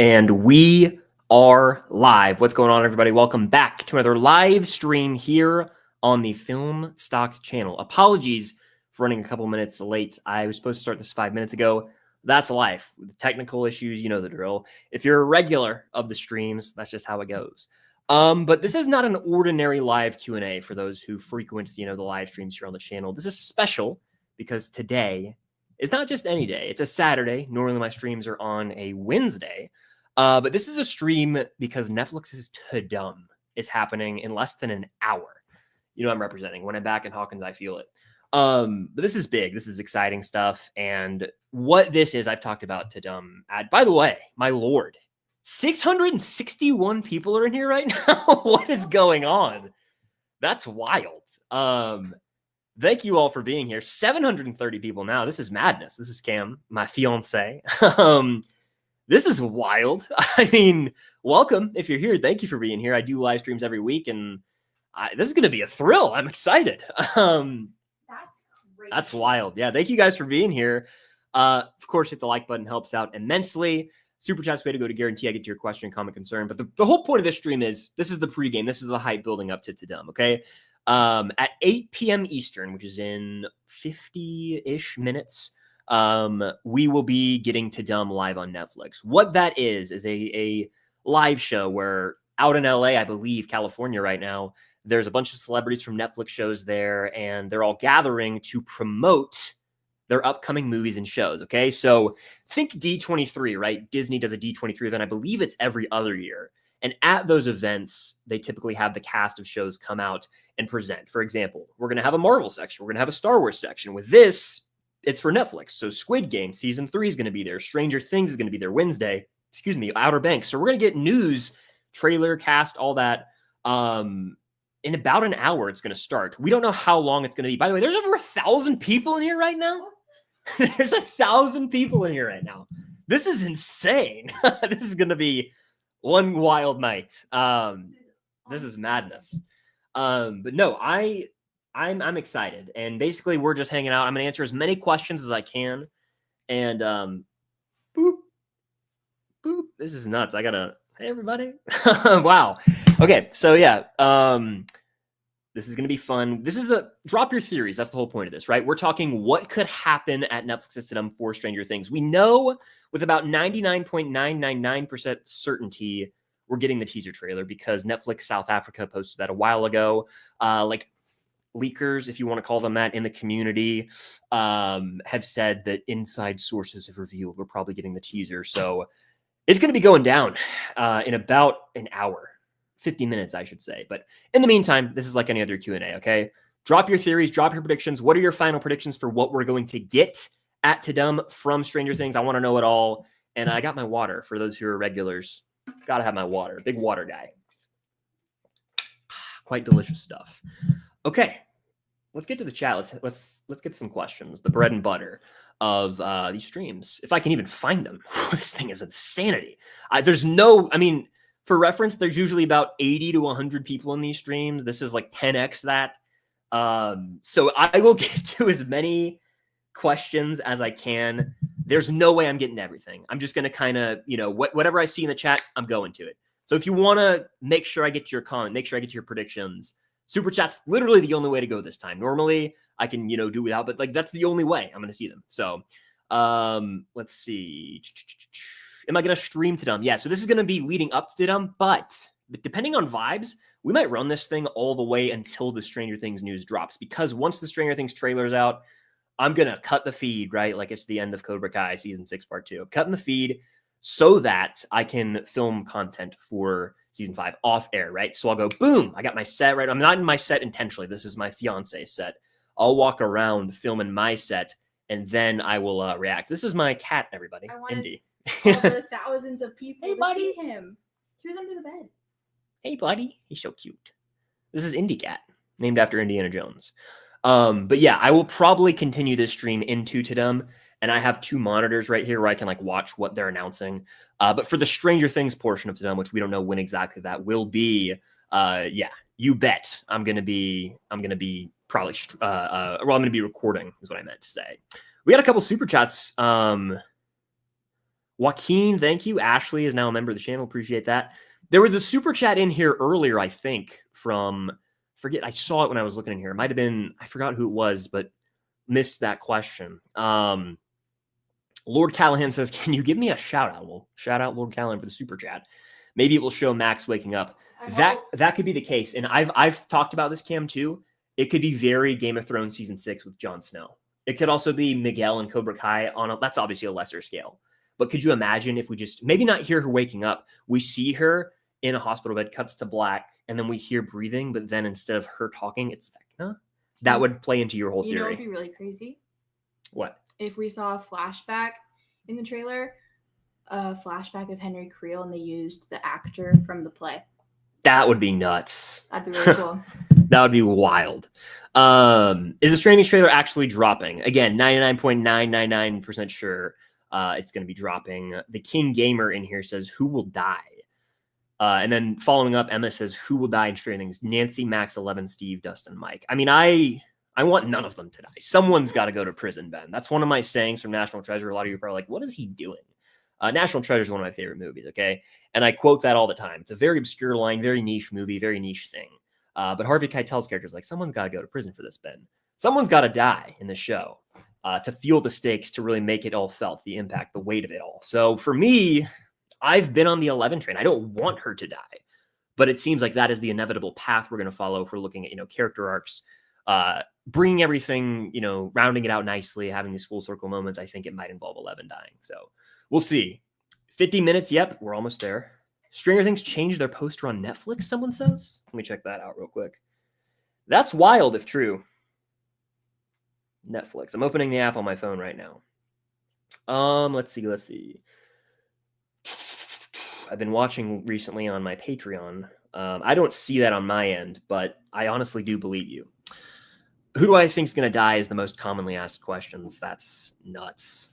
And we are live. What's going on, everybody? Welcome back to another live stream here on the Film Stock channel. Apologies for running a couple minutes late. I was supposed to start this 5 minutes ago. That's life. With the technical issues, you know the drill. If you're a regular of the streams, that's just how it goes. But this is not an ordinary live Q&A for those who frequent, the live streams here on the channel. This is special because today is not just any day. It's a Saturday. Normally my streams are on a Wednesday. But this is a stream because Netflix's TUDUM is happening in less than an hour. You know I'm representing. When I'm back in Hawkins, I feel it. But this is big. This is exciting stuff. And what this is, I've talked about TUDUM. By the way, my lord, 661 people are in here right now. What is going on? That's wild. Thank you all for being here. 730 people now. This is madness. This is Cam, my fiance. This is wild. I mean, welcome if you're here. Thank you for being here. I do live streams every week, and this is going to be a thrill. I'm excited. That's great. That's wild. Yeah, thank you guys for being here. Of course, hit the like button. Helps out immensely. Super chat's way to go to guarantee I get to your question, comment, concern. But the whole point of this stream is this is the pregame. This is the hype building up to TUDUM, okay? At 8 p.m. Eastern, which is in 50-ish minutes, we will be getting TUDUM live on Netflix. What that is a live show where out in LA, I believe, California right now, there's a bunch of celebrities from Netflix shows there, and they're all gathering to promote their upcoming movies and shows, okay? So think D23, right? Disney does a D23 event. I believe it's every other year. And at those events, they typically have the cast of shows come out and present. For example, we're going to have a Marvel section. We're going to have a Star Wars section. With this, it's for Netflix. So Squid Game season 3 is going to be there. Stranger Things is going to be there Wednesday. Outer Banks. So we're going to get news, trailer, cast, all that. In about an hour, it's going to start. We don't know how long it's going to be. By the way, there's over 1,000 people in here right now. There's 1,000 people in here right now. This is insane. This is going to be one wild night. This is madness. But no, I'm excited, and basically we're just hanging out. I'm gonna answer as many questions as I can, and boop. This is nuts. I gotta. Hey everybody. Wow. Okay, so yeah, this is gonna be fun. This is drop your theories. That's the whole point of this, right? We're talking what could happen at Netflix's TUDUM for Stranger Things. We know with about 99.999% certainty we're getting the teaser trailer because Netflix South Africa posted that a while ago. Like leakers, if you want to call them that, in the community have said that inside sources have revealed we're probably getting the teaser. So it's going to be going down in about an hour. 50 minutes, I should say. But in the meantime, this is like any other Q&A, okay? Drop your theories, drop your predictions. What are your final predictions for what we're going to get at TUDUM from Stranger Things? I want to know it all. And I got my water for those who are regulars. Got to have my water. Big water guy. Quite delicious stuff. Okay. Let's get to the chat. Let's get some questions. The bread and butter of these streams. If I can even find them. This thing is insanity. For reference, there's usually about 80 to 100 people in these streams. This is like 10x that. So I will get to as many questions as I can. There's no way I'm getting to everything. I'm just going to kind of, whatever I see in the chat, I'm going to it. So if you want to make sure I get to your comment, make sure I get to your predictions, Super Chat's literally the only way to go this time. Normally, I can, do without, but like that's the only way I'm going to see them. So let's see. Am I going to stream TUDUM? Yeah, so this is going to be leading up to TUDUM, but depending on vibes, we might run this thing all the way until the Stranger Things news drops, because once the Stranger Things trailer is out, I'm going to cut the feed, right? Like it's the end of Cobra Kai season 6 part 2. I'm cutting the feed so that I can film content for season 5 off air, right? So I'll go, boom, I got my set, right? I'm not in my set intentionally. This is my fiance's set. I'll walk around filming my set, and then I will react. This is my cat, everybody, Indy. All the thousands of people Hey, to buddy. see him. He was under the bed. Hey, buddy. He's so cute. This is Indy Cat, named after Indiana Jones. But yeah, I will probably continue this stream into TUDUM, and I have 2 monitors right here where I can like watch what they're announcing. But for the Stranger Things portion of TUDUM, which we don't know when exactly that will be, yeah, you bet I'm gonna be probably I'm gonna be recording is what I meant to say. We got a couple super chats. Joaquin, thank you. Ashley is now a member of the channel. Appreciate that. There was a super chat in here earlier, I think, from, forget, I saw it when I was looking in here. It might have been, I forgot who it was, but missed that question. Lord Callahan says, can you give me a shout out? Well, shout out Lord Callahan for the super chat. Maybe it will show Max waking up. That could be the case. And I've talked about this, Cam, too. It could be very Game of Thrones season 6 with Jon Snow. It could also be Miguel and Cobra Kai that's obviously a lesser scale. But could you imagine if we just maybe not hear her waking up, we see her in a hospital bed, cuts to black, and then we hear breathing, but then instead of her talking, it's Vecna? That would play into your whole theory. You know what would be really crazy? What? If we saw a flashback in the trailer, a flashback of Henry Creel, and they used the actor from the play. That would be nuts. That'd be really cool. That would be wild. Is the Stranger Things trailer actually dropping? Again, 99.999% sure it's going to be dropping. The King Gamer in here says, who will die? And then following up, Emma says, who will die in Stranger Things? Nancy, Max, 11, Steve, Dustin, Mike. I mean, I want none of them to die. Someone's got to go to prison, Ben. That's one of my sayings from National Treasure. A lot of you are probably like, what is he doing? National Treasure is one of my favorite movies, okay? And I quote that all the time. It's a very obscure line, very niche movie, very niche thing. But Harvey Keitel's character is like, someone's got to go to prison for this, Ben. Someone's got to die in the show to feel the stakes, to really make it all felt, the impact, the weight of it all. So for me, I've been on the 11 train. I don't want her to die. But it seems like that is the inevitable path we're going to follow if we're looking at, character arcs, bringing everything, rounding it out nicely, having these full circle moments. I think it might involve 11 dying. So we'll see. 50 minutes. Yep, we're almost there. Stranger Things changed their poster on Netflix, someone says. Let me check that out real quick. That's wild if true. Netflix. I'm opening the app on my phone right now. Let's see. I've been watching recently on my Patreon. I don't see that on my end, but I honestly do believe you. Who do I think is going to die is the most commonly asked questions. That's nuts.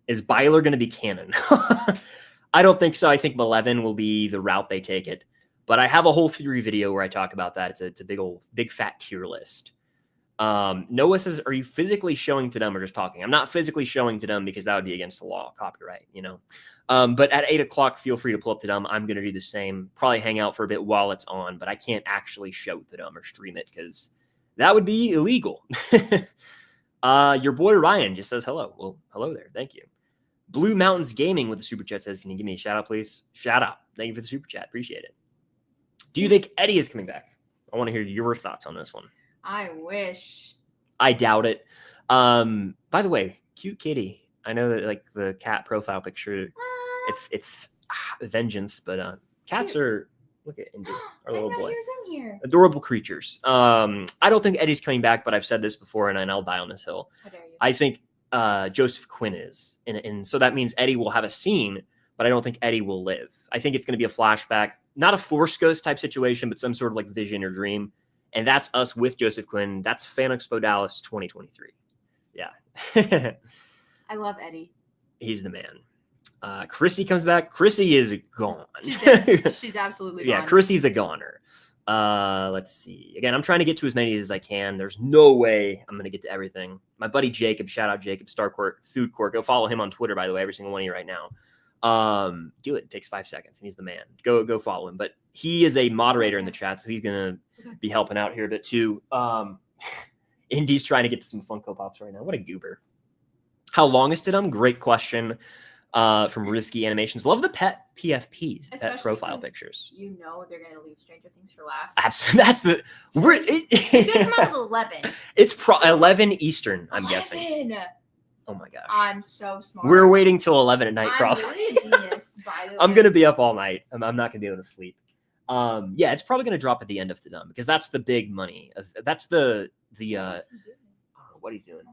Is Byler going to be canon? I don't think so. I think 11 will be the route they take it. But I have a whole theory video where I talk about that. It's a big fat tier list. Noah says, are you physically showing to them or just talking? I'm not physically showing to them because that would be against the law, copyright, But at 8 o'clock, feel free to pull up to them. I'm going to do the same. Probably hang out for a bit while it's on, but I can't actually show to them or stream it because that would be illegal. Your boy Ryan just says hello. Well, hello there. Thank you. Blue Mountains Gaming with the super chat says, can you give me a shout out, please? Shout out. Thank you for the super chat. Appreciate it. Do you think Eddie is coming back? I want to hear your thoughts on this one. I wish. I doubt it. By the way, cute kitty. I know that like the cat profile picture, it's vengeance, but cats are, look at Indy, our little boy. He was in here. Adorable creatures. I don't think Eddie's coming back, but I've said this before and I'll die on this hill. How dare you? I think Joseph Quinn is. And so that means Eddie will have a scene, but I don't think Eddie will live. I think it's going to be a flashback, not a Force Ghost type situation, but some sort of like vision or dream. And that's us with Joseph Quinn. That's Fan Expo Dallas 2023. Yeah. I love Eddie. He's the man. Chrissy comes back. Chrissy is gone. She's absolutely gone. Yeah, Chrissy's a goner. Let's see. Again, I'm trying to get to as many as I can. There's no way I'm going to get to everything. My buddy Jacob, shout out Jacob, Star Court, Food Court. Go follow him on Twitter, by the way, every single one of you right now. Do it. It takes 5 seconds, and he's the man. Go follow him. But he is a moderator in the chat, so he's going to be helping out here a bit too. Indy's trying to get to some Funko Pops right now. What a goober. How long is TUDUM? Great question. From Risky Animations. Love the pet PFPs, pet profile pictures. You know they're going to leave Stranger Things for last. Absolutely. That's the... It's going to come out at 11. It's 11 Eastern, I'm guessing. Oh my gosh. I'm so smart. We're waiting till 11 at night, probably. Really a genius, by the way. I'm going to be up all night. I'm not going to be able to sleep. Yeah, it's probably going to drop at the end of TUDUM because that's the big money. That's the what he's doing.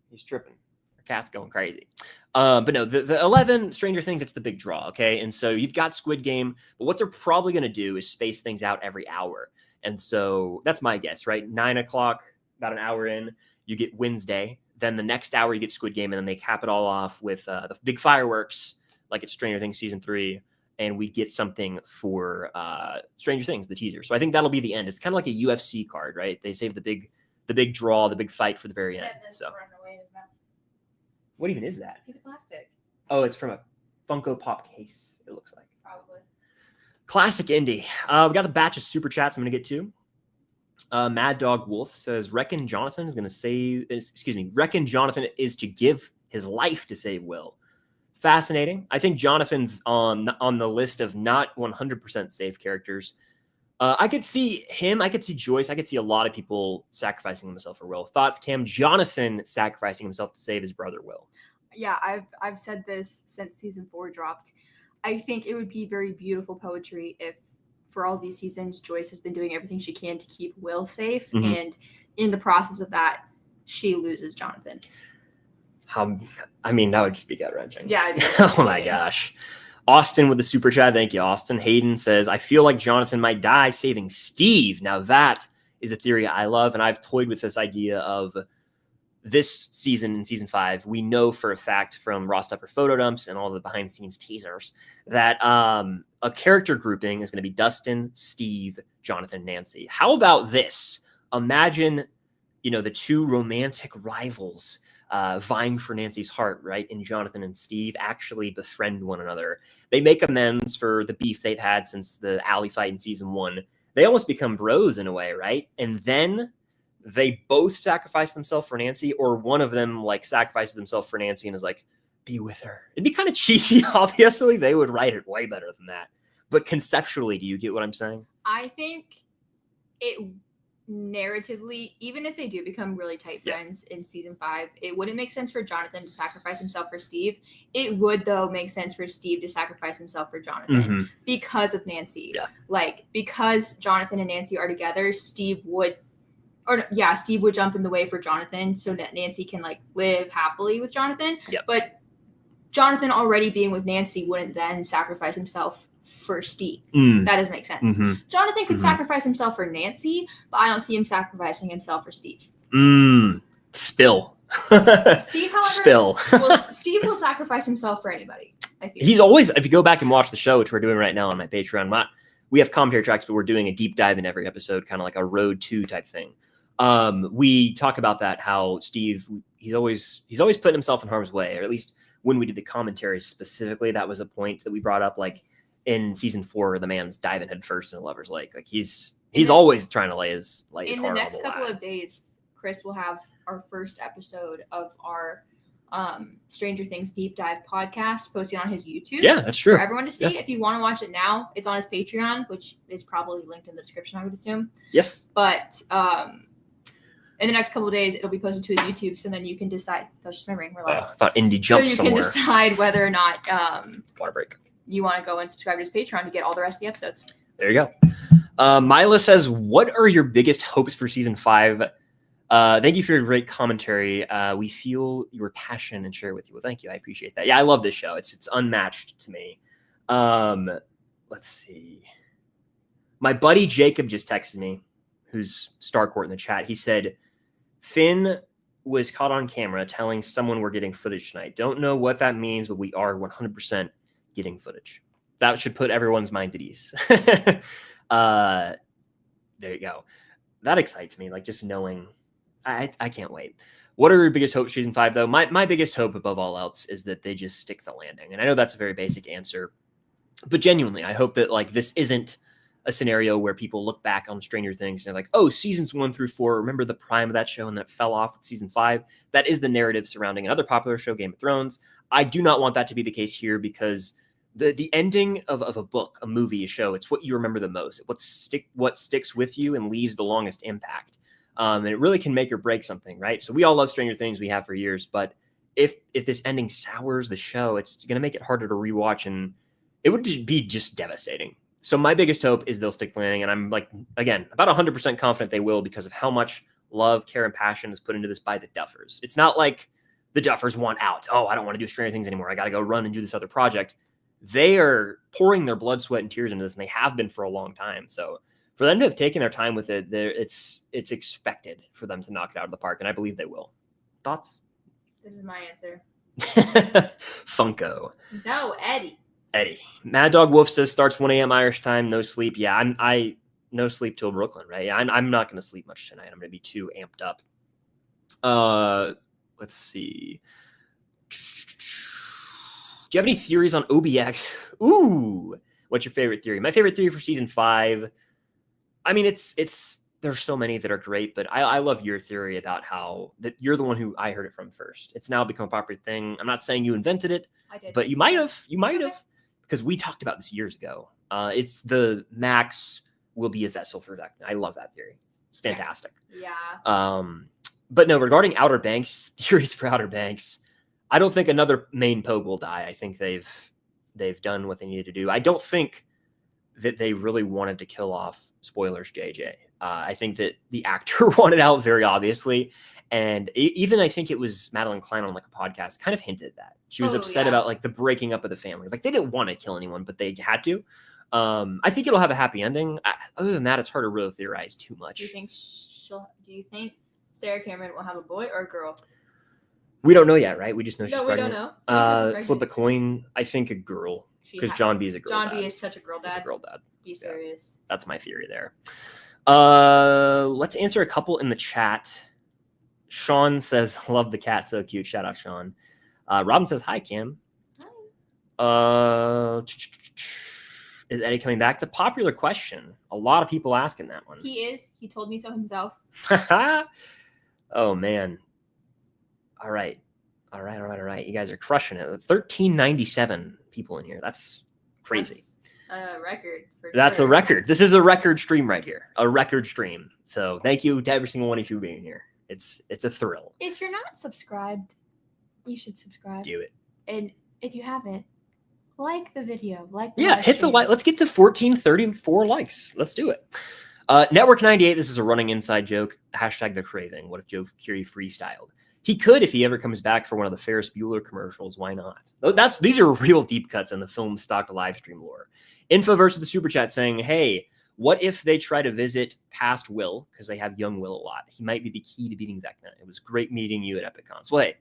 He's tripping. Our cat's going crazy. But no, the 11 Stranger Things, it's the big draw, okay? And so you've got Squid Game, but what they're probably going to do is space things out every hour. And so that's my guess, right? 9 o'clock, about an hour in, you get Wednesday. Then the next hour you get Squid Game, and then they cap it all off with the big fireworks, like it's Stranger Things Season 3, and we get something for Stranger Things, the teaser. So I think that'll be the end. It's kind of like a UFC card, right? They save the big draw, the big fight for the very end. So what even is that? Piece of plastic. Oh, it's from a Funko Pop case, it looks like. Probably. Classic indie. We got a batch of super chats I'm going to get to. Mad Dog Wolf says, Reckon Jonathan is to give his life to save Will. Fascinating. I think Jonathan's on the list of not 100% safe characters. I could see him. I could see Joyce. I could see a lot of people sacrificing themselves for Will. Thoughts, Cam? Jonathan sacrificing himself to save his brother Will. Yeah, I've said this since season 4 dropped. I think it would be very beautiful poetry if, for all these seasons, Joyce has been doing everything she can to keep Will safe, and in the process of that, she loses Jonathan. I mean, that would just be gut-wrenching. Yeah. Oh my gosh. Austin with the super chat. Thank you, Austin. Hayden says, I feel like Jonathan might die saving Steve. Now that is a theory I love, and I've toyed with this idea of this season, in season 5, we know for a fact from raw stuff or photo dumps and all the behind-the-scenes teasers that a character grouping is going to be Dustin, Steve, Jonathan, Nancy. How about this? Imagine, the two romantic rivals vying for Nancy's heart, right? And Jonathan and Steve actually befriend one another. They make amends for the beef they've had since the alley fight in season 1. They almost become bros in a way, right? And then they both sacrifice themselves for Nancy, or one of them sacrifices themselves for Nancy and is like, be with her. It'd be kind of cheesy. Obviously, they would write it way better than that. But conceptually, do you get what I'm saying? I think it narratively, even if they do become really tight friends in season 5, it wouldn't make sense for Jonathan to sacrifice himself for Steve. It would, though, make sense for Steve to sacrifice himself for Jonathan because of Nancy. Yeah. Because Jonathan and Nancy are together, Steve would jump in the way for Jonathan so that Nancy can live happily with Jonathan. Yep. But Jonathan already being with Nancy wouldn't then sacrifice himself for Steve. That doesn't make sense. Jonathan could sacrifice himself for Nancy, but I don't see him sacrificing himself for Steve. Spill. Steve, however, Spill. Steve will sacrifice himself for anybody. I feel. He's always, if you go back and watch the show, which we're doing right now on my Patreon, we have commentary tracks, but we're doing a deep dive in every episode, kind of like a road to type thing. We talk about that, how Steve, he's always putting himself in harm's way, or at least when we did the commentary specifically, that was a point that we brought up, in season 4, the man's diving head first in a lover's lake. He's always trying to lay his heart on the line. In the next couple of days, Chris will have our first episode of our Stranger Things deep dive podcast posted on his YouTube. Yeah, that's true. For everyone to see. Yeah. If you want to watch it now, it's on his Patreon, which is probably linked in the description, I would assume. Yes. But in the next couple of days, it'll be posted to his YouTube, so then you can decide. That's just my ring. Relax. I thought indie jump somewhere. So you can decide whether or not water break. You want to go and subscribe to his Patreon to get all the rest of the episodes. There you go. Mila says, what are your biggest hopes for season 5? Thank you for your great commentary. We feel your passion and share it with you. Well, thank you. I appreciate that. Yeah, I love this show. It's unmatched to me. Let's see. My buddy Jacob just texted me, who's Starcourt in the chat. He said, Finn was caught on camera telling someone we're getting footage tonight. Don't know what that means, but we are 100% getting footage. That should put everyone's mind at ease. There you go. That excites me. Just knowing, I can't wait. What are your biggest hopes for season 5, though? My biggest hope above all else is that they just stick the landing. And I know that's a very basic answer, but genuinely, I hope that this isn't a scenario where people look back on Stranger Things and they're like, oh, seasons 1 through 4, remember the prime of that show and that fell off with season 5? That is the narrative surrounding another popular show, Game of Thrones. I do not want that to be the case here, because the ending of a book, a movie, a show, it's what you remember the most. What sticks with you and leaves the longest impact. And it really can make or break something, right? So we all love Stranger Things, we have for years, but if this ending sours the show, it's going to make it harder to rewatch, and it would be just devastating. So my biggest hope is they'll stick landing, and I'm again, about 100% confident they will, because of how much love, care, and passion is put into this by the Duffers. It's not like the Duffers want out. Oh, I don't want to do Stranger Things anymore. I got to go run and do this other project. They are pouring their blood, sweat, and tears into this, and they have been for a long time. So for them to have taken their time with it, it's expected for them to knock it out of the park, and I believe they will. Thoughts? This is my answer. Funko. No, Eddie. Mad Dog Wolf says starts 1 a.m. Irish time, no sleep. Yeah, I no sleep till Brooklyn, right? Yeah, I'm not going to sleep much tonight. I'm going to be too amped up. Let's see. Do you have any theories on OBX? Ooh, what's your favorite theory? My favorite theory for season 5. I mean, there's so many that are great, but I love your theory about how that you're the one who I heard it from first. It's now become a popular thing. I'm not saying you invented it, I did. but you might have, because we talked about this years ago. It's the Max will be a vessel for Vecna. I love that theory. It's fantastic. Yeah. But no, regarding Outer Banks, theories for Outer Banks, I don't think another main Pogue will die. I think they've done what they needed to do. I don't think that they really wanted to kill off, spoilers, JJ. I think that the actor wanted out very obviously. And even I think it was Madeline Klein on like a podcast kind of hinted that. She was upset about like the breaking up of the family. Like they didn't want to kill anyone, but they had to. I think it'll have a happy ending. Other than that, it's hard to really theorize too much. Do you think Sarah Cameron will have a boy or a girl? We don't know yet, right? We just know she's pregnant. We don't know. Flip a coin. I think a girl, because John B is a girl. John B is such a girl dad. He's a girl dad. Be serious. Yeah, that's my theory there. Let's answer a couple in the chat. Sean says, "Love the cat, so cute." Shout out, Sean. Robin says, "Hi, Cam." Hi. Is Eddie coming back? It's a popular question. A lot of people asking that one. He is. He told me so himself. Oh man. All right. You guys are crushing it. 1397 people in here. That's crazy. That's a record. That's a record. This is a record stream right here. A record stream. So thank you to every single one of you being here. It's a thrill. If you're not subscribed, you should subscribe. Do it. And if you haven't, like the video. Hit the like. Let's get to 1434 likes. Let's do it. Network 98. This is a running inside joke. Hashtag the craving. What if Joe Curie freestyled? He could if he ever comes back for one of the Ferris Bueller commercials. Why not? These are real deep cuts in the film stock live stream lore. Infoverse with the super chat saying, "Hey, what if they try to visit past Will because they have young Will a lot? He might be the key to beating Vecna. It was great meeting you at EpicCons." Well, hey,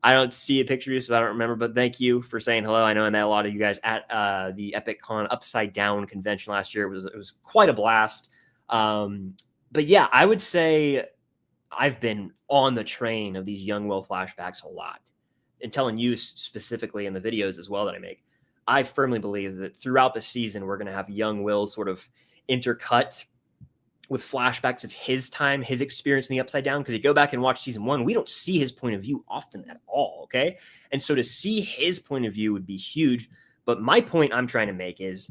I don't see a picture of you, so I don't remember, but thank you for saying hello. I know I met a lot of you guys at the EpicCon Upside Down convention last year. It was quite a blast. But yeah, I would say I've been on the train of these young Will flashbacks a lot, and telling you specifically in the videos as well that I make. I firmly believe that throughout the season, we're going to have young Will sort of intercut with flashbacks of his time, his experience in the Upside Down. Because you go back and watch season 1, we don't see his point of view often at all. Okay. And so to see his point of view would be huge. But my point I'm trying to make is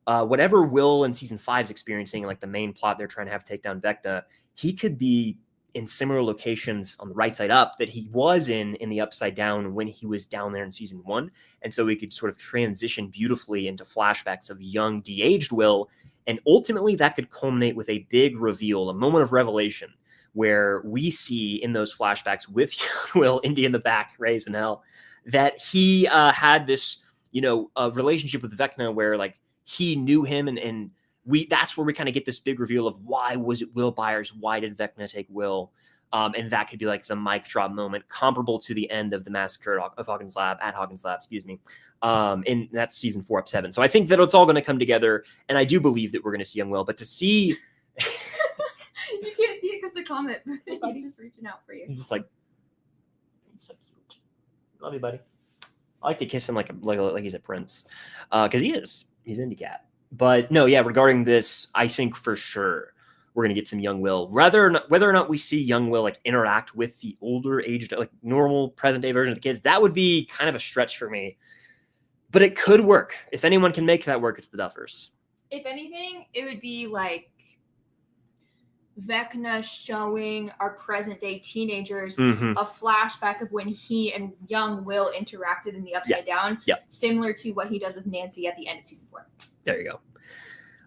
whatever Will in season 5 is experiencing, like the main plot they're trying to have take down Vecna, he could be in similar locations on the right side up that he was in the Upside Down when he was down there in season 1. And so we could sort of transition beautifully into flashbacks of young de-aged Will. And ultimately that could culminate with a big reveal, a moment of revelation where we see in those flashbacks with Will, Indy in the back, raising hell, that he had this, relationship with Vecna where like he knew him and that's where we kind of get this big reveal of why was it Will Byers? Why did Vecna take Will? And that could be like the mic drop moment comparable to the end of the massacre of Hawkins Lab, excuse me. And that's season 4, Ep 7. So I think that it's all going to come together. And I do believe that we're going to see young Will, but to see. You can't see it because the comment, he's just reaching out for you. He's just like, he's so cute. Love you, buddy. I like to kiss him like he's a prince. Because he is. He's Indie Cat. But no, yeah, regarding this, I think for sure we're going to get some young Will. Whether or not we see young Will like interact with the older aged, like normal present day version of the kids, that would be kind of a stretch for me. But it could work. If anyone can make that work, it's the Duffers. If anything, it would be like Vecna showing our present day teenagers a flashback of when he and young Will interacted in the Upside Down, similar to what he does with Nancy at the end of season 4. There you go.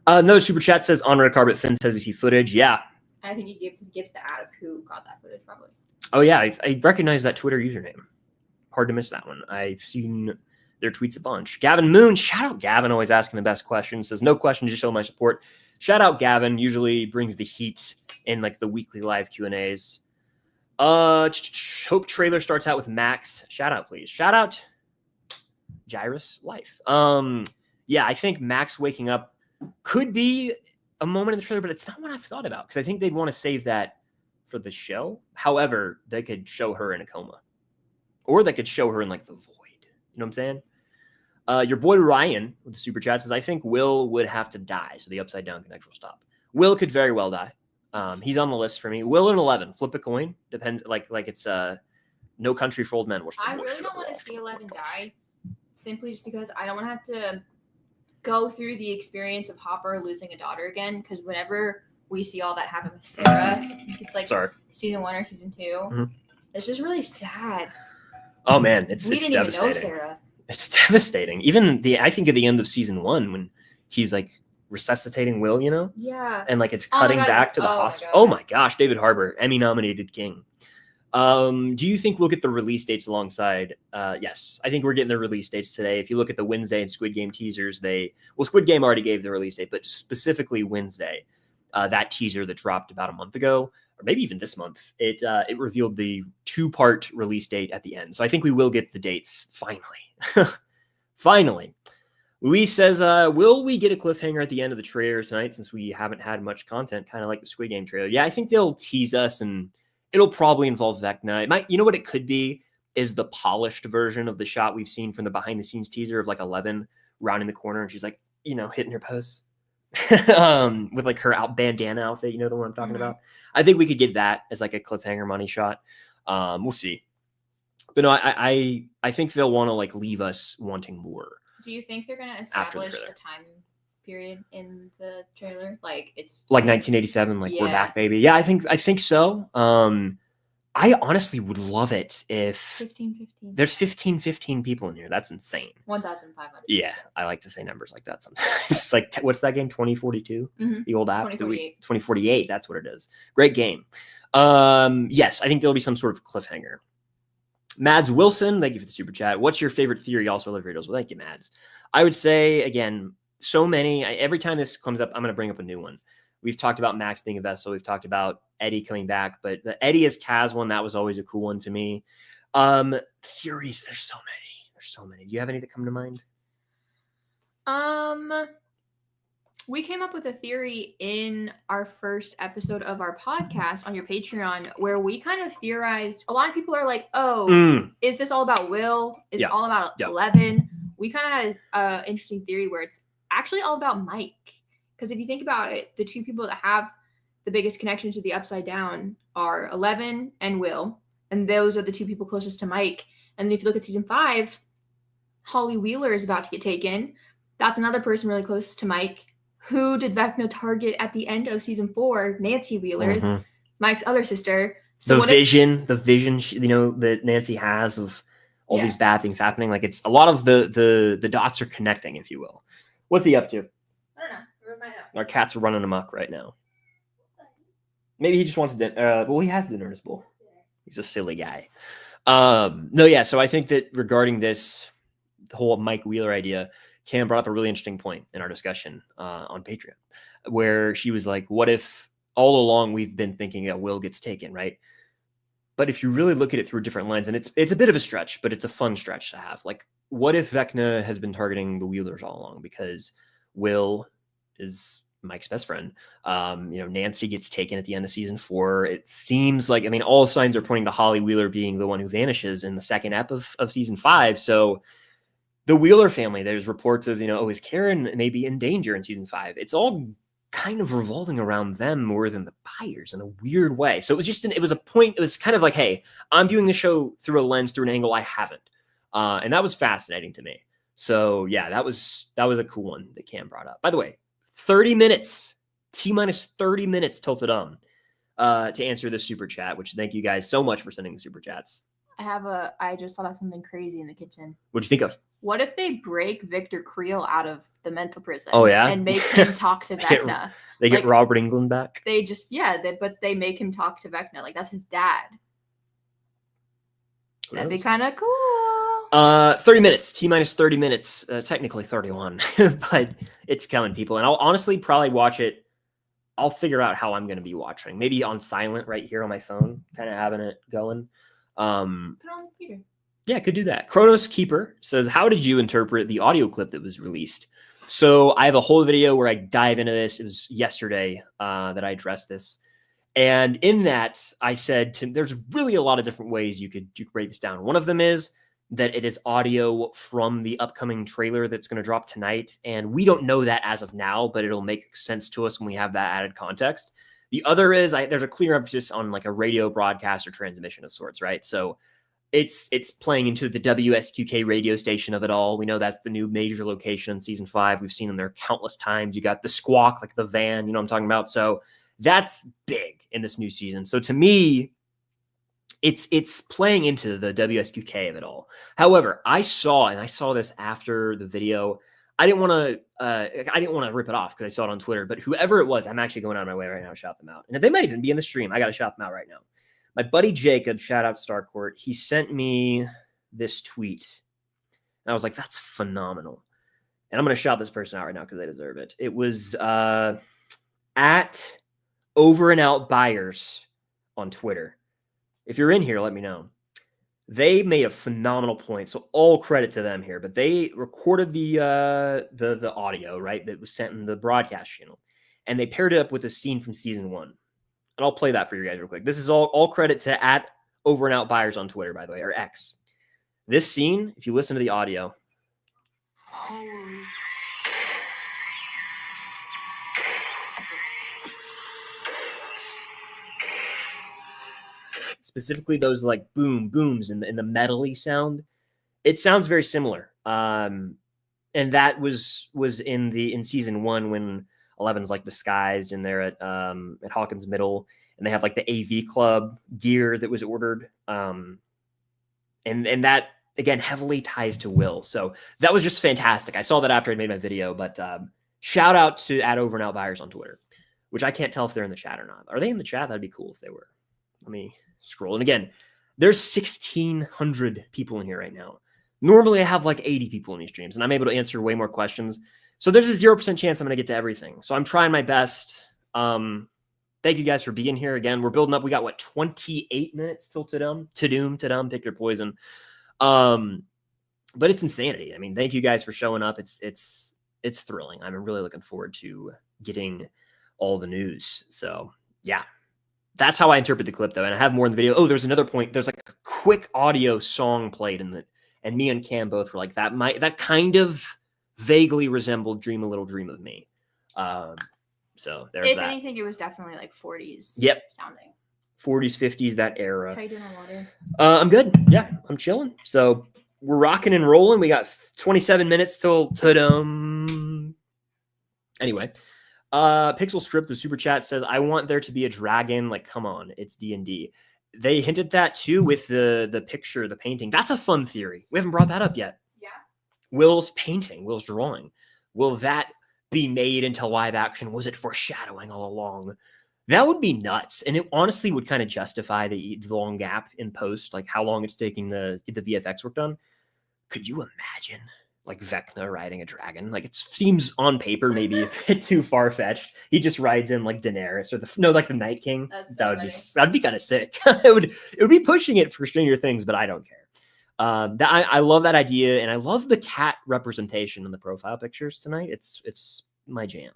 Another super chat says, on red carpet, Finn says we see footage. Yeah. I think he gives the ad of who got that footage, probably. Oh, yeah. I recognize that Twitter username. Hard to miss that one. I've seen their tweets a bunch. Gavin Moon, shout out Gavin, always asking the best questions. Says, no question, just show my support. Shout out Gavin, usually brings the heat in like the weekly live Q&As. Hope trailer starts out with Max. Shout out, please. Shout out Gyrus Life. Yeah, I think Max waking up could be a moment in the trailer, but it's not what I've thought about because I think they'd want to save that for the show. However, they could show her in a coma, or they could show her in like the void. You know what I'm saying? Your boy Ryan with the super chat says, I think Will would have to die, so the upside down connection will stop. Will could very well die. He's on the list for me. Will and 11. Flip a coin. Depends. Like it's No Country for Old Men. I really don't want to see 11 die, simply just because I don't want to have to go through the experience of Hopper losing a daughter again. Because whenever we see all that happen with Sarah, I think it's like season 1 or season 2. Mm-hmm. It's just really sad. Oh man, it's didn't devastating. even know Sarah. It's devastating. Even I think at the end of season 1 when he's like resuscitating Will, Yeah. and like it's cutting back to the hospital. Oh my gosh, David Harbour, Emmy nominated King. Do you think we'll get the release dates alongside? Yes, I think we're getting the release dates today. If you look at the Wednesday and Squid Game teasers, Squid Game already gave the release date, but specifically Wednesday, that teaser that dropped about a month ago, or maybe even this month, it revealed the 2-part release date at the end. So I think we will get the dates finally. Finally. Luis says, will we get a cliffhanger at the end of the trailer tonight since we haven't had much content, kind of like the Squid Game trailer? Yeah, I think they'll tease us and it'll probably involve Vecna. It might, you know what it could be is the polished version of the shot we've seen from the behind the scenes teaser of like 11 rounding the corner and she's like, hitting her pose with like her bandana outfit. You know the one I'm talking about? I think we could get that as like a cliffhanger money shot. We'll see. But no, I think they'll want to like leave us wanting more. Do you think they're going to establish a time period in the trailer? Like it's like 1987, like we're back, baby. Yeah, I think so. I honestly would love it if 15. There's 15 people in here. That's insane. 1,500. Yeah, I like to say numbers like that sometimes. Like what's that game? 2042? The old app? 2048. That's what it is. Great game. Yes, I think there'll be some sort of cliffhanger. Mads Wilson, thank you for the super chat. What's your favorite theory? Also, love videos. Well, thank you, Mads. I would say again, so many. Every time this comes up, I'm going to bring up a new one. We've talked about Max being a vessel. We've talked about Eddie coming back, but the Eddie as Kaz one, that was always a cool one to me. Theories, there's so many. Do you have any that come to mind? We came up with a theory in our first episode of our podcast on your Patreon where we kind of theorized. A lot of people are like, is this all about Will? Is it all about 11? We kind of had an interesting theory where it's actually all about Mike. Because if you think about it, the two people that have the biggest connection to the Upside Down are 11 and Will. And those are the two people closest to Mike. And then if you look at season 5, Holly Wheeler is about to get taken. That's another person really close to Mike. Who did Vecna target at the end of season 4? Nancy Wheeler, Mike's other sister. So the vision, that Nancy has of all these bad things happening. Like it's a lot of the dots are connecting, if you will. What's he up to? I don't know. We're gonna find out. Our cats are running amok right now. Maybe he just wants dinner. Well, he has dinner in his bowl. He's a silly guy. So I think that regarding this, the whole Mike Wheeler idea, Cam brought up a really interesting point in our discussion on Patreon, where she was like, what if all along we've been thinking that Will gets taken, right? But if you really look at it through a different lens, and it's a bit of a stretch, but it's a fun stretch to have. Like, what if Vecna has been targeting the Wheelers all along because Will is Mike's best friend? Nancy gets taken at the end of season 4. It seems like, all signs are pointing to Holly Wheeler being the one who vanishes in the second ep of season 5. So the Wheeler family, there's reports of, is Karen maybe in danger in season 5? It's all kind of revolving around them more than the buyers in a weird way. So it was it was a point. It was kind of like, hey, I'm viewing the show through a lens, through an angle I haven't. And that was fascinating to me. So yeah, that was a cool one that Cam brought up. By the way, 30 minutes, T-minus 30 minutes till TUDUM to answer this super chat, which thank you guys so much for sending the super chats. I just thought of something crazy in the kitchen. What'd you think of? What if they break Victor Creel out of the mental prison? Oh, yeah? And make him talk to Vecna. They get Robert Englund back? They just, but they make him talk to Vecna. Like, that's his dad. That'd be kind of cool. 30 minutes. T-minus 30 minutes. Technically 31. But it's coming, people. And I'll honestly probably watch it. I'll figure out how I'm going to be watching. Maybe on silent right here on my phone. Kind of having it going. Put it on the computer. Yeah, could do that. Chronos Keeper says, how did you interpret the audio clip that was released? So I have a whole video where I dive into this. It was yesterday that I addressed this. And in that, I said, there's really a lot of different ways you could break this down. One of them is that it is audio from the upcoming trailer that's going to drop tonight. And we don't know that as of now, but it'll make sense to us when we have that added context. The other is there's a clear emphasis on like a radio broadcast or transmission of sorts, right? So it's playing into the WSQK radio station of it all. We know that's the new major location in season 5. We've seen them there countless times. You got the squawk, like the van, you know what I'm talking about? So that's big in this new season. So to me, it's playing into the WSQK of it all. However, I saw this after the video. I didn't want to rip it off because I saw it on Twitter, but whoever it was, I'm actually going out of my way right now to shout them out. And they might even be in the stream. I got to shout them out right now. My buddy Jacob, shout out Starcourt, he sent me this tweet. And I was like, that's phenomenal. And I'm going to shout this person out right now because they deserve it. It was at Over and Out Buyers on Twitter. If you're in here, let me know. They made a phenomenal point, so all credit to them here. But they recorded the audio, right, that was sent in the broadcast channel, and they paired it up with a scene from season 1. And I'll play that for you guys real quick. This is all credit to at Over and Out Buyers on Twitter, by the way, or X. This scene, if you listen to the audio. Specifically those like booms and the metally sound, it sounds very similar. And that was in season 1 when Eleven's like disguised and they're at Hawkins Middle and they have like the AV Club gear that was ordered. And that again heavily ties to Will. So that was just fantastic. I saw that after I made my video, but shout out to at Over and Out Buyers on Twitter, which I can't tell if they're in the chat or not. Are they in the chat? That'd be cool if they were. Let me scroll. And again, there's 1,600 people in here right now. Normally I have like 80 people in these streams and I'm able to answer way more questions. So there's a 0% chance I'm going to get to everything. So I'm trying my best. Thank you guys for being here. Again, we're building up. We got 28 minutes till TUDUM, pick your poison. But it's insanity. I mean, thank you guys for showing up. It's thrilling. I'm really looking forward to getting all the news. So yeah. That's how I interpret the clip, though. And I have more in the video. Oh, there's another point. There's like a quick audio song played in it. And me and Cam both were like, that kind of vaguely resembled Dream a Little Dream of Me. So there's if that. If anything, it was definitely like 40s sounding. 40s, 50s, that era. How you doing on water? I'm good. Yeah, I'm chilling. So we're rocking and rolling. We got 27 minutes till TUDUM. Anyway. Pixel Strip, the super chat says, I want there to be a dragon. Like, come on, it's D&D. They hinted that too with the picture, the painting. That's a fun theory. We haven't brought that up yet. Yeah. Will's painting, Will's drawing. Will that be made into live action? Was it foreshadowing all along? That would be nuts. And it honestly would kind of justify the long gap in post, like how long it's taking to get the VFX work done. Could you imagine? Like Vecna riding a dragon. Like it seems on paper maybe a bit too far-fetched. He just rides in like Daenerys or the Night King. That'd be kind of sick. it would be pushing it for Stranger Things, but I don't care. I love that idea, and I love the cat representation in the profile pictures tonight. It's my jam.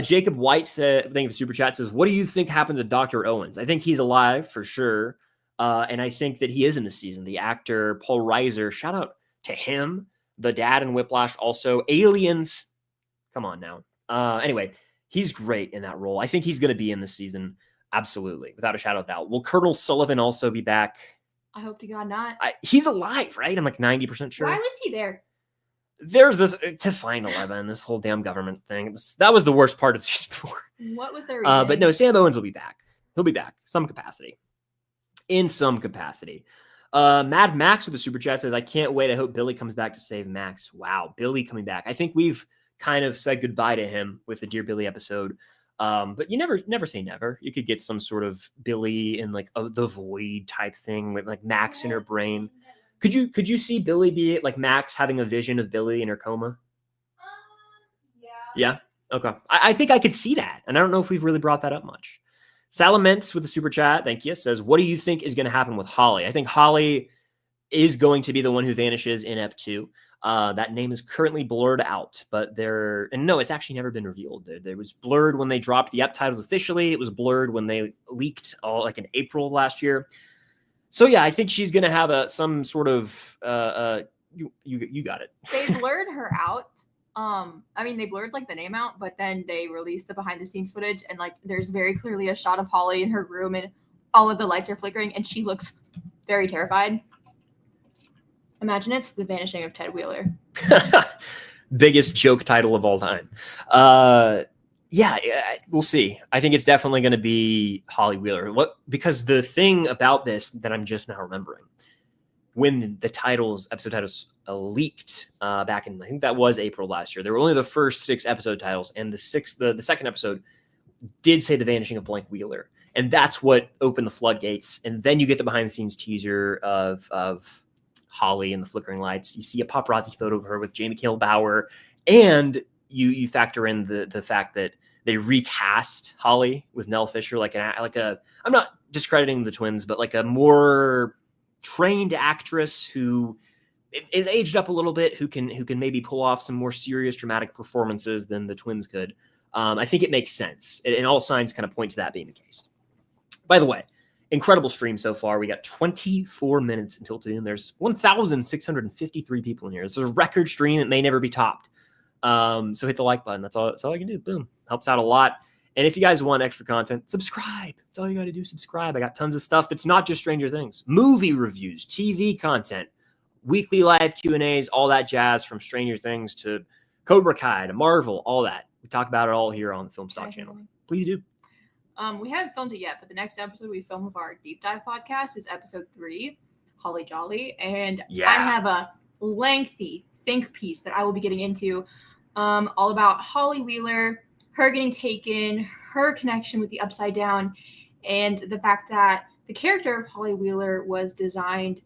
Jacob White said, thank you for super chat, says, what do you think happened to Dr. Owens? I think he's alive for sure. And I think that he is in the season. The actor Paul Reiser, shout out to him. The dad in Whiplash, also Aliens. Come on now. Anyway, he's great in that role. I think he's going to be in this season. Absolutely. Without a shadow of doubt. Will Colonel Sullivan also be back? I hope to God not. He's alive, right? I'm like 90% sure. Why was he there? There's this to find 11, this whole damn government thing. That was the worst part of season 4. What was their reason? But no, Sam Owens will be back. He'll be back. In some capacity. Mad Max with the super chat says, I can't wait. I hope Billy comes back to save Max. Wow, Billy coming back. I think we've kind of said goodbye to him with the Dear Billy episode. But you never say never. You could get some sort of Billy in like the void type thing with like Max in her brain. Could you see Billy be like Max having a vision of Billy in her coma? Yeah. Okay. I think I could see that. And I don't know if we've really brought that up much. Salamence with the super chat, thank you, says, what do you think is going to happen with Holly? I think Holly is going to be the one who vanishes in Ep 2. That name is currently blurred out, but it's actually never been revealed. There was blurred when they dropped the Ep titles officially. It was blurred when they leaked all like in April last year. So yeah, I think she's gonna have some sort of you got it. They blurred her out. I mean, they blurred like the name out, but then they released the behind the scenes footage, and like there's very clearly a shot of Holly in her room, and all of the lights are flickering, and she looks very terrified. Imagine it's The Vanishing of Ted Wheeler. Biggest joke title of all time. Yeah, we'll see. I think it's definitely going to be Holly Wheeler. Because the thing about this that I'm just now remembering, when the episode titles leaked back in, I think that was April last year, there were only the first 6 episode titles, and the second episode did say The Vanishing of Blank Wheeler, and that's what opened the floodgates. And then you get the behind the scenes teaser of Holly and the flickering lights. You see a paparazzi photo of her with Jamie Kale Bauer, and you factor in the fact that they recast Holly with Nell Fisher, like a I'm not discrediting the twins, but like a more trained actress who is aged up a little bit, who can maybe pull off some more serious dramatic performances than the twins could. I think it makes sense, and all signs kind of point to that being the case. By the way, incredible stream so far. We got 24 minutes until noon. There's 1,653 people in here. It's a record stream that may never be topped. So hit the like button. That's all I can do. Boom. Helps out a lot. And if you guys want extra content, subscribe. That's all you got to do. Subscribe. I got tons of stuff that's not just Stranger Things. Movie reviews, TV content, weekly live Q&As, all that jazz, from Stranger Things to Cobra Kai to Marvel, all that. We talk about it all here on the Film Stock channel. Please do. We haven't filmed it yet, but the next episode we film of our deep dive podcast is episode 3, Holly Jolly. And I have a lengthy think piece that I will be getting into all about Holly Wheeler, her getting taken, her connection with the Upside Down, and the fact that the character of Holly Wheeler was designed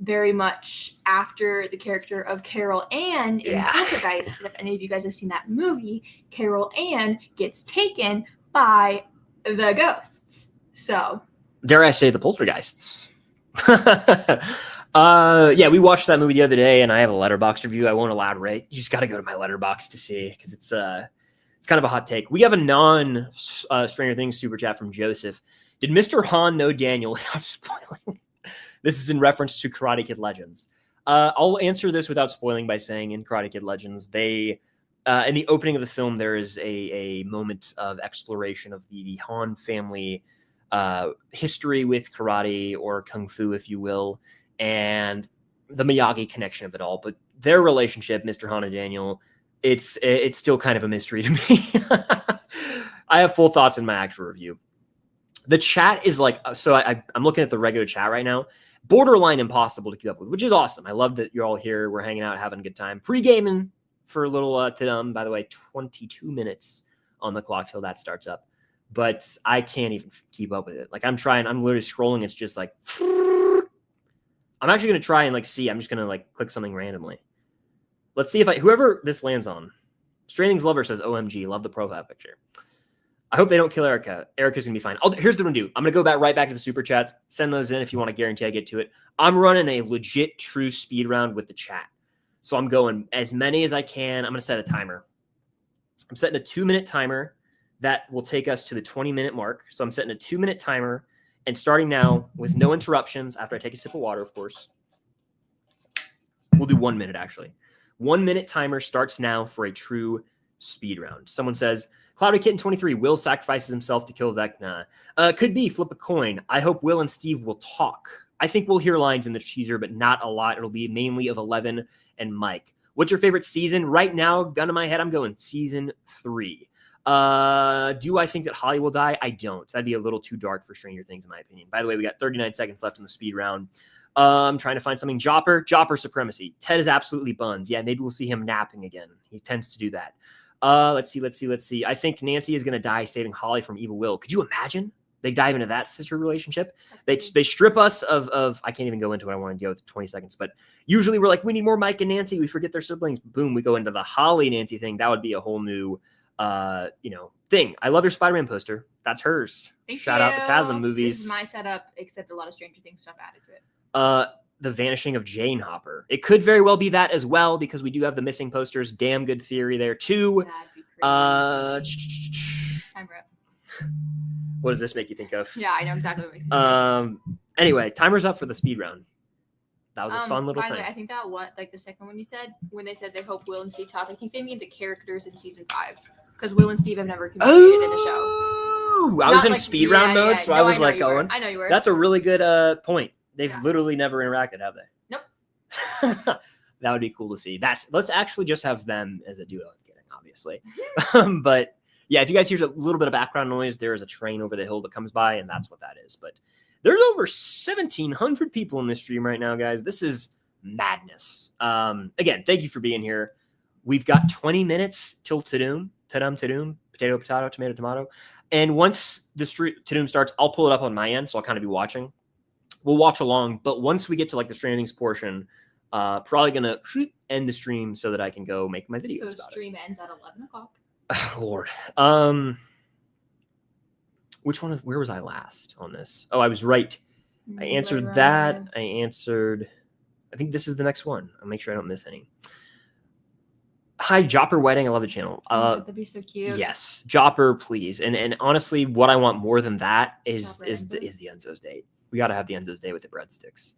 very much after the character of Carol Ann in Poltergeist. And if any of you guys have seen that movie, Carol Ann gets taken by the ghosts. So, dare I say the poltergeists? Yeah, we watched that movie the other day, and I have a Letterboxd review. I won't elaborate. You just got to go to my Letterboxd to see, because it's kind of a hot take. We have a non-Stranger Things super chat from Joseph. Did Mr. Han know Daniel without spoiling? This is in reference to Karate Kid Legends. I'll answer this without spoiling by saying in Karate Kid Legends, they in the opening of the film, there is a moment of exploration of the Han family history with karate, or kung fu, if you will, and the Miyagi connection of it all. But their relationship, Mr. Han and Daniel, it's still kind of a mystery to me. I have full thoughts in my actual review. The chat is like, so I'm looking at the regular chat right now, borderline impossible to keep up with, which is awesome. I love that you're all here. We're hanging out, having a good time. Pre-gaming for a little TUDUM, by the way, 22 minutes on the clock till that starts up. But I can't even keep up with it. Like I'm literally scrolling. It's just like, I'm actually going to try and see. I'm just going to click something randomly. Let's see if whoever this lands on. Straining's Lover says, OMG, love the profile picture. I hope they don't kill Erica. Erica's going to be fine. Here's what I'm going to do. I'm going to go right back to the super chats. Send those in if you want to guarantee I get to it. I'm running a legit true speed round with the chat. So I'm going as many as I can. I'm going to set a timer. I'm setting a 2-minute timer that will take us to the 20-minute mark. So I'm setting a 2-minute timer, and starting now with no interruptions after I take a sip of water, of course. We'll do 1 minute, actually. 1 minute timer starts now for a true speed round. Someone says, Cloudy Kitten 23, Will sacrifices himself to kill Vecna. Could be, flip a coin. I hope Will and Steve will talk. I think we'll hear lines in the teaser, but not a lot. It'll be mainly of Eleven and Mike. What's your favorite season? Right now, gun to my head, I'm going season 3. Do I think that Holly will die? I don't. That'd be a little too dark for Stranger Things, in my opinion. By the way, we got 39 seconds left in the speed round. I'm trying to find something. Jopper supremacy. Ted is absolutely buns. Yeah, maybe we'll see him napping again. He tends to do that. Let's see. I think Nancy is going to die saving Holly from evil Will. Could you imagine? They dive into that sister relationship. They strip us of I can't even go into what I want to go with 20 seconds, but usually we're like, we need more Mike and Nancy. We forget their siblings. Boom, we go into the Holly Nancy thing. That would be a whole new thing. I love your Spider-Man poster. That's hers. Shout out the TASM movies. This is my setup, except a lot of Stranger Things stuff added to it. The Vanishing of Jane Hopper. It could very well be that as well, because we do have the missing posters. Damn good theory there too. That'd be crazy. Timer up. What does this make you think of? Yeah, I know exactly what makes it. Anyway, timer's up for the speed round. That was a fun little by the thing. way, I think that the second one you said, when they said they hope Will and Steve talk, I think they mean the characters in season 5. Because Will and Steve have never communicated in the show. I was in speed round mode, so I was like going. I know you were. That's a really good point. They've literally never interacted, have they? Nope. That would be cool to see. Let's actually just have them as a duo. I'm kidding, obviously. But yeah, if you guys hear a little bit of background noise, there is a train over the hill that comes by, and that's what that is. But there's over 1,700 people in this stream right now, guys. This is madness. Again, thank you for being here. We've got 20 minutes till TUDUM, potato, potato, tomato, tomato. And once the TUDUM starts, I'll pull it up on my end, so I'll kind of be watching. We'll watch along, but once we get to like the Stranger Things portion, probably gonna end the stream so that I can go make my videos. So the stream ends at 11 o'clock. Oh, Lord. Which one? Where was I last on this? Oh, I was right. I answered that. I think this is the next one. I'll make sure I don't miss any. Hi, Jopper Wedding. I love the channel. That'd be so cute. Yes, Jopper, please. And honestly, what I want more than that is the Enzo's date. We got to have the Enzo's date with the breadsticks.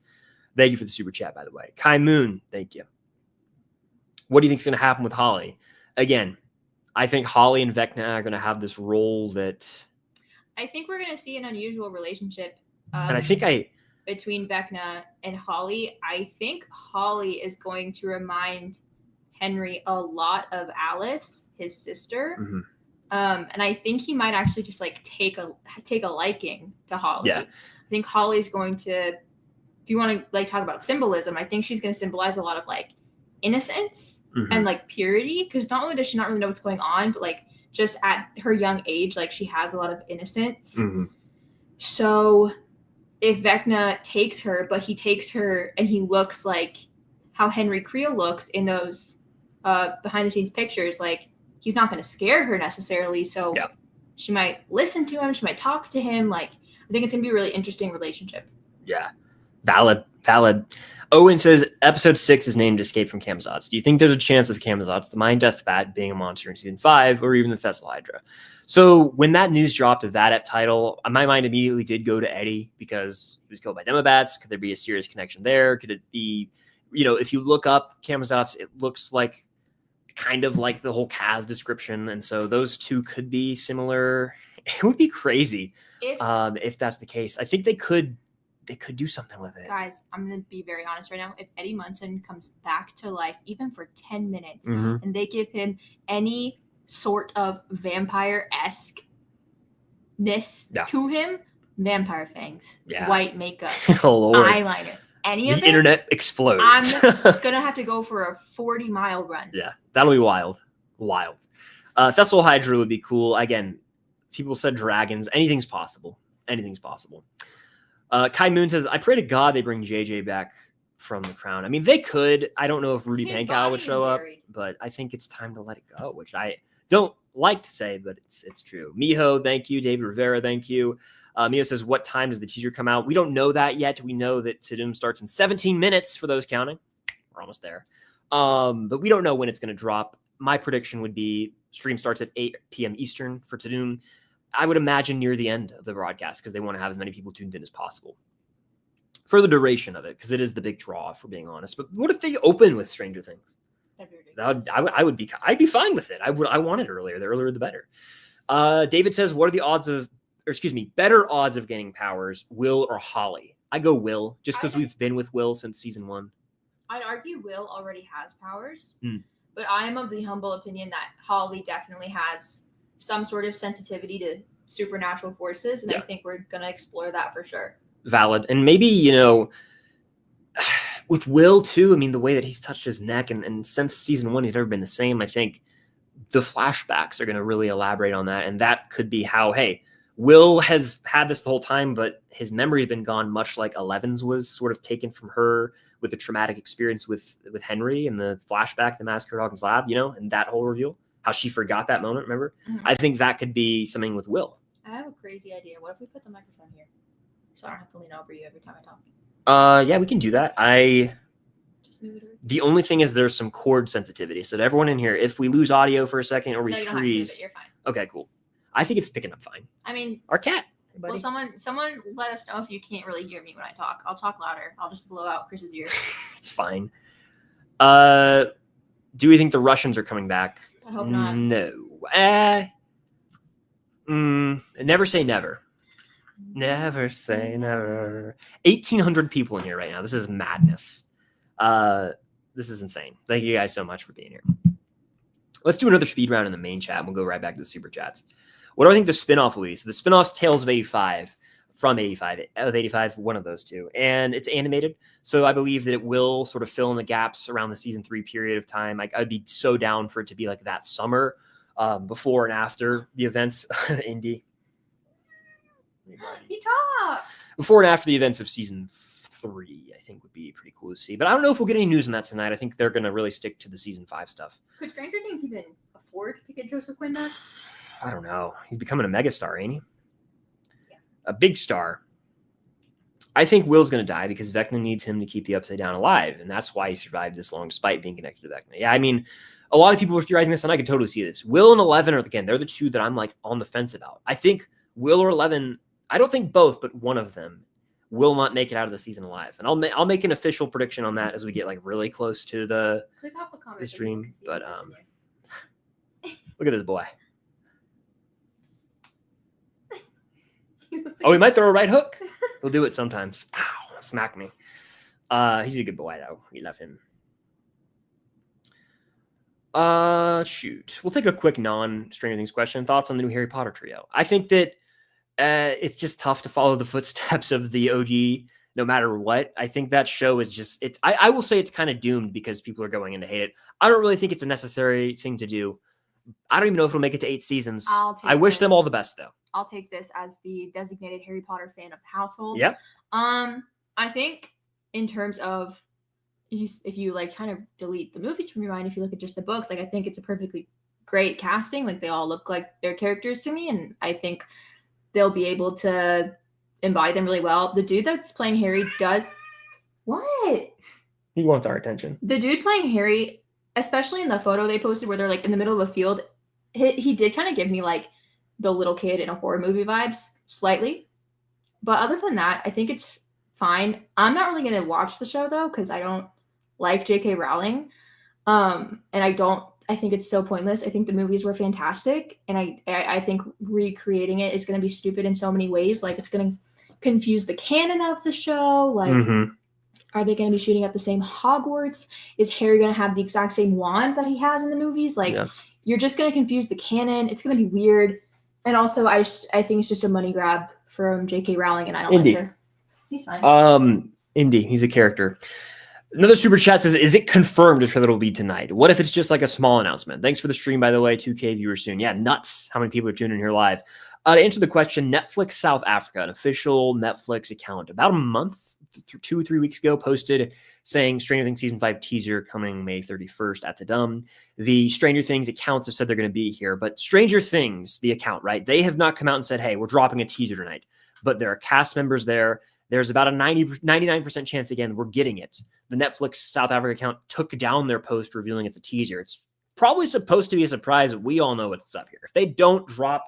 Thank you for the super chat, by the way. Kai Moon, thank you. What do you think is going to happen with Holly? Again, I think Holly and Vecna are going to have this role that... I think we're going to see an unusual relationship. And I think between Vecna and Holly. I think Holly is going to remind Henry a lot of Alice, his sister. Mm-hmm. And I think he might actually just like take a liking to Holly. Yeah. I think Holly's going to, if you want to like talk about symbolism, I think she's going to symbolize a lot of like innocence and like purity. Because not only does she not really know what's going on, but like just at her young age, like she has a lot of innocence. Mm-hmm. So if Vecna takes her, but he takes her and he looks like how Henry Creel looks in those behind the scenes pictures, like he's not going to scare her necessarily. So she might listen to him. She might talk to him. Like, I think it's going to be a really interesting relationship. Yeah. Valid. Owen says episode 6 is named Escape from Camazotz. Do you think there's a chance of Camazotz, the Mind Death Bat, being a monster in season 5 or even the Thessal Hydra? So when that news dropped of that title, my mind immediately did go to Eddie because he was killed by Demobats. Could there be a serious connection there? Could it be, if you look up Camazotz, it looks like kind of like the whole Kaz description. And so those two could be similar. It would be crazy if that's the case. I think they could do something with it. Guys, I'm going to be very honest right now. If Eddie Munson comes back to life, even for 10 minutes, and they give him any sort of vampire-esque-ness to him, vampire fangs, white makeup, eyeliner, any of it, the internet explodes. I'm going to have to go for a 40-mile run. Yeah, that'll be wild. Thessal Hydra would be cool. Again, people said dragons. Anything's possible. Kai Moon says, I pray to God they bring JJ back from the crown. I mean, they could. I don't know if Rudy Pankow would show up, but I think it's time to let it go, which I don't like to say, but it's true. Miho, thank you. David Rivera, thank you. Miho says, what time does the teaser come out? We don't know that yet. We know that TUDUM starts in 17 minutes for those counting. We're almost there. But we don't know when it's going to drop. My prediction would be stream starts at 8 p.m. Eastern for TUDUM. I would imagine near the end of the broadcast because they want to have as many people tuned in as possible for the duration of it, because it is the big draw, if we're being honest. But what if they open with Stranger Things? I'd be fine with it. I want it earlier. The earlier, the better. David says, what are better odds of getting powers, Will or Holly? I go Will, just because we've been with Will since season 1. I'd argue Will already has powers, but I am of the humble opinion that Holly definitely has some sort of sensitivity to supernatural forces, and I think we're going to explore that for sure. Valid. And maybe, with Will too, I mean, the way that he's touched his neck and since season 1, he's never been the same. I think the flashbacks are going to really elaborate on that. And that could be how, hey, Will has had this the whole time, but his memory has been gone, much like Eleven's was sort of taken from her with the traumatic experience with Henry and the flashback to Massacre Dawkins Lab, and that whole reveal, how she forgot that moment, remember? I think that could be something with Will. I have a crazy idea. What if we put the microphone here so I don't have to lean over you every time I talk? Yeah, we can do that. Just move it over. The only thing is there's some cord sensitivity. So to everyone in here, if we lose audio for a second or we freeze, You're fine. Okay, cool. I think it's picking up fine. I mean, our cat Well, someone let us know if you can't really hear me when I talk. I'll talk louder. I'll just blow out Chris's ear. It's fine. Do we think the Russians are coming back? I hope not. No. Never say never. Never say never. 1,800 people in here right now. This is madness. This is insane. Thank you guys so much for being here. Let's do another speed round in the main chat, and we'll go right back to the super chats. What do I think the spinoff will be? So the spinoff's Tales of 85, from 85, one of those two. And it's animated. So I believe that it will sort of fill in the gaps around the season 3 period of time. Like, I'd be so down for it to be like that summer, before and after the events. Indy. He talked. Before and after the events of season 3, I think would be pretty cool to see. But I don't know if we'll get any news on that tonight. I think they're going to really stick to the season 5 stuff. Could Stranger Things even afford to get Joseph Quinn back? I don't know. He's becoming a megastar, ain't he? Yeah. A big star. I think Will's going to die because Vecna needs him to keep the Upside Down alive. And that's why he survived this long despite being connected to Vecna. Yeah, I mean, a lot of people were theorizing this, and I could totally see this. Will and 11 are, again, they're the two that I'm like on the fence about. I think Will or 11, I don't think both, but one of them will not make it out of the season alive. And I'll make an official prediction on that as we get like really close to the stream. But look at this boy. Oh, he might throw a right hook. He'll do it sometimes. Ow, smack me. He's a good boy, though. We love him. Shoot. We'll take a quick non-Stranger Things question. Thoughts on the new Harry Potter trio? I think that it's just tough to follow the footsteps of the OG no matter what. I think that show is just, I will say it's kind of doomed because people are going in to hate it. I don't really think it's a necessary thing to do. I don't even know if it'll make it to 8 seasons. I wish them all the best, though. I'll take this as the designated Harry Potter fan of the household. Yeah. I think in terms of if you like kind of delete the movies from your mind, if you look at just the books, like I think it's a perfectly great casting. Like they all look like their characters to me, and I think they'll be able to embody them really well. The dude that's playing Harry does what? He wants our attention. The dude playing Harry, especially in the photo they posted where they're like in the middle of a field, he did kind of give me like the little kid in a horror movie vibes slightly. But other than that, I think it's fine. I'm not really going to watch the show though, because I don't like J.K. Rowling. And I think it's so pointless. I think the movies were fantastic. And I think recreating it is going to be stupid in so many ways. Like it's going to confuse the canon of the show. Like, are they going to be shooting at the same Hogwarts? Is Harry going to have the exact same wand that he has in the movies? Like, you're just going to confuse the canon. It's going to be weird. And also, I think it's just a money grab from J.K. Rowling, and I don't like her. He's fine. Indy, he's a character. Another super chat says, is it confirmed a trailer will be tonight? What if it's just like a small announcement? Thanks for the stream, by the way. 2K viewers soon. Yeah, nuts. How many people are tuning in here live? To answer the question, Netflix South Africa, an official Netflix account, about a month, 2 or 3 weeks ago, posted saying Stranger Things Season 5 teaser coming May 31st at TUDUM. The Stranger Things accounts have said they're going to be here, but Stranger Things, the account, right? They have not come out and said, hey, we're dropping a teaser tonight. But there are cast members there. There's about a 99% chance, again, we're getting it. The Netflix South Africa account took down their post revealing it's a teaser. It's probably supposed to be a surprise, but we all know what's up here. If they don't drop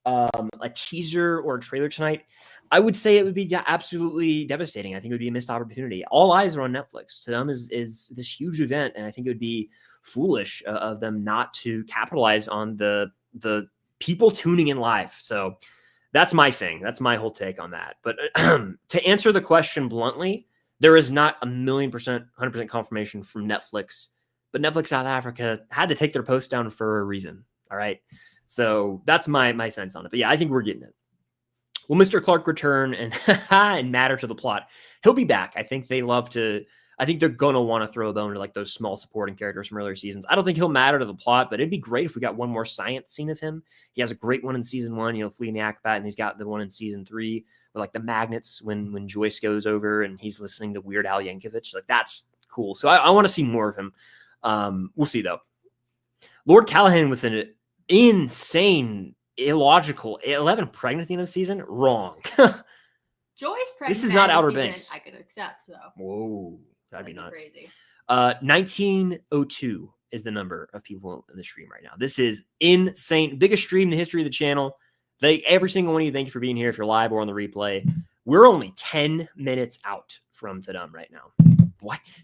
a teaser or a trailer tonight, I would say it would be absolutely devastating. I think it would be a missed opportunity. All eyes are on Netflix. To them is this huge event, and I think it would be foolish of them not to capitalize on the people tuning in live. So that's my thing. That's my whole take on that. But to answer the question bluntly, there is not 1,000,000%, 100% confirmation from Netflix. But Netflix South Africa had to take their post down for a reason. All right. So that's my sense on it. But yeah, I think we're getting it. Will Mr. Clark return and matter to the plot? He'll be back. I think they're going to want to throw a bone to like those small supporting characters from earlier seasons. I don't think he'll matter to the plot, but it'd be great if we got one more science scene of him. He has a great one in season 1, fleeing the Acrobat, and he's got the one in season 3 with like the magnets when Joyce goes over and he's listening to Weird Al Yankovic. Like that's cool. So I want to see more of him. We'll see though. Lord Callahan with an insane, illogical 11 pregnancy in a season. Wrong. Joyce pregnant. This is not Outer Banks. I could accept though. Whoa, that'd be nuts. Crazy. 1902 is the number of people in the stream right now. This is insane. Biggest stream in the history of the channel. Every single one of you, thank you for being here. If you're live or on the replay, we're only 10 minutes out from TUDUM right now. What?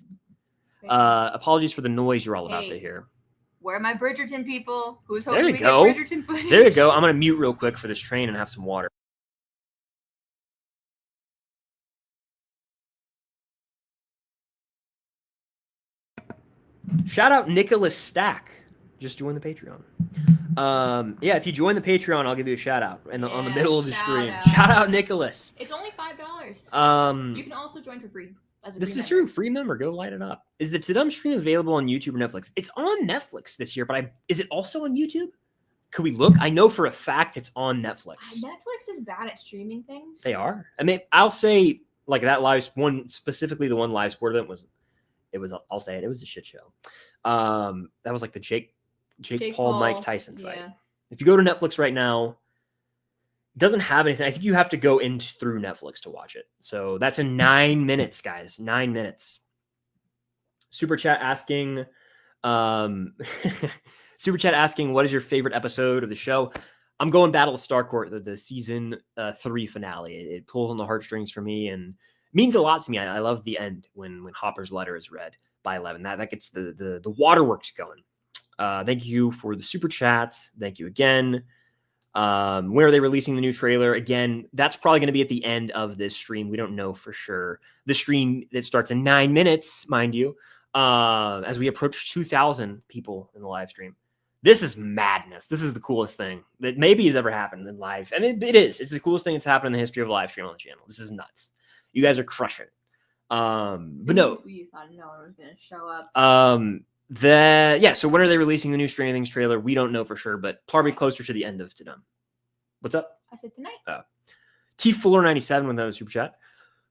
Apologies for the noise you're all about to hear. Where are my Bridgerton people? Who's There hoping you we go. get Bridgerton footage? There you go. I'm going to mute real quick for this train and have some water. Shout out Nicholas Stack. Just join the Patreon. Yeah, if you join the Patreon, I'll give you a shout out on the middle of the stream. Shout out Nicholas. It's only $5. You can also join for free. This is true. Free member. Go light it up. Is the TUDUM stream available on YouTube or Netflix? It's on Netflix this year, but is it also on YouTube? Could we look? I know for a fact it's on Netflix. Netflix is bad at streaming things. They are. I mean, I'll say like that live one, specifically the one live sport event I'll say it was a shit show. That was like the Jake Paul, Mike Tyson fight. Yeah. If you go to Netflix right now, it doesn't have anything. I think you have to go in through Netflix to watch it. So that's in 9 minutes, guys. 9 minutes. Super chat asking, what is your favorite episode of the show? I'm going Battle of Starcourt, the season 3 finale. It pulls on the heartstrings for me and means a lot to me. I love the end when Hopper's letter is read by 11. That gets the waterworks going. Thank you for the super chat. Thank you again. When are they releasing the new trailer? Again, that's probably going to be at the end of this stream. We don't know for sure. The stream that starts in 9 minutes, mind you, as we approach 2,000 people in the live stream. This is madness. This is the coolest thing that maybe has ever happened in live. And it is. It's the coolest thing that's happened in the history of a live stream on the channel. This is nuts. You guys are crushing it. But no. You thought no one was going to show up. So when are they releasing the new Stranger Things trailer? We don't know for sure, but probably closer to the end of TUDUM. What's up? I said tonight. T Fuller 97 with another super chat.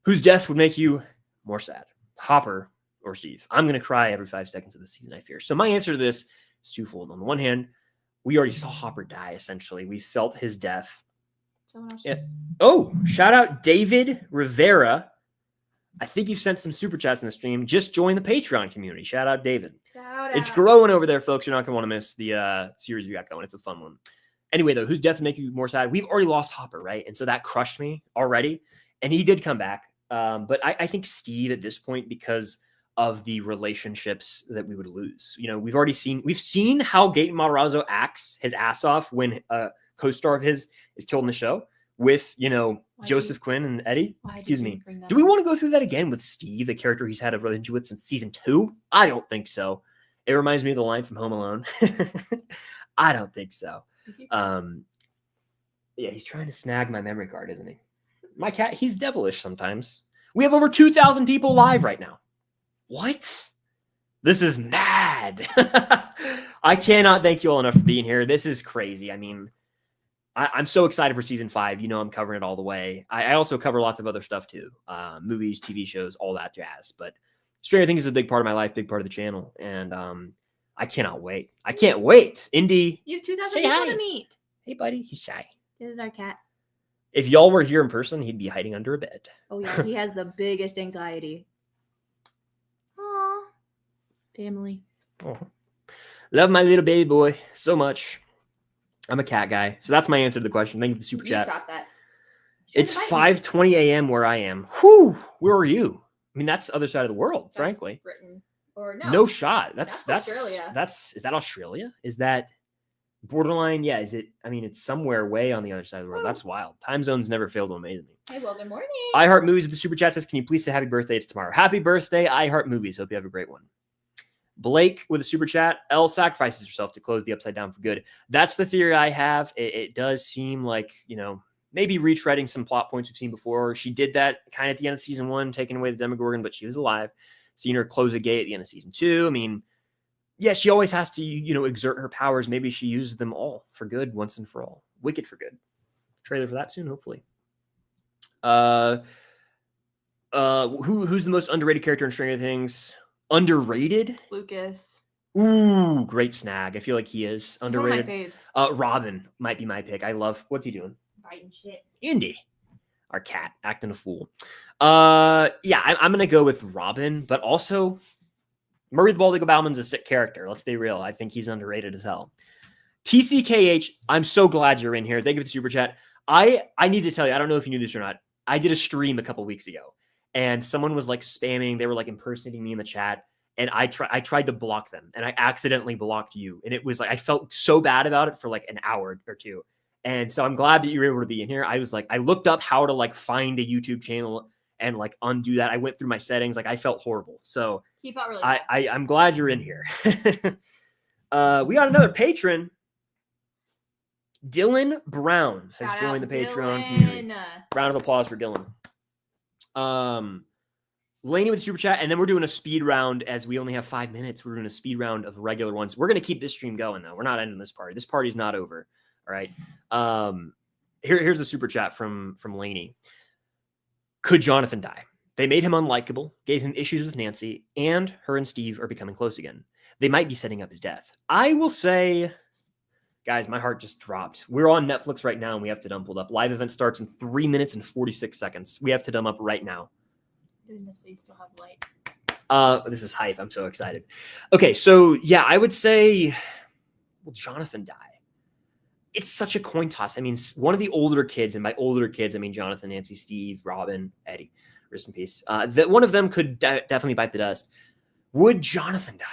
Whose death would make you more sad? Hopper or Steve? I'm going to cry every 5 seconds of the season, I fear. So my answer to this is twofold. On the one hand, we already saw Hopper die, essentially. We felt his death. Someone else. Yeah. Oh, shout out David Rivera. I think you've sent some super chats in the stream. Just join the Patreon community. Shout out David. It's growing over there, folks. You're not going to want to miss the series we got going. It's a fun one. Anyway, though, whose death would make you more sad? We've already lost Hopper, right? And so that crushed me already. And he did come back. But I think Steve at this point, because of the relationships that we would lose. You know, we've seen how Gaten Matarazzo acts his ass off when a co-star of his is killed in the show with, Joseph Quinn and Eddie. Excuse me. Do we want to go through that again with Steve, the character he's had a relationship with since season 2? I don't think so. It reminds me of the line from Home Alone. I don't think so. Yeah, he's trying to snag my memory card, isn't he? My cat, he's devilish sometimes. We have over 2,000 people live right now. What? This is mad. I cannot thank you all enough for being here. This is crazy. I mean, I'm so excited for season 5. I'm covering it all the way. I also cover lots of other stuff too. Movies, TV shows, all that jazz. But Stranger Things is a big part of my life, big part of the channel. And I cannot wait. I can't wait. Indy, you have 2,000 people to meet. Hey, buddy. He's shy. This is our cat. If y'all were here in person, he'd be hiding under a bed. Oh, yeah. He has the biggest anxiety. Aw. Family. Oh. Love my little baby boy so much. I'm a cat guy. So that's my answer to the question. Thank you for the super chat. Stop that. It's 5:20 a.m. where I am. Whew. Where are you? I mean, that's the other side of the world, frankly. Britain. Or no. No shot. That's Australia. Is that Australia? Is that borderline? Yeah. Is it? I mean, it's somewhere way on the other side of the world. That's wild. Time zones never fail to amaze me. Hey, well, good morning. I Heart Movies with the super chat says, can you please say happy birthday? It's tomorrow. Happy birthday, I Heart Movies. Hope you have a great one. Blake with a super chat. Elle sacrifices herself to close the Upside Down for good. That's the theory I have. It does seem like, maybe retreading some plot points we've seen before. She did that kind of at the end of season 1, taking away the Demogorgon, but she was alive. Seen her close a gate at the end of season 2. I mean, yeah, she always has to, exert her powers. Maybe she uses them all for good once and for all. Wicked for good. Trailer for that soon, hopefully. Who's the most underrated character in Stranger Things? Underrated? Lucas. Ooh, great snag. I feel like he is underrated. One of my faves. Robin might be my pick. What's he doing? Biting shit. Indy. Our cat acting a fool. Yeah, I'm gonna go with Robin, but also Murray the Bald Eagle Bauman's a sick character. Let's be real. I think he's underrated as hell. TCKH, I'm so glad you're in here. Thank you for the super chat. I need to tell you, I don't know if you knew this or not. I did a stream a couple weeks ago, and someone was like spamming. They were like impersonating me in the chat, and I tried to block them, and I accidentally blocked you. And it was like I felt so bad about it for like an hour or two. And so I'm glad that you were able to be in here. I was like, I looked up how to like find a YouTube channel and like undo that. I went through my settings. Like I felt horrible. So He felt really bad. I'm glad you're in here. We got another patron. Dylan Brown has Shout joined out the Patreon Dylan. community. Round of applause for Dylan. Laney with the super chat, and then we're doing a speed round as we only have 5 minutes. We're doing a speed round of regular ones. We're going to keep this stream going, though. We're not ending this party. This party's not over. All right. Here's the super chat from Laney. Could Jonathan die? They made him unlikable, gave him issues with Nancy, and her and Steve are becoming close again. They might be setting up his death. I will say, guys, my heart just dropped. We're on Netflix right now, and we have TUDUM pulled up. Live event starts in 3 minutes and 46 seconds. We have TUDUM up right now. Goodness, they still have light. This is hype. I'm so excited. Okay, so yeah, I would say, will Jonathan die? It's such a coin toss. I mean, one of the older kids, and by older kids, I mean Jonathan, Nancy, Steve, Robin, Eddie, rest in peace. That one of them could definitely bite the dust. Would Jonathan die?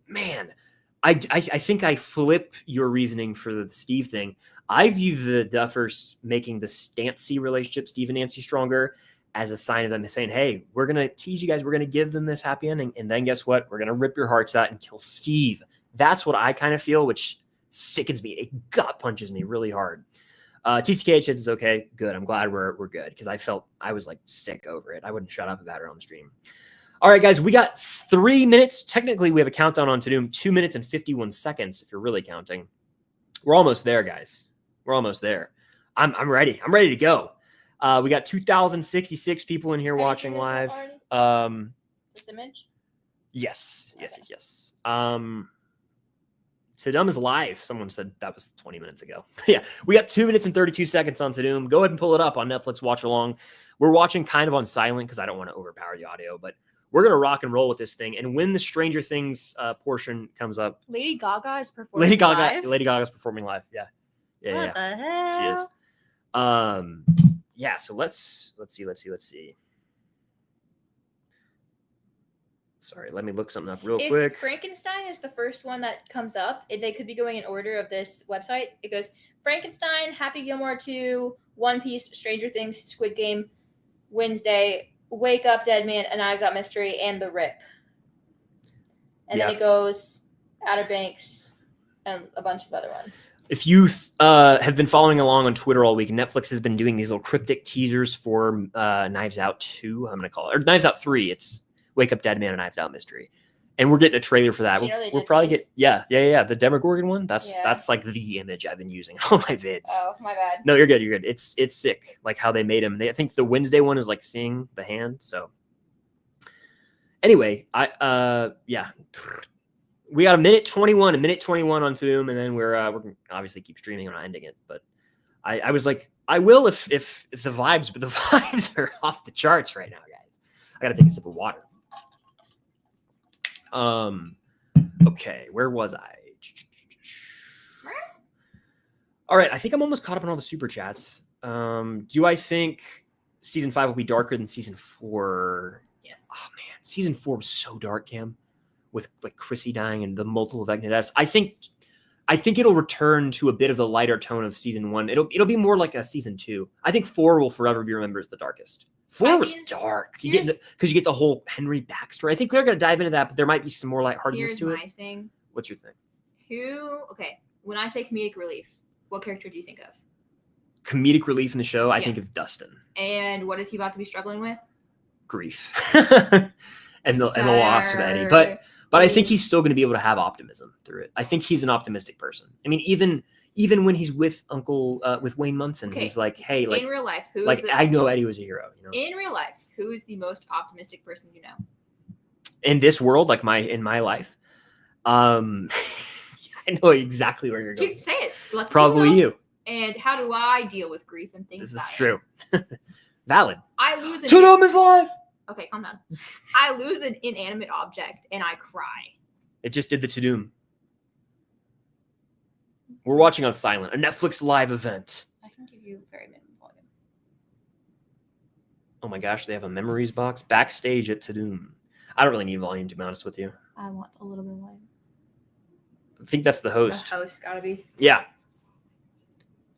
Man, I think I flip your reasoning for the Steve thing. I view the Duffers making the Stancy relationship, Steve and Nancy, stronger as a sign of them saying, hey, we're going to tease you guys. We're going to give them this happy ending. And then guess what? We're going to rip your hearts out and kill Steve. That's what I kind of feel, which sickens me. It gut punches me really hard. TCKH is okay. Good. I'm glad we're good because I was like sick over it. I wouldn't shut up about it on the stream. All right, guys, we got 3 minutes. Technically, we have a countdown on TUDUM, 2 minutes and 51 seconds if you're really counting. We're almost there, guys. We're almost there. I'm ready. I'm ready to go. We got 2,066 people in here watching live. This image? Yes. TUDUM is live. Someone said that was 20 minutes ago. Yeah, we got 2 minutes and 32 seconds on TUDUM. Go ahead and pull it up on Netflix. Watch along. We're watching kind of on silent because I don't want to overpower the audio, but we're going to rock and roll with this thing. And when the Stranger Things portion comes up, Lady Gaga is performing live? Lady Gaga's performing live. Yeah. What the hell? She is. Yeah, so let's see. Sorry, let me look something up real quick. If Frankenstein is the first one that comes up, they could be going in order of this website. It goes Frankenstein, Happy Gilmore 2, One Piece, Stranger Things, Squid Game, Wednesday, Wake Up, Dead Man, A Knives Out Mystery, and The Rip. And then it goes Outer Banks and a bunch of other ones. If you have been following along on Twitter all week, Netflix has been doing these little cryptic teasers for Knives Out 2, I'm going to call it. Or Knives Out 3, it's Wake Up, Dead Man, and Knives Out Mystery. And we're getting a trailer for that. We'll probably get, the Demogorgon one. That's like the image I've been using on my vids. Oh, my bad. No, you're good. It's sick. Like how they made him. I think the Wednesday one is like Thing, the hand. So anyway, we got a minute 21 on TUDUM, and then we're gonna obviously keep streaming. I'm not ending it, but I was like, I will if the vibes, but the vibes are off the charts right now, guys. I gotta take a sip of water. Okay, where was I? All right, I think I'm almost caught up on all the super chats. Do I think season 5 will be darker than season 4? Yes. Oh man, season 4 was so dark, Cam, with like Chrissy dying and the multiple vecna deaths. I think it'll return to a bit of the lighter tone of season 1. It'll be more like a season 2. I think 4 will forever be remembered as the darkest. 4 was dark. Because you get the whole Henry backstory. I think they're going to dive into that, but there might be some more lightheartedness to it. Here's my thing. What's your thing? When I say comedic relief, what character do you think of? Comedic relief in the show, I think of Dustin. And what is he about to be struggling with? Grief. and the loss of Eddie. But I think he's still going to be able to have optimism through it. I think he's an optimistic person. I mean, even when he's with with Wayne Munson, he's like, hey, like in real life, I know Eddie was a hero. You know? In real life, who is the most optimistic person you know? In this world, like in my life, I know exactly where you're going. Say it. Probably you. And how do I deal with grief and things? This is true. Valid. I lose an TUDUM is live. Okay, calm down. I lose an inanimate object and I cry. It just did the TUDUM. We're watching on silent. A Netflix live event. I can give you very minimum volume. Oh my gosh, they have a memories box backstage at TUDUM. I don't really need volume, to be honest with you. I want a little bit of volume. I think that's the host. The host gotta be. Yeah.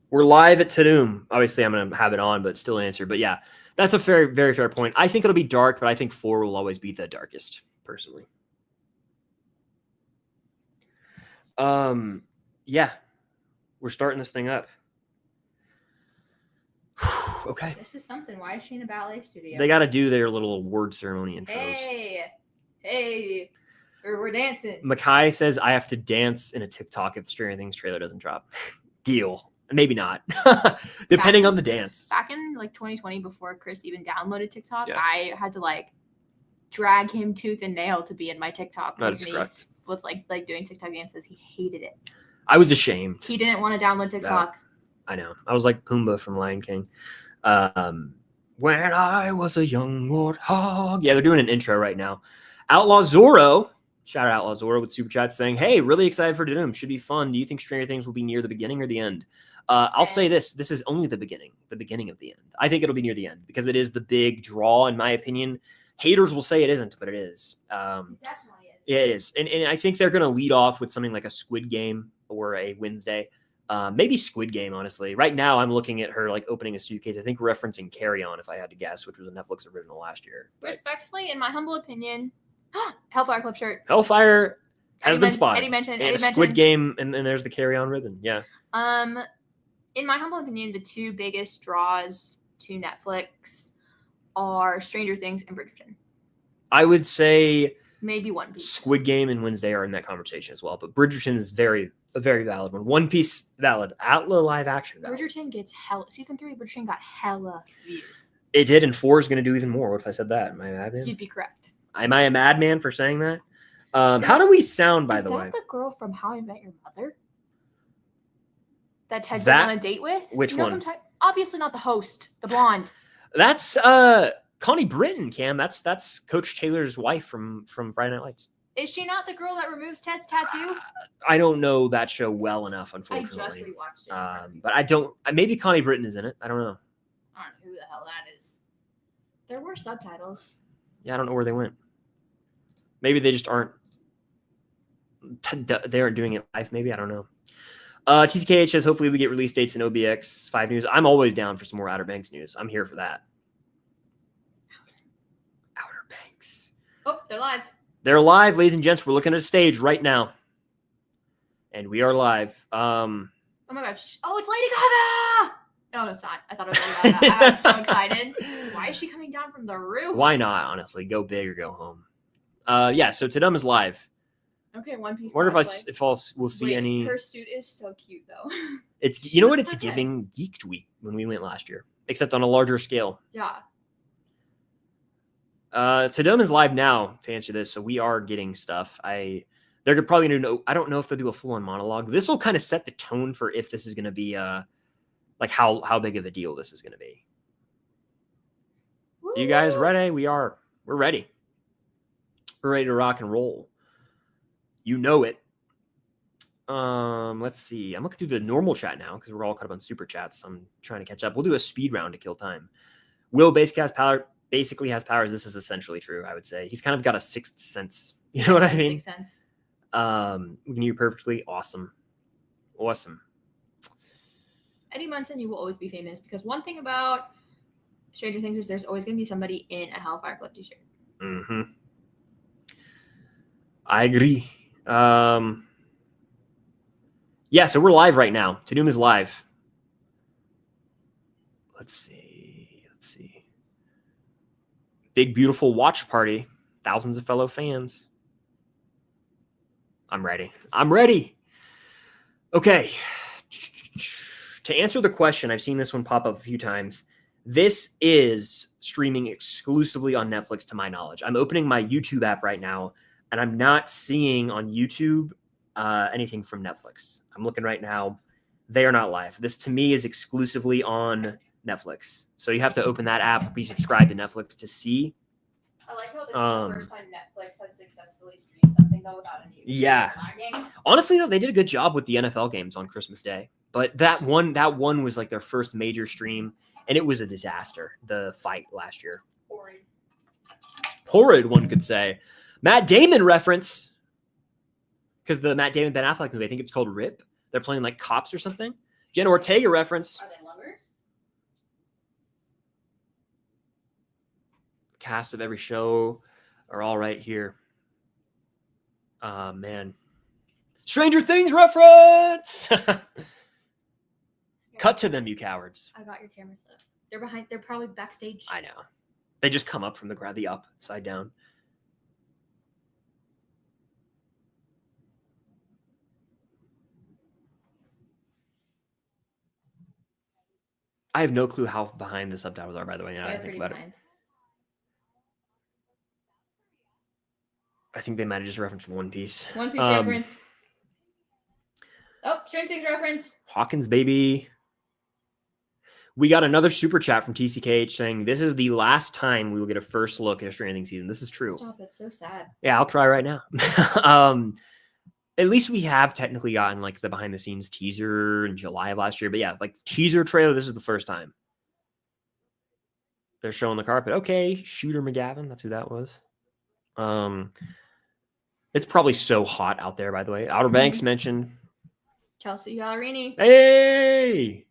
We're live at TUDUM. Obviously, I'm going to have it on, but still answer. But yeah, that's a very, very fair point. I think it'll be dark, but I think 4 will always be the darkest, personally. Yeah. We're starting this thing up. Okay. This is something. Why is she in a ballet studio? They got to do their little award ceremony intros. Hey, we're dancing. Makai says I have to dance in a TikTok if the Stranger Things trailer doesn't drop. Deal. Maybe not. Depending on the dance. Back in like 2020, before Chris even downloaded TikTok, Yeah. I had to like drag him tooth and nail to be in my TikTok. That is correct. With like doing TikTok dances. He hated it. I was ashamed. He didn't want to download TikTok. I know. I was like Pumbaa from Lion King. When I was a young warthog. Yeah, they're doing an intro right now. Outlaw Zorro. Shout out Outlaw Zorro with Super Chat saying, hey, really excited for TUDUM. Should be fun. Do you think Stranger Things will be near the beginning or the end? I'll say this. This is only the beginning of the end. I think it'll be near the end because it is the big draw, in my opinion. Haters will say it isn't, but it is. It definitely is. Yeah, it is. And I think they're going to lead off with something like a Squid Game or a Wednesday. Maybe Squid Game, honestly. Right now, I'm looking at her like opening a suitcase. I think referencing Carry On, if I had to guess, which was a Netflix original last year. Respectfully, in my humble opinion, Hellfire Club shirt. Hellfire has been spotted. Eddie mentioned. And a Squid Game, and then there's the Carry On ribbon. Yeah. In my humble opinion, the 2 biggest draws to Netflix are Stranger Things and Bridgerton. I would say maybe One Piece. Squid Game and Wednesday are in that conversation as well, but Bridgerton is a very valid one. One Piece valid. Outlaw live action valid. Bridgerton gets season 3 of Bridgerton got hella views. It did, and 4 is going to do even more. What if I said that? Am I a madman? You'd be correct. Am I a madman for saying that? How do we sound, by the way? Is that the girl from How I Met Your Mother? That Ted went on a date with? Which one? Obviously not the host, the blonde. That's Connie Britton, Cam. That's Coach Taylor's wife from Friday Night Lights. Is she not the girl that removes Ted's tattoo? I don't know that show well enough, unfortunately. I just rewatched it. But I don't. Maybe Connie Britton is in it. I don't know. I don't know who the hell that is. There were subtitles. Yeah, I don't know where they went. Maybe they just aren't. They aren't doing it live. Maybe, I don't know. TCKH says hopefully we get release dates in OBX 5 news. I'm always down for some more Outer Banks news. I'm here for that. Outer Banks. Oh, they're live. They're live, ladies and gents. We're looking at a stage right now. And we are live. Oh my gosh. Oh, it's Lady Gaga! No, it's not. I thought it was Lady Gaga. I was so excited. Why is she coming down from the roof? Why not, honestly? Go big or go home. Yeah, so TUDUM is live. Okay, One Piece. Wonder if we'll see any. Her suit is so cute though. It's you know what, it's giving Geeked Week when we went last year, except on a larger scale. Yeah. TUDUM is live now to answer this, so we are getting stuff. They're probably gonna know. I don't know if they'll do a full-on monologue. This will kind of set the tone for if this is gonna be like how big of a deal this is gonna be. Woo! You guys ready? We're ready. We're ready to rock and roll. You know it. Let's see. I'm looking through the normal chat now because we're all caught up on super chats. So I'm trying to catch up. We'll do a speed round to kill time. Will basically has powers. This is essentially true, I would say. He's kind of got a sixth sense. You know what I mean? Sixth sense. We can hear perfectly. Awesome. Eddie Munson, you will always be famous because one thing about Stranger Things is there's always going to be somebody in a Hellfire Club t-shirt. Mm-hmm. I agree. Yeah, so we're live right now. TUDUM is live. Let's see. Big, beautiful watch party. Thousands of fellow fans. I'm ready. Okay. To answer the question, I've seen this one pop up a few times. This is streaming exclusively on Netflix, to my knowledge. I'm opening my YouTube app right now, and I'm not seeing on YouTube anything from Netflix. I'm looking right now. They are not live. This, to me, is exclusively on Netflix. So you have to open that app, be subscribed to Netflix to see. I like how this is the first time Netflix has successfully streamed something go without any. Yeah. Honestly, though, they did a good job with the NFL games on Christmas Day. But that one was like their first major stream, and it was a disaster. The fight last year. Horrid, one could say. Matt Damon reference. Because the Matt Damon Ben Affleck movie, I think it's called Rip. They're playing like cops or something. Jenna Ortega reference. Are they lovers? Cast of every show are all right here. Man. Stranger Things reference. Cut to them, you cowards. I got your camera set up. They're behind. They're probably backstage. I know. They just come up from the ground, the upside down. I have no clue how behind the subtitles are, by the way. Now I think about it. I think they might have just referenced One Piece. One Piece reference. Oh, Stranger Things reference. Hawkins, baby. We got another super chat from TCKH saying, this is the last time we will get a first look at a Stranger Things season. This is true. Stop, it's so sad. Yeah, I'll cry right now. At least we have technically gotten like the behind the scenes teaser in July of last year. But yeah, like teaser trailer, this is the first time. They're showing the carpet. Okay, Shooter McGavin. That's who that was. It's probably so hot out there, by the way. Outer Banks mentioned. Kelsey Ballerini. Hey!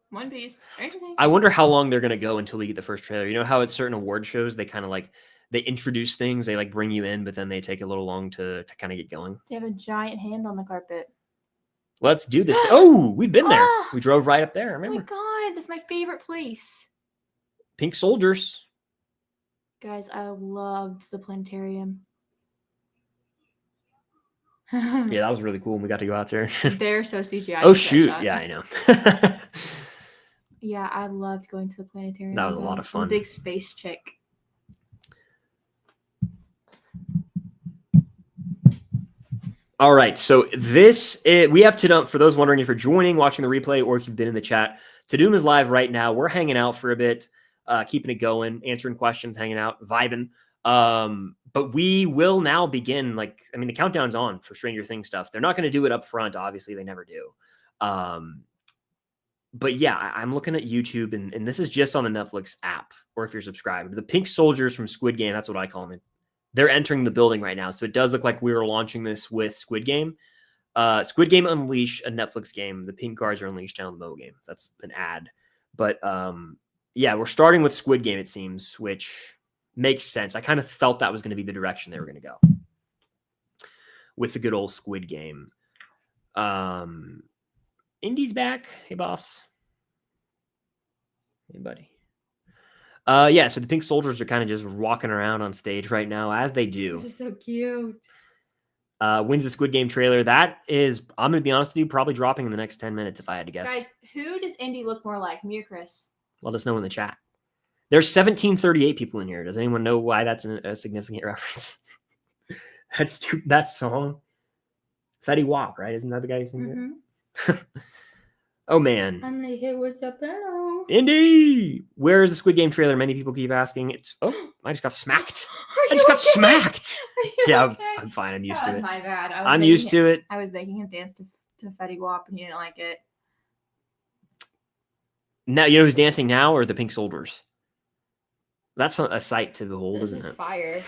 One Piece. Stranger Things. I wonder how long they're going to go until we get the first trailer. You know how at certain award shows, they kind of like, they introduce things, they like bring you in, but then they take a little long to kind of get going. They have a giant hand on the carpet. Let's do this. Oh, we've been there. We drove right up there. Remember? Oh my God, that's my favorite place. Pink Soldiers. Guys, I loved the planetarium. Yeah, that was really cool when we got to go out there. They're so CGI. Oh, shoot. Yeah, I know. Yeah, I loved going to the planetarium. That was a lot of fun. The big space chick. All right, so we have TUDUM. For those wondering if you're joining, watching the replay, or if you've been in the chat, TUDUM is live right now. We're hanging out for a bit, keeping it going, answering questions, hanging out, vibing. But we will now begin. The countdown's on for Stranger Things stuff. They're not going to do it up front. Obviously, they never do. But yeah, I'm looking at YouTube, and this is just on the Netflix app, or if you're subscribed. The Pink Soldiers from Squid Game, that's what I call them. They're entering the building right now. So it does look like we were launching this with Squid Game. Squid Game Unleash, a Netflix game. The pink guards are unleashed down the Mo game. That's an ad. But yeah, we're starting with Squid Game, it seems, which makes sense. I kind of felt that was going to be the direction they were going to go with the good old Squid Game. Indy's back. Hey, boss. Hey, buddy. Yeah, so the Pink Soldiers are kind of just walking around on stage right now, as they do. This is so cute. Wins the Squid Game trailer. That is, I'm going to be honest with you, probably dropping in the next 10 minutes if I had to guess. Guys, who does Indy look more like, me or Chris? Let us know in the chat. There's 1738 people in here. Does anyone know why that's a significant reference? That song. Fetty Wap, right? Isn't that the guy who sings it? Oh, man. I'm going to hit what's up now. Indy! Where is the Squid Game trailer? Many people keep asking. I just got smacked. I just got smacked. Yeah, okay? I'm fine. I'm used to it. My bad. I'm used to it. I was making him dance to Fetty Wap, and he didn't like it. Now, you know who's dancing now, or the Pink Soldiers? That's a sight to behold, isn't it? Fire.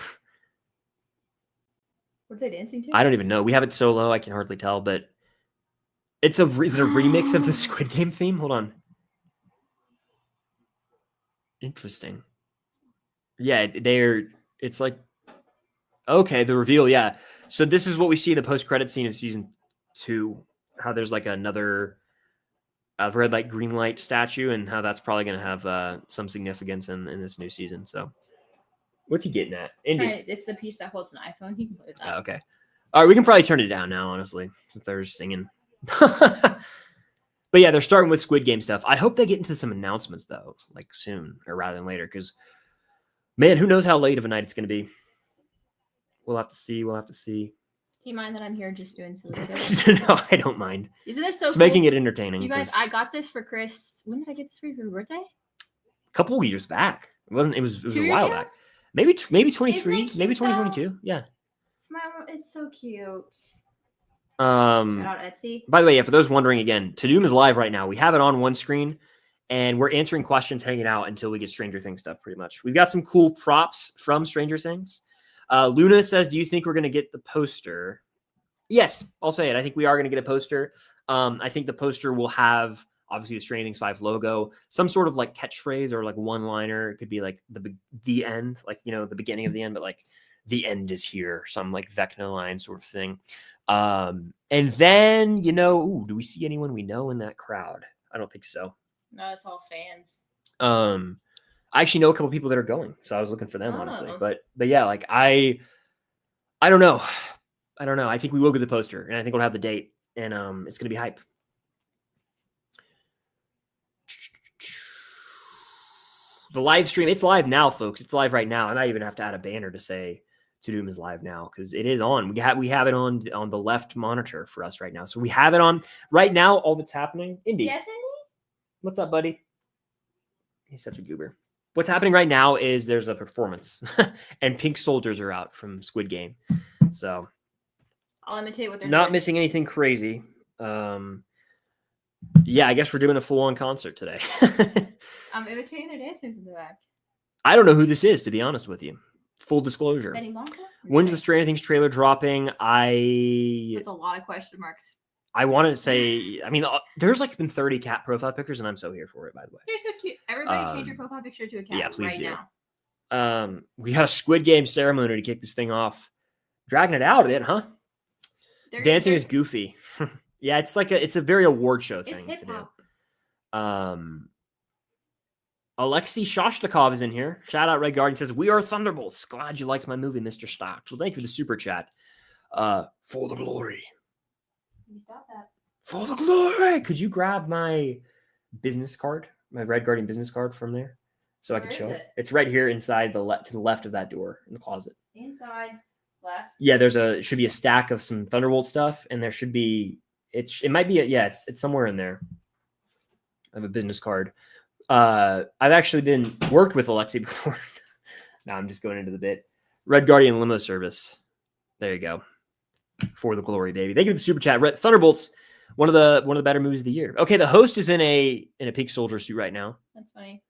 What are they dancing to? I don't even know. We have it so low, I can hardly tell, but is it a remix of the Squid Game theme? Hold on. Interesting. Yeah, it's like, okay, the reveal, yeah. So this is what we see in the post-credit scene of season 2, how there's like another red light, green light statue, and how that's probably going to have some significance in this new season. So what's he getting at? Indy. It's the piece that holds an iPhone. He can play with that. Oh, okay. All right, we can probably turn it down now, honestly, since they're singing. But yeah, they're starting with Squid Game stuff. I hope they get into some announcements, though, like soon or rather than later, because, man, who knows how late of a night it's going to be. We'll have to see. Do you mind that I'm here just doing silly stuff? No, I don't mind. Isn't this so It's cool? making it entertaining. You guys, I got this for Chris. When did I get this for your birthday? A couple of years back. It was a while back. maybe 23, Isn't it maybe cute, though? 2022. Yeah. It's so cute. Shout Um. out Etsy. By the way, yeah, for those wondering, again, TUDUM is live right now. We have it on one screen, and we're answering questions, hanging out until we get Stranger Things stuff. Pretty much, we've got some cool props from Stranger Things. Luna says, "Do you think we're going to get the poster?" Yes, I'll say it. I think we are going to get a poster. I think the poster will have obviously the Stranger Things 5 logo, some sort of like catchphrase or like one liner. It could be like the end, like the beginning of the end, but like the end is here, some like Vecna line sort of thing. And then do we see anyone we know in that crowd? I don't think so. No, it's all fans. I actually know a couple people that are going, so I was looking for them honestly. But yeah, like I don't know. I think we will get the poster, and I think we'll have the date, and it's gonna be hype. The live stream, it's live now, folks. It's live right now. I might even have to add a banner to say TUDUM is live now because it is on. We have it on the left monitor for us right now. So we have it on right now. All that's happening. Indy. Yes, Indy? What's up, buddy? He's such a goober. What's happening right now is there's a performance and pink soldiers are out from Squid Game. So I'll imitate what they're not doing. missing anything crazy. Yeah, I guess we're doing a full-on concert today. I'm imitating their dancers in the back. I don't know who this is, to be honest with you. Full disclosure. Benny Blanco? When's the Stranger Things trailer dropping? That's a lot of question marks. I wanted to say, I mean, there's like been 30 cat profile pictures, and I'm so here for it, by the way. They're so cute. Everybody change your profile picture to a cat please do. now. We got a Squid Game ceremony to kick this thing off. Dragging it out a bit, huh? Dancing is goofy. Yeah, it's a very award show thing to do. Alexei Shostakov is in here. Shout out Red Guardian says, "We are Thunderbolts. Glad you liked my movie, Mr. Stocks." Well, thank you for the super chat. For the glory. You stop that. For the glory. Could you grab my business card, my Red Guardian business card from there, so I can show it? It's right here inside to the left of that door in the closet. Inside left. Yeah, should be a stack of some Thunderbolt stuff, and there should be it might be it's somewhere in there. I have a business card. I've actually worked with Alexei before. Now I'm just going into the bit. Red Guardian limo service. There you go. For the glory, baby. Thank you for the super chat. Thunderbolts, one of the better movies of the year. Okay, the host is in a pink soldier suit right now. That's funny.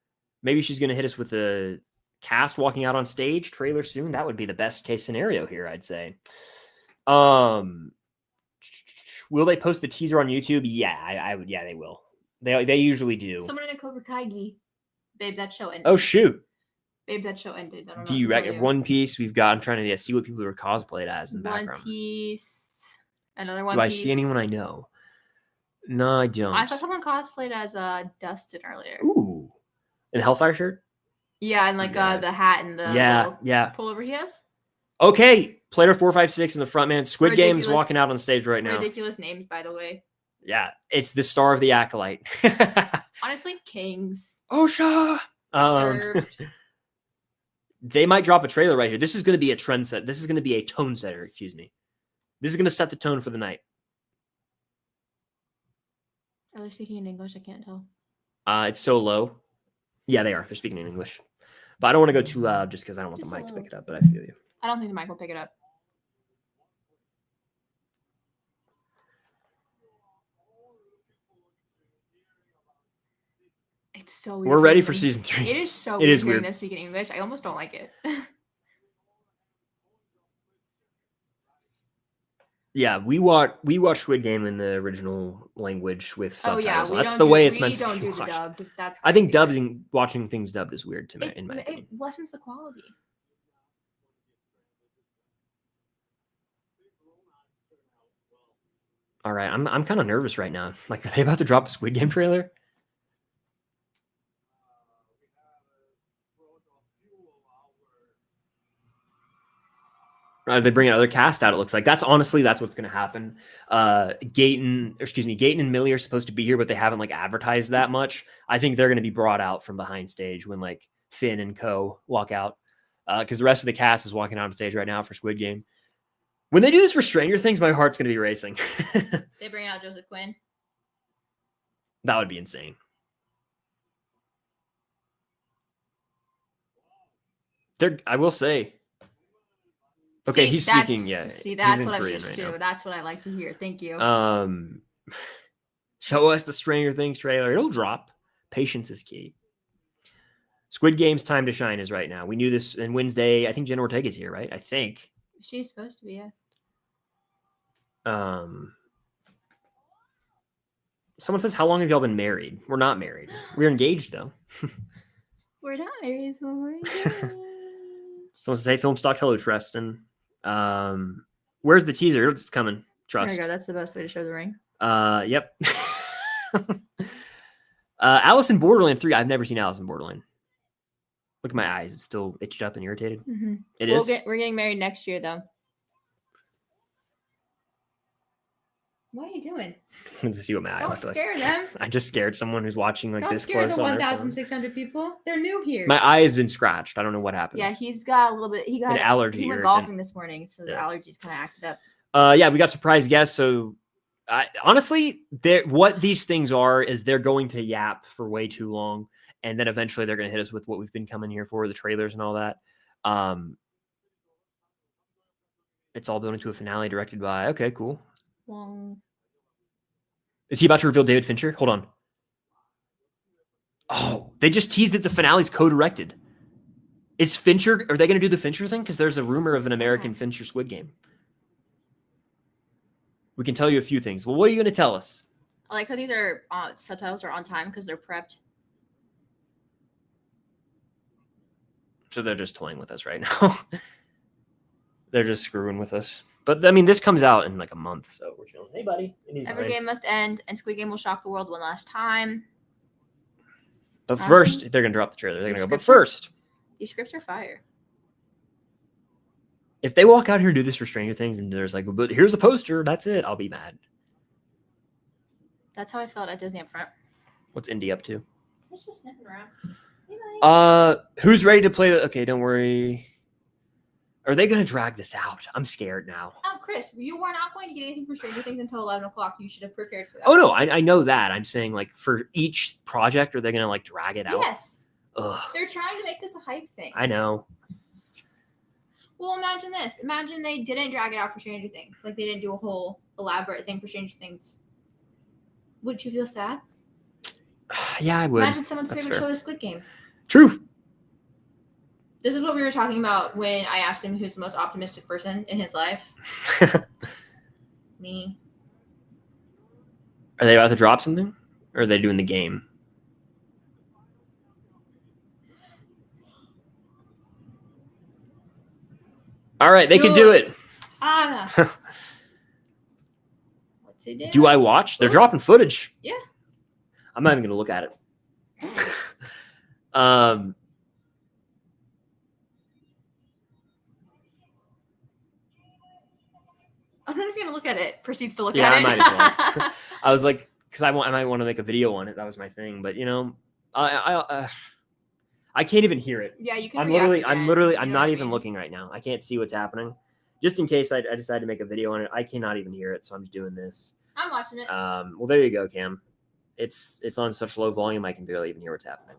Maybe she's gonna hit us with a cast walking out on stage trailer soon. That would be the best case scenario here, I'd say. Will they post the teaser on YouTube? Yeah, I would. Yeah, they will. They usually do. Someone in a Cobra Kai gi. Babe, that show ended. Oh shoot. Babe, that show ended. I don't know. Do you reckon One Piece? We've got. I'm trying to see what people are cosplayed as in the background. One Piece. Another One Piece. Do I see anyone I know? No, I don't. I saw someone cosplayed as Dustin earlier. Ooh. In the Hellfire shirt? Yeah, and like the hat and the pullover he has. Okay, Player 456 in the front, man. Squid Game's walking out on stage right now. Ridiculous names, by the way. Yeah, it's the star of the Acolyte. Honestly, Kings. Osha. They might drop a trailer right here. This is going to be a trend set. This is going to be a tone setter. Excuse me. This is going to set the tone for the night. Are they speaking in English? I can't tell. It's so low. Yeah, they are. They're speaking in English. But I don't want to go too loud just because I don't want the mic to pick it up, but I feel you. I don't think the mic will pick it up. It's so weird. We're ready for season 3. It is so weird hearing this speak in English. I almost don't like it. Yeah, we watch Squid Game in the original language with subtitles. Yeah, that's the way it's meant to be watched. We don't do the dubbed. That's I think watching things dubbed is weird to me, in my opinion. It lessens the quality. All right, I'm kind of nervous right now. Like, are they about to drop a Squid Game trailer? They bring another cast out. It looks like that's what's going to happen. Gaten and Millie are supposed to be here, but they haven't advertised that much. I think they're going to be brought out from behind stage when Finn and co walk out, because the rest of the cast is walking out on stage right now for Squid Game. When they do this for Stranger Things, my heart's going to be racing. They bring out Joseph Quinn. That would be insane. I will say. Okay, he's speaking. Yeah, See, that's he's in what I'm Korean used right to. now. That's what I like to hear. Thank you. Show us the Stranger Things trailer. It'll drop. Patience is key. Squid Game's time to shine is right now. We knew this in Wednesday. I think Jenna Ortega's here, right? I think. She's supposed to be, yeah. Someone says, how long have y'all been married? We're not married. We're engaged, though. We're not married, so we're engaged. Someone says, hey, film stock, hello, Tristan. Where's the teaser? It's coming. Trust. There we go. That's the best way to show the ring. Yep. Alice in Borderland 3. I've never seen Alice in Borderland. Look at my eyes. It's still itched up and irritated. Mm-hmm. It is? We're getting married next year, though. What are you doing? To see what my eyes Don't scare them. I just scared someone who's watching like Don't this scare close the on their phone. 1,600 people. They're new here. My eye has been scratched. I don't know what happened. Yeah, he's got a little bit. He got an allergy. He went irritant. golfing this morning, so the Yeah. allergies kind of acted up. Yeah, we got surprise guests. So honestly, what these things are is they're going to yap for way too long. And then eventually they're going to hit us with what we've been coming here for, the trailers and all that. It's all building to a finale directed by, okay, cool. Well, is he about to reveal David Fincher? Hold on. Oh, they just teased that the finale's co-directed. Is Fincher, are they going to do the Fincher thing? Because there's a rumor of an American Fincher Squid Game. We can tell you a few things. Well, what are you going to tell us? I like how these are subtitles are on time because they're prepped. So they're just toying with us right now. They're just screwing with us. But I mean, this comes out in like a month, so we're chilling. Hey, buddy. Every game must end, and Squid Game will shock the world one last time. But first, they're gonna drop the trailer. They're gonna go. But first, these scripts are fire. If they walk out here and do this for Stranger Things, and there's like, but here's the poster, that's it, I'll be mad. That's how I felt at Disney up front. What's Indy up to? It's just sniffing around. Hey, who's ready to play the? Okay, don't worry. Are they gonna drag this out? I'm scared now. Oh, Chris, you were not going to get anything for Stranger Things until 11 o'clock. You should have prepared for that. Oh no, I know that. I'm saying like for each project, are they gonna like drag it out? Yes. Ugh. They're trying to make this a hype thing. I know. Well, imagine this. Imagine they didn't drag it out for Stranger Things. Like they didn't do a whole elaborate thing for Stranger Things. Wouldn't you feel sad? Yeah, I would. Imagine someone's favorite show is Squid Game. True. This is what we were talking about when I asked him who's the most optimistic person in his life. Me. Are they about to drop something? Or are they doing the game? All right, they can do it. Anna. What's he doing? Do I watch? They're dropping footage. Yeah. I'm not even going to look at it. I'm not even gonna look at it. Proceeds to look yeah, at it. I might as well. I was like, because I might want to make a video on it. That was my thing, but you know, I can't even hear it. Yeah, you can. I'm not even looking right now. I can't see what's happening. Just in case I decide to make a video on it, I cannot even hear it, so I'm just doing this. I'm watching it. Well, there you go, Cam. It's on such low volume I can barely even hear what's happening.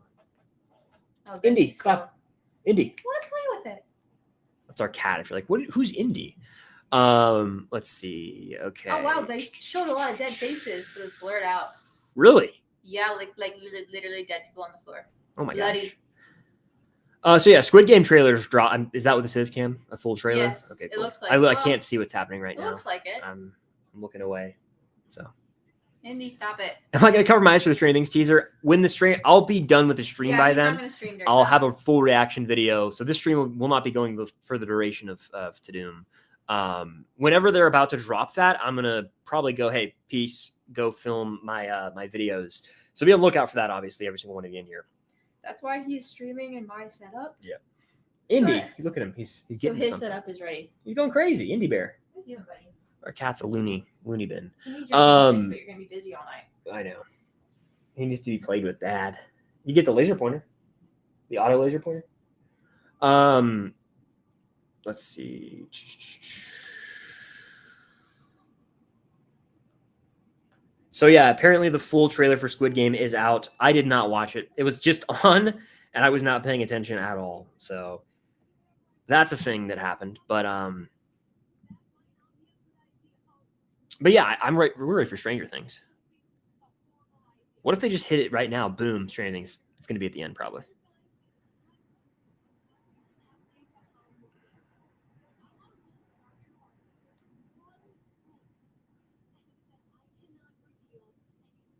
Oh, Indy, stop. Indy. Let us play with it. That's our cat. If you're like, who's Indy? Let's see. Okay. Oh wow, they showed a lot of dead faces, but it was blurred out. Really? Yeah, like literally dead people on the floor. Oh my Bloody. gosh. So yeah, Squid Game trailers drop. Is that what this is, Cam? A full trailer? Yes, Okay, it cool. looks like. I can't see what's happening right It now. looks like it. I'm looking away. So. Indy, stop it. I'm not gonna cover my eyes for the Stranger Things teaser. When the stream, I'll be done with the stream by he's then. Not gonna stream during I'll that. have a full reaction video. So this stream will not be going for the duration of TUDUM. Whenever they're about to drop that, I'm gonna probably go, hey, peace, go film my my videos. So be on the lookout for that. Obviously, every single one of you in here. That's why he's streaming in my setup. Yeah. Indy, Good. look at him. He's So getting his something. setup is ready. He's going crazy. Indy Bear. What are you doing, buddy? Our cat's a loony bin. You need your attention, but you're gonna be busy all night. I know. He needs to be played with, Dad. You get the laser pointer, the auto laser pointer. Let's see. So yeah, apparently the full trailer for Squid Game is out. I did not watch it. It was just on, and I was not paying attention at all. So That's a thing that happened. But yeah, we're ready for Stranger Things. What if they just hit it right now? Boom, Stranger Things. It's going to be at the end probably.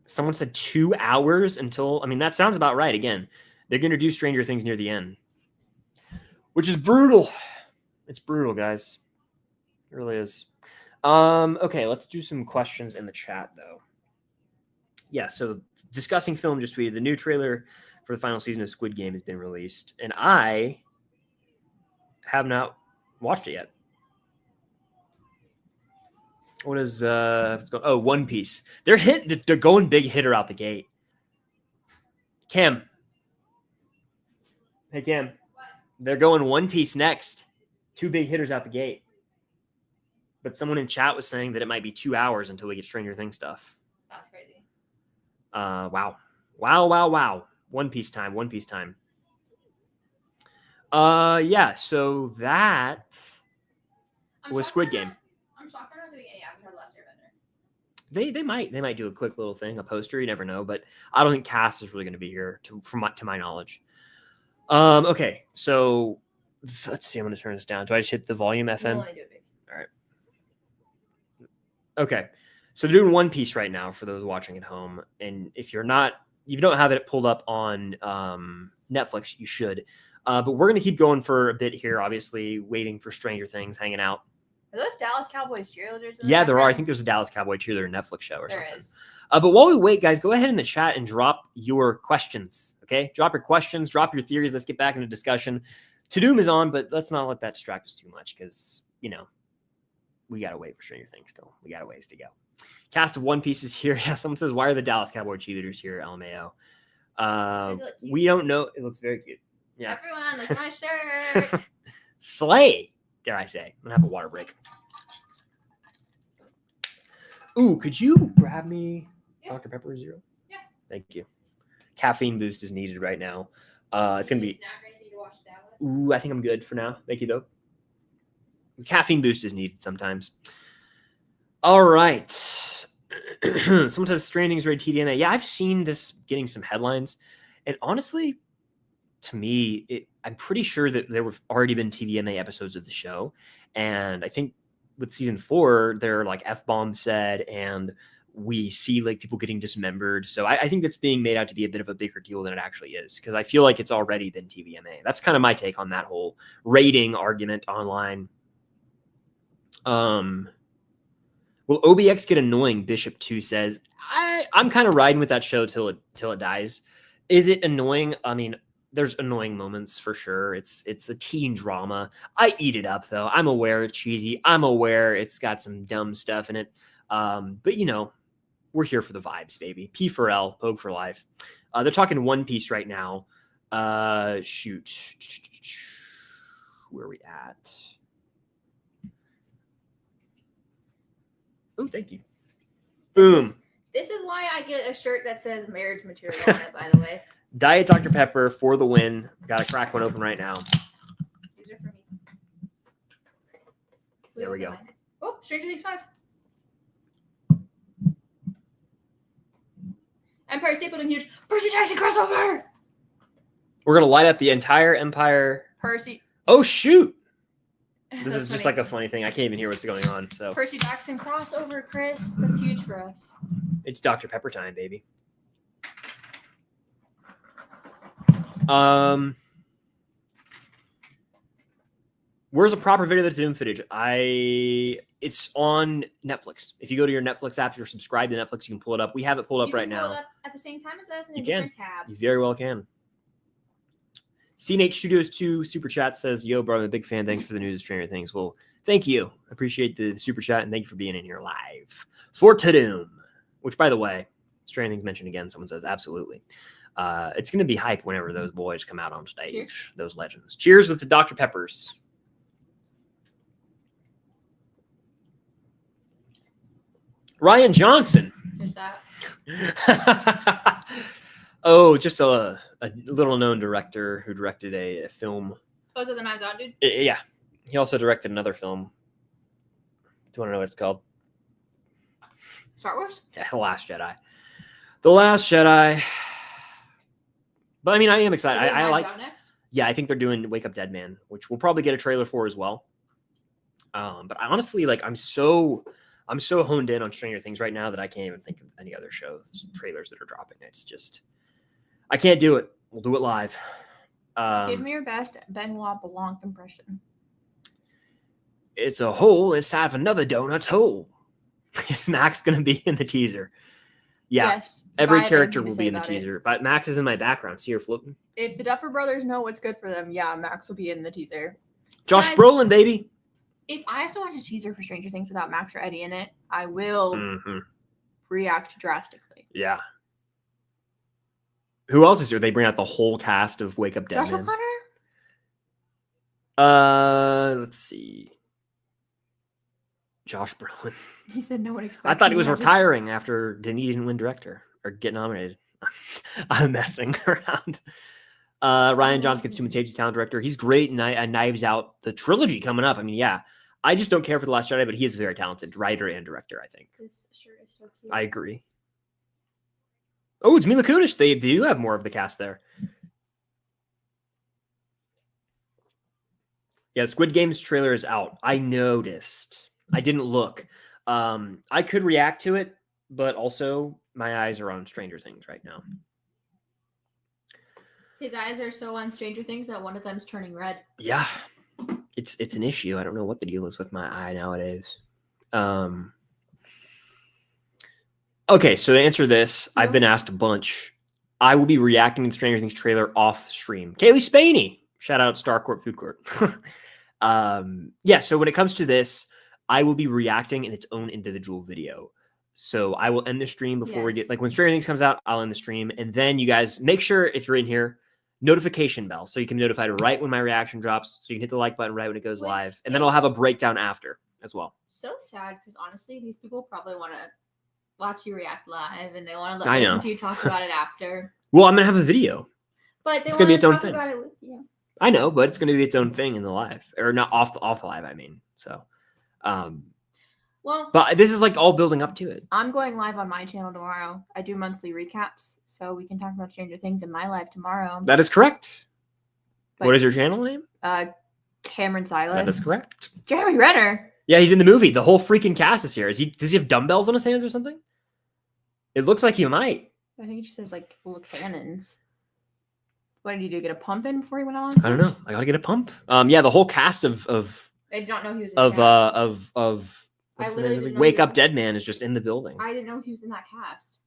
Someone said 2 hours until, I mean, that sounds about right. Again, they're going to do Stranger Things near the end, which is brutal. It's brutal, guys. It really is. Okay, let's do some questions in the chat, though. Yeah, so Discussing Film just tweeted the new trailer for the final season of Squid Game has been released, and I have not watched it yet. What is One Piece? They're going big hitter out the gate. Cam. Hey Cam. What? They're going One Piece next. 2 big hitters out the gate. But someone in chat was saying that it might be 2 hours until we get Stranger Things stuff. That's crazy. Wow. One Piece time. Yeah, so that was Squid Game. I'm shocked they're not doing any Avatar The Last Airbender. They might do a quick little thing, a poster, you never know, but I don't think cast is really going to be here to my knowledge. Okay, so let's see, I'm going to turn this down. Do I just hit the volume FM? All right. Okay. So they're doing One Piece right now for those watching at home. And if you don't have it pulled up on Netflix, you should. But we're going to keep going for a bit here, obviously, waiting for Stranger Things, hanging out. Are those Dallas Cowboys cheerleaders? Yeah, there are. I think there's a Dallas Cowboy cheerleader Netflix show or something. There is. But while we wait, guys, go ahead in the chat and drop your questions, okay? Drop your questions, drop your theories. Let's get back into discussion. TUDUM is on, but let's not let that distract us too much because, we got to wait for Stranger Things still. We got a ways to go. Cast of One Piece is here. Yeah, someone says, why are the Dallas Cowboy cheerleaders here, LMAO? We don't know. It looks very cute. Yeah. Everyone, look at my shirt. Slay, dare I say. I'm going to have a water break. Ooh, could you grab me Dr. Pepper Zero? Yeah. Thank you. Caffeine boost is needed right now. It's going to be... Snack or anything to wash it down with? Ooh, I think I'm good for now. Thank you, though. Caffeine boost is needed sometimes. All right. Someone says Stranger Things rated TVMA. Yeah, I've seen this getting some headlines. And honestly, to me, I'm pretty sure that there have already been TVMA episodes of the show. And I think with season 4, there are like F-bombs said, and we see like people getting dismembered. So I think that's being made out to be a bit of a bigger deal than it actually is, because I feel like it's already been TVMA. That's kind of my take on that whole rating argument online. Will OBX get annoying? Bishop 2 says, I'm kind of riding with that show till it dies. Is it annoying? I mean, there's annoying moments for sure. It's a teen drama. I eat it up though. I'm aware it's cheesy. I'm aware it's got some dumb stuff in it. But we're here for the vibes, baby. P for L, Pogue for life. They're talking One Piece right now. Shoot. Where are we at? Oh, thank you. Boom. This is why I get a shirt that says marriage material on it, by the way. Diet Dr. Pepper for the win. Got to crack one open right now. These are for me. There we go. Oh, Stranger Things 5. Empire State Building huge. Percy Jackson crossover. We're going to light up the entire Empire. Percy. Oh, shoot. This That's is just funny. like a funny thing. I can't even hear what's going on. So Percy Jackson crossover, Chris. That's huge for us. it's Dr. Pepper time, baby. Where's a proper video that's Zoom footage? It's on Netflix. If you go to your Netflix app, if you're subscribed to Netflix, you can pull it up. We have it pulled up right now. Pull it up at the same time as us in You a can. different tab. You very well can. CNH Studios 2 Super Chat says, yo, bro, I'm a big fan. Thanks for the news of Stranger Things. Well, thank you. Appreciate the Super Chat, and thank you for being in here live. For TUDUM, which, by the way, Stranger Things mentioned again, someone says, absolutely. It's going to be hype whenever those boys come out on stage, Cheers. those legends. Cheers with the Dr. Peppers. Ryan Johnson. There's that. Oh, just a little known director who directed a film Oh, is it the Knives Out dude? Yeah. He also directed another film. Do you want to know what it's called? Star Wars? Yeah, The Last Jedi. The Last Jedi. But I mean, I am excited. Are they I Knives like. Out next? Yeah, I think they're doing Wake Up Dead Man, which we'll probably get a trailer for as well. But I honestly, like, I'm so honed in on Stranger Things right now that I can't even think of any other shows trailers that are dropping. It's just, I can't do it. We'll do it live. Give me your best Benoit Blanc impression. It's a hole inside of another donut's hole. Is Max going to be in the teaser? Yeah. Yes. Every I have character anything to will say be in the about it. teaser. But Max is in my background. See her floating? If the Duffer Brothers know what's good for them, yeah, Max will be in the teaser. Josh Guys, Brolin, baby. If I have to watch a teaser for Stranger Things without Max or Eddie in it, I will react drastically. Yeah. Who else is here? They bring out the whole cast of Wake Up Dead Josh Man. O'Connor? Let's see. Josh Brolin. He said no one expects. I thought he was retiring after he didn't win director or get nominated. I'm messing around. Ryan Johnson gets Two Tages talent director. He's great and Knives Out the trilogy coming up. I mean, yeah. I just don't care for The Last Jedi, but he is a very talented writer and director, I think. This shirt is so cute. I agree. Oh, it's Mila Kunis. They do have more of the cast there. Yeah, Squid Game's trailer is out. I noticed. I didn't look. I could react to it, but also my eyes are on Stranger Things right now. His eyes are so on Stranger Things that one of them's turning red. Yeah, it's an issue. I don't know what the deal is with my eye nowadays. Okay, so to answer this, I've been asked a bunch. I will be reacting to the Stranger Things trailer off stream. Kaylee Spaney, shout out Starcourt Food Court. Yeah, so when it comes to this, I will be reacting in its own individual video. So I will end the stream before we get, like, when Stranger Things comes out, I'll end the stream. And then you guys make sure, if you're in here, notification bell, so you can be notified right when my reaction drops. So you can hit the like button right when it goes live. And then I'll have a breakdown after as well. So sad, because honestly, these people probably want to watch you react live, and they want to listen to you talk about it after. Well, I'm gonna have a video, but they it's gonna be its own thing. About it with you. I know, but it's gonna be its own thing in the live, or not off the live. I mean, so, well, but this is like all building up to it. I'm going live on my channel tomorrow. I do monthly recaps, so we can talk about Stranger Things in my live tomorrow. That is correct. But, what is your channel name? Cameron Silas. That is correct. Jeremy Renner. Yeah, he's in the movie. The whole freaking cast is here. Does he have dumbbells on his hands or something? It looks like he might. I think it just says like little cannons. What did he do? Get a pump in before he went on? I don't know. I gotta get a pump. Yeah, the whole cast of I did not know he was in of I literally didn't know Wake Up Dead Man is just in the building. I didn't know he was in that cast.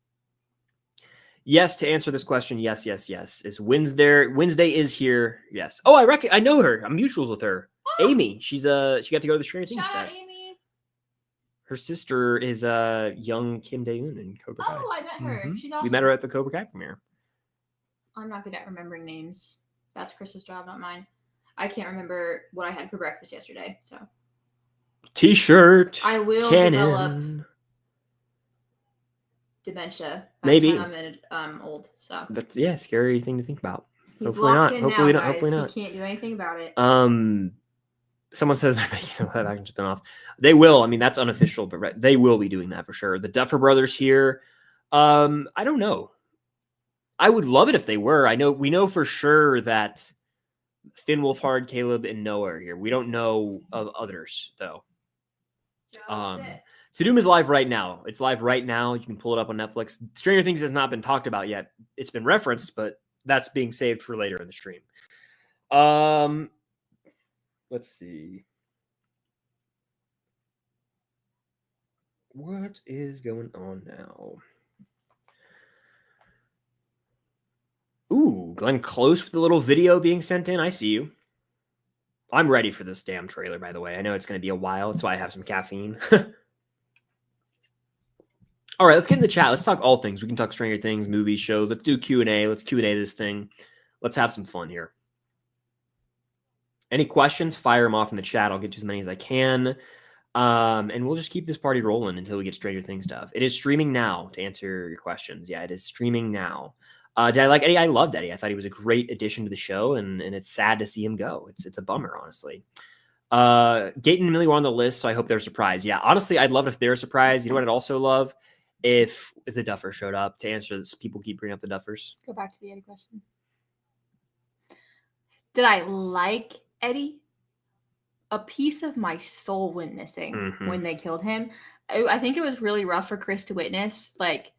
Yes, to answer this question, yes. Is Wednesday is here. Yes. Oh, I know her. I'm mutuals with her. Oh. Amy. She got to go to the Stranger Things set. Shout out Amy. Her sister is young Kim Dae-eun in Cobra Kai. Oh, I met her. Mm-hmm. She's awesome. We met her at the Cobra Kai premiere. I'm not good at remembering names. That's Chris's job, not mine. I can't remember what I had for breakfast yesterday, so. T-shirt. I will develop dementia. Maybe. I'm old, so. That's scary thing to think about. He's hopefully not. Hopefully not. Hopefully not. He can't do anything about it. Someone says they're making a live action spin-off. They will. I mean, that's unofficial, but they will be doing that for sure. The Duffer Brothers here. I don't know. I would love it if they were. We know for sure that Finn Wolfhard, Caleb, and Noah are here. We don't know of others though. TUDUM is live right now. It's live right now. You can pull it up on Netflix. Stranger Things has not been talked about yet. It's been referenced, but that's being saved for later in the stream. Let's see. What is going on now? Ooh, Glenn Close with the little video being sent in. I see you. I'm ready for this damn trailer, by the way. I know it's going to be a while. That's why I have some caffeine. All right, let's get in the chat. Let's talk all things. We can talk Stranger Things, movies, shows. Let's do Q&A. Let's Q&A this thing. Let's have some fun here. Any questions, fire them off in the chat. I'll get to as many as I can. And we'll just keep this party rolling until we get Stranger Things stuff. It is streaming now, to answer your questions. Yeah, it is streaming now. Did I like Eddie? I loved Eddie. I thought he was a great addition to the show, and it's sad to see him go. It's a bummer, honestly. Gaten and Millie were on the list, so I hope they're surprised. Yeah, honestly, I'd love if they're surprised. You know what I'd also love? If the Duffers showed up. To answer this, people keep bringing up the Duffers. Go back to the Eddie question. Did I like Eddie? A piece of my soul went missing when they killed him. I think it was really rough for Chris to witness. Like,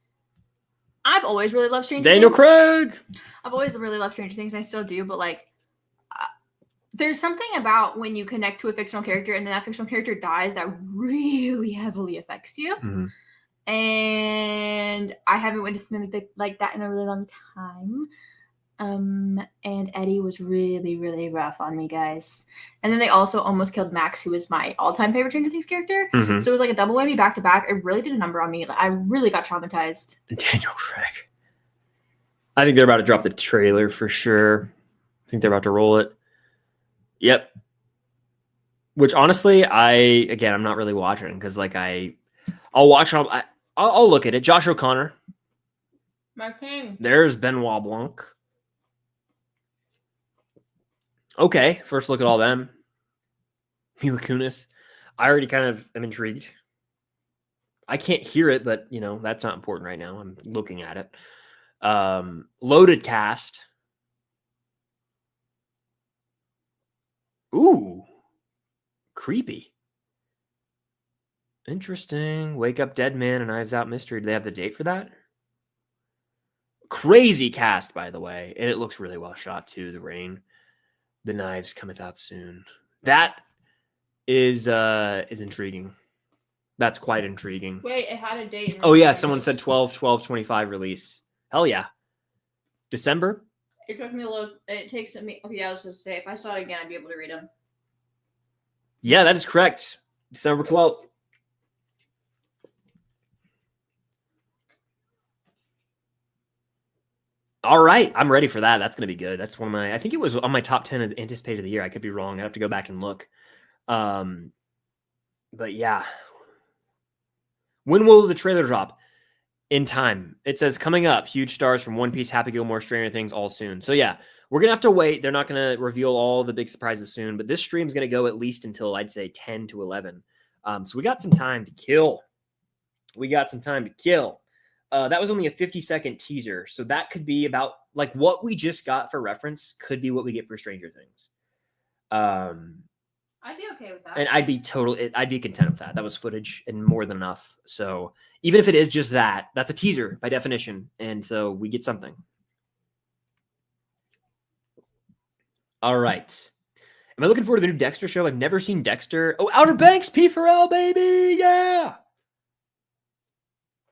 I've always really loved Stranger Daniel Things. Craig! I've always really loved Stranger Things, and I still do, but, like, there's something about when you connect to a fictional character and then that fictional character dies that really heavily affects you. And I haven't witnessed something like that in a really long time. And Eddie was really, really rough on me, guys. And then they also almost killed Max, who was my all-time favorite Stranger Things character. So it was like a double whammy back to back. It really did a number on me. Like, I really got traumatized. Daniel Craig. I think they're about to drop the trailer for sure. I think they're about to roll it. Yep. Which honestly, I'm not really watching because like I'll watch it. I'll look at it. Josh O'Connor. My king. There's Benoit Blanc. Okay, first look at all them. Mila Kunis. I already kind of am intrigued. I can't hear it, but you know that's not important right now. I'm looking at it. Loaded cast. Ooh, creepy. Interesting. Wake Up Dead Man and Knives Out Mystery. Do they have the date for that? Crazy cast, by the way, and it looks really well shot too. The Rain, The Knives cometh out soon. That is intriguing. That's quite intriguing. Wait, it had a date. Oh yeah, someone said 12/12/25 release. Hell yeah. December? It took me a little. It takes me. Okay, I was just say if I saw it again, I'd be able to read them. Yeah, that is correct. December 12th. All right, I'm ready for that. That's going to be good. That's one of my. I think it was on my top 10 of anticipated of the year. I could be wrong. I have to go back and look. But yeah. When will the trailer drop? In time. It says coming up. Huge stars from One Piece, Happy Gilmore, Stranger Things, all soon. So yeah, we're gonna have to wait. They're not gonna reveal all the big surprises soon. But this stream's gonna go at least until I'd say 10 to 11. So we got some time to kill. That was only a 50-second teaser, so that could be about like what we just got for reference could be what we get for Stranger Things. I'd be okay with that. And I'd be content with that. That was footage and more than enough. So even if it is just that, that's a teaser by definition, and so we get something. All right. Am I looking forward to the new Dexter show? I've never seen Dexter. Oh, Outer Banks, P4L, baby, yeah.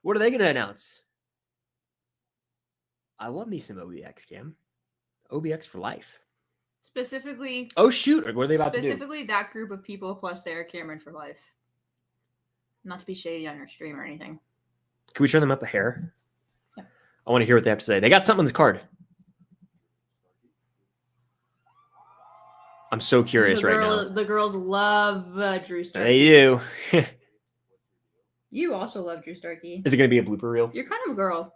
What are they going to announce? I love me some OBX, Cam. OBX for life. Specifically. Oh, shoot. What are they about to do? Specifically that group of people plus Sarah Cameron for life. Not to be shady on your stream or anything. Can we turn them up a hair? Yeah. I want to hear what they have to say. They got something on this card. I'm so curious right now. The girls love Drew Starkey. They do. You also love Drew Starkey. Is it going to be a blooper reel? You're kind of a girl.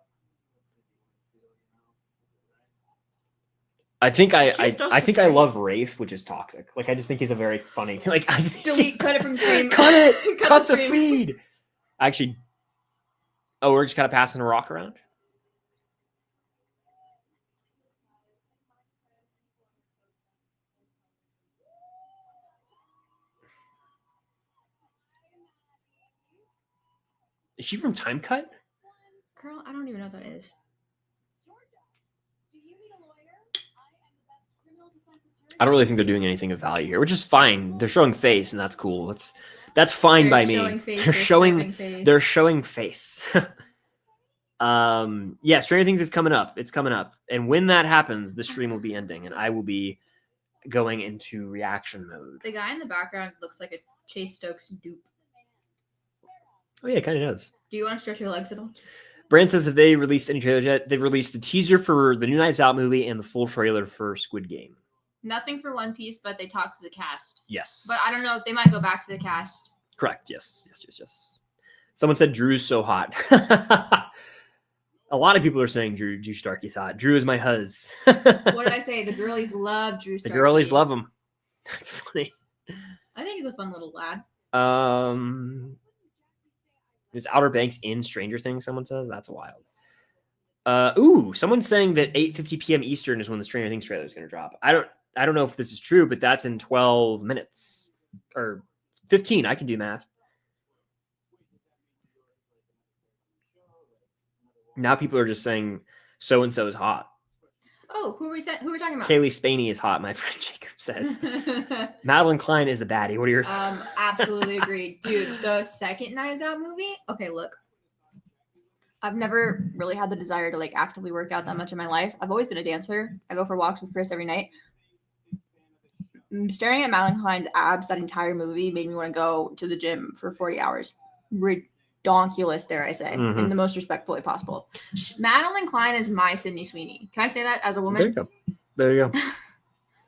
I think I love Rafe, which is toxic. Like I just think he's a very funny. Like delete, cut it from the stream. Cut it. cut the feed. Actually, we're just kind of passing a rock around. Is she from Time Cut? Girl, I don't even know what that is. I don't really think they're doing anything of value here, which is fine. They're showing face, and that's cool. That's fine by me. They're showing face. Yeah, Stranger Things is coming up. It's coming up, and when that happens, the stream will be ending, and I will be going into reaction mode. The guy in the background looks like a Chase Stokes dupe. Oh yeah, it kind of does. Do you want to stretch your legs at all? Brand says, have they released any trailers yet? They've released a teaser for the new Knives Out movie and the full trailer for Squid Game. Nothing for One Piece, but they talked to the cast. Yes. But I don't know if they might go back to the cast. Correct. Yes. Someone said Drew's so hot. A lot of people are saying Drew Starkey's hot. Drew is my huzz. What did I say? The girlies love Drew The Starkey. girlies love him. That's funny. I think he's a fun little lad. Is Outer Banks in Stranger Things? Someone says that's wild. Someone's saying that 8:50 p.m. Eastern is when the Stranger Things trailer is going to drop. I don't know if this is true, but that's in 12 minutes or 15. I can do math. Now people are just saying so and so is hot. Oh, who are we talking about? Kaylee Spaney is hot, my friend Jacob says. Madeline Klein is a baddie. What are your thoughts? Absolutely agree. Dude, the second Knives Out movie. Okay, look. I've never really had the desire to like actively work out that much in my life. I've always been a dancer. I go for walks with Chris every night. Staring at Madeline Klein's abs that entire movie made me want to go to the gym for 40 hours. Redonkulous, dare I say, in the most respectful way possible. Madeline Klein is my Sydney Sweeney. Can I say that as a woman? There you go.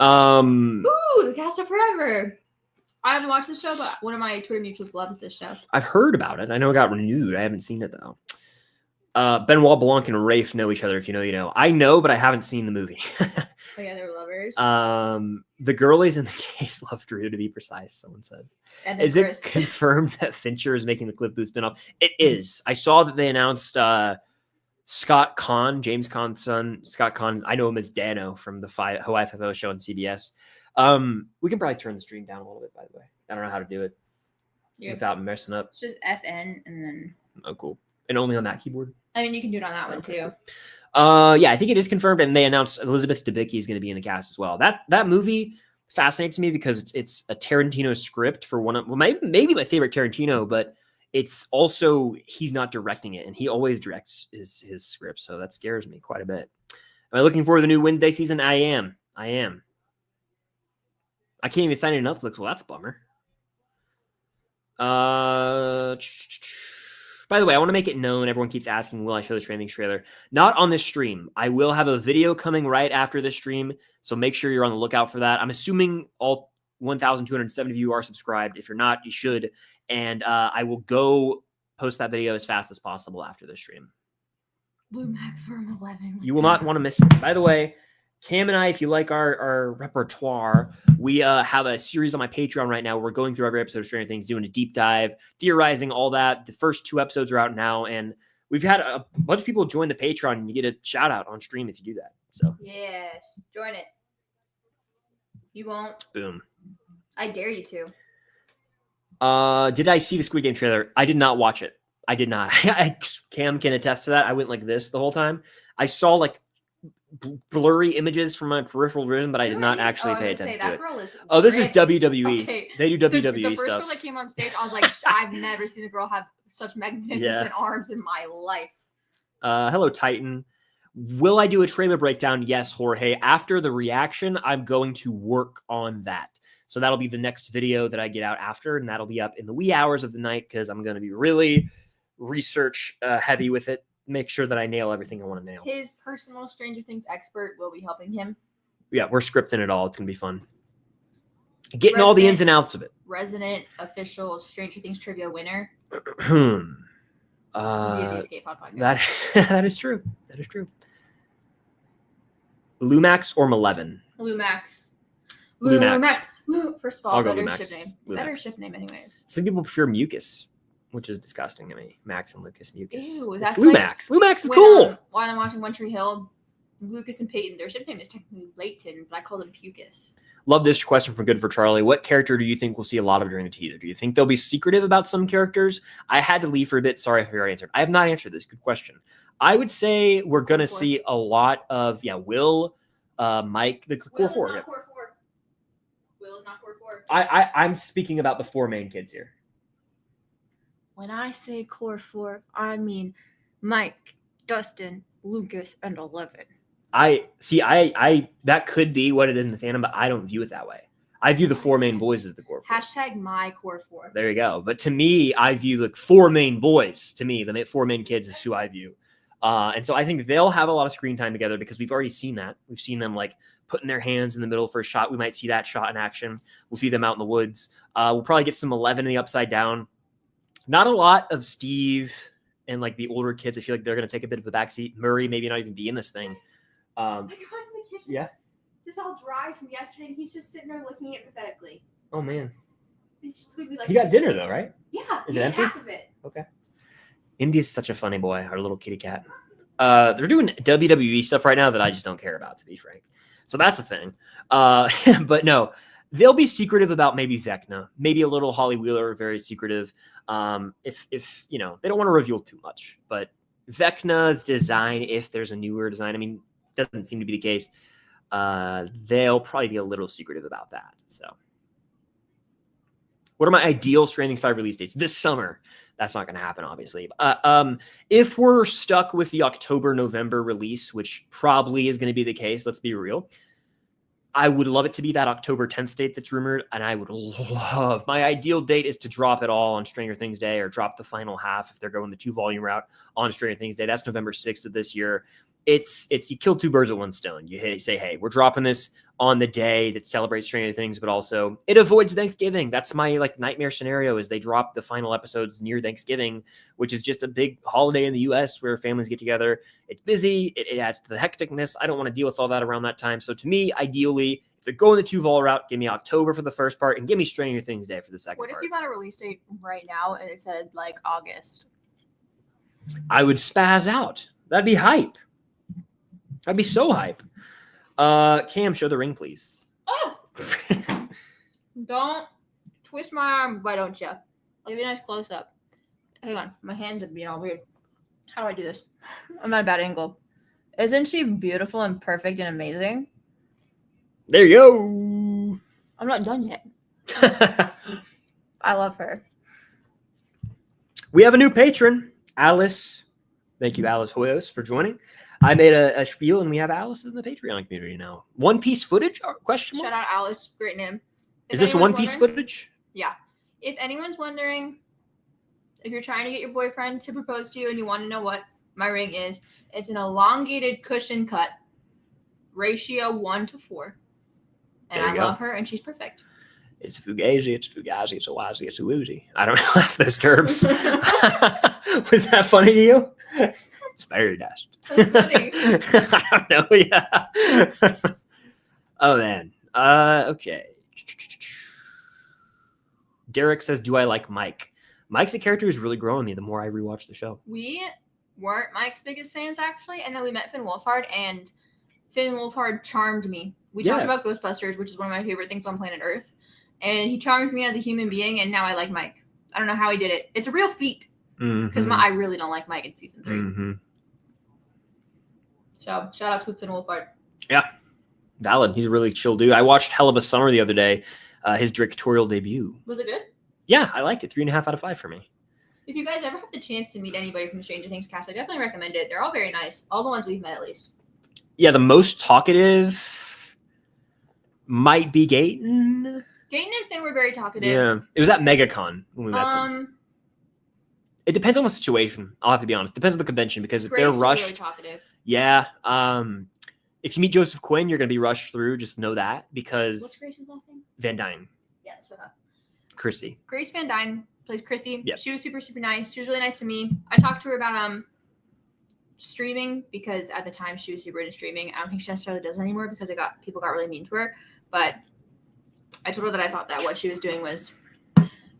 Ooh, The Cast of Forever. I haven't watched this show, but one of my Twitter mutuals loves this show. I've heard about it. I know it got renewed. I haven't seen it though. Benoit Blanc and Rafe know each other. If you know, you know. I know, but I haven't seen the movie. Oh yeah, they're lovers. The girlies in the case love Drew, to be precise. Someone says. Is Chris. It confirmed that Fincher is making the Cliff Booth spinoff? It is. I saw that they announced Scott Conn, James Conn's son. Scott Conn. I know him as Dano from the Hawaii Five-0 show on CBS. We can probably turn the stream down a little bit. By the way, I don't know how to do it without messing up. It's just FN and then. Oh, cool. And only on that keyboard. I mean, you can do it on that one too. Yeah, I think it is confirmed, and they announced Elizabeth Debicki is going to be in the cast as well. That movie fascinates me because it's a Tarantino script for maybe my favorite Tarantino, but it's also he's not directing it, and he always directs his scripts, so that scares me quite a bit. Am I looking forward to the new Wednesday season? I am. I can't even sign in Netflix. Well, that's a bummer. By the way, I want to make it known. Everyone keeps asking, will I show the Stranger Things trailer? Not on this stream. I will have a video coming right after this stream, so make sure you're on the lookout for that. I'm assuming all 1,270 of you are subscribed. If you're not, you should. And I will go post that video as fast as possible after the stream. Blue Max Room 11. You will not want to miss it. By the way, Cam and I, if you like our repertoire, we have a series on my Patreon right now. We're going through every episode of Stranger Things, doing a deep dive, theorizing, all that. The first 2 episodes are out now, and we've had a bunch of people join the Patreon, and you get a shout out on stream if you do that. So yes, join it. You won't. Boom. I dare you to. Did I see the Squid Game trailer? I did not watch it. I did not. Cam can attest to that. I went like this the whole time. I saw like blurry images from my peripheral vision, but I did not actually pay attention to it. This is WWE. Okay. They do WWE stuff. The first girl that came on stage, I was like, I've never seen a girl have such magnificent arms in my life. Hello, Titan. Will I do a trailer breakdown? Yes, Jorge. After the reaction, I'm going to work on that. So that'll be the next video that I get out after, and that'll be up in the wee hours of the night because I'm going to be really research heavy with it. Make sure that I nail everything I want to nail. His personal Stranger Things expert will be helping him. Yeah, we're scripting it all. It's going to be fun. Getting all the ins and outs of it. Resident official Stranger Things trivia winner. The Escape Pod podcast. That is true. That is true. Lumax or Maleven? Lumax. Lumax. First of all, better ship name. Better ship name anyways. Some people prefer Mucus, which is disgusting to me. Max and Lucas Mucus. Ew, that's Lumax. Like Lumax is cool. While I'm watching One Tree Hill, Lucas and Peyton, their ship name is technically Layton, but I call them Pucus. Love this question from Good for Charlie. What character do you think we'll see a lot of during the teaser? Do you think they'll be secretive about some characters? I had to leave for a bit. Sorry if I already answered. I have not answered this. Good question. I would say we're going to see a lot of, Will, Mike, the core four. Will is not core 4. I'm speaking about the 4 main kids here. When I say core 4, I mean Mike, Dustin, Lucas, and 11. I that could be what it is in the fandom, but I don't view it that way. I view the 4 main boys as the core 4. Hashtag my core 4. There you go. But to me, I view the 4 main boys. To me, the 4 main kids is who I view. And so I think they'll have a lot of screen time together because we've already seen that. We've seen them like putting their hands in the middle for a shot. We might see that shot in action. We'll see them out in the woods. We'll probably get some 11 in the Upside Down. Not a lot of Steve and like the older kids, I feel like they're going to take a bit of a backseat. Murray maybe not even be in this thing. I go into the kitchen. Yeah. This all dry from yesterday, and he's just sitting there looking at it pathetically. Oh man. He's just would be like, You got dinner though, right? Yeah. Is it empty? Half of it. Okay. Indy's such a funny boy, our little kitty cat. They're doing WWE stuff right now that I just don't care about, to be frank. So that's a thing. But no, they'll be secretive about maybe Vecna, maybe a little Holly Wheeler, very secretive. If you know, they don't want to reveal too much, but Vecna's design, if there's a newer design, I mean, doesn't seem to be the case. They'll probably be a little secretive about that. So what are my ideal Stranger Things 5 release dates this summer? That's not going to happen, obviously. If we're stuck with the October-November release, which probably is going to be the case, let's be real, I would love it to be that October 10th date that's rumored, and I would love, my ideal date is to drop it all on Stranger Things Day or drop the final half if they're going the 2-volume route on Stranger Things Day. That's November 6th of this year. It's you kill two birds with one stone. You say, hey, we're dropping this on the day that celebrates Stranger Things, but also it avoids Thanksgiving. That's my like nightmare scenario is they drop the final episodes near Thanksgiving, which is just a big holiday in the US where families get together. It's busy. It adds to the hecticness. I don't want to deal with all that around that time. So to me, ideally, if they're going the 2-vol route, give me October for the first part and give me Stranger Things Day for the second part. What if you got a release date right now and it said like August? I would spaz out. That'd be hype. I'd be so hype. Cam, show the ring, please. Oh! Don't twist my arm, why don't you? I'll give you a nice close up. Hang on, my hands are being all weird. How do I do this? I'm at a bad angle. Isn't she beautiful and perfect and amazing? There you go. I'm not done yet. I love her. We have a new patron, Alice. Thank you, Alice Hoyos, for joining. I made a spiel, and we have Alice in the Patreon community now. One Piece footage? Question mark? Shout out Alice, great name. Is this One Piece footage? Yeah. If anyone's wondering, if you're trying to get your boyfriend to propose to you and you want to know what my ring is, it's an elongated cushion cut, ratio 1:4. And I love her, and she's perfect. It's a fugazi, it's a fugazi, it's a wazi, it's a woozy. I don't know half those terms. Was that funny to you? It's very dust. That's funny. I don't know. Yeah. Oh man. Okay. Derek says, "Do I like Mike?" Mike's a character who's really growing me the more I rewatch the show. We weren't Mike's biggest fans actually, and then we met Finn Wolfhard, and Finn Wolfhard charmed me. We talked about Ghostbusters, which is one of my favorite things on planet Earth, and he charmed me as a human being, and now I like Mike. I don't know how he did it. It's a real feat. Because I really don't like Mike in season 3. Mm-hmm. So shout out to Finn Wolfhard. Yeah, valid. He's a really chill dude. I watched Hell of a Summer the other day, his directorial debut. Was it good? Yeah, I liked it. 3.5 out of 5 for me. If you guys ever have the chance to meet anybody from the Stranger Things cast, I definitely recommend it. They're all very nice. All the ones we've met, at least. Yeah, the most talkative might be Gaten. Gaten and Finn were very talkative. Yeah, it was at MegaCon when we met them. It depends on the situation. I'll have to be honest. Depends on the convention because if they're rushed, really talkative. Yeah. If you meet Joseph Quinn, you're gonna be rushed through. Just know that because what's Grace's last name? Van Dyne. Yeah, that's what I thought. Chrissy. Grace Van Dyne plays Chrissy. Yep. She was super, super nice. She was really nice to me. I talked to her about streaming because at the time she was super into streaming. I don't think she necessarily does it anymore because people got really mean to her. But I told her that I thought that what she was doing was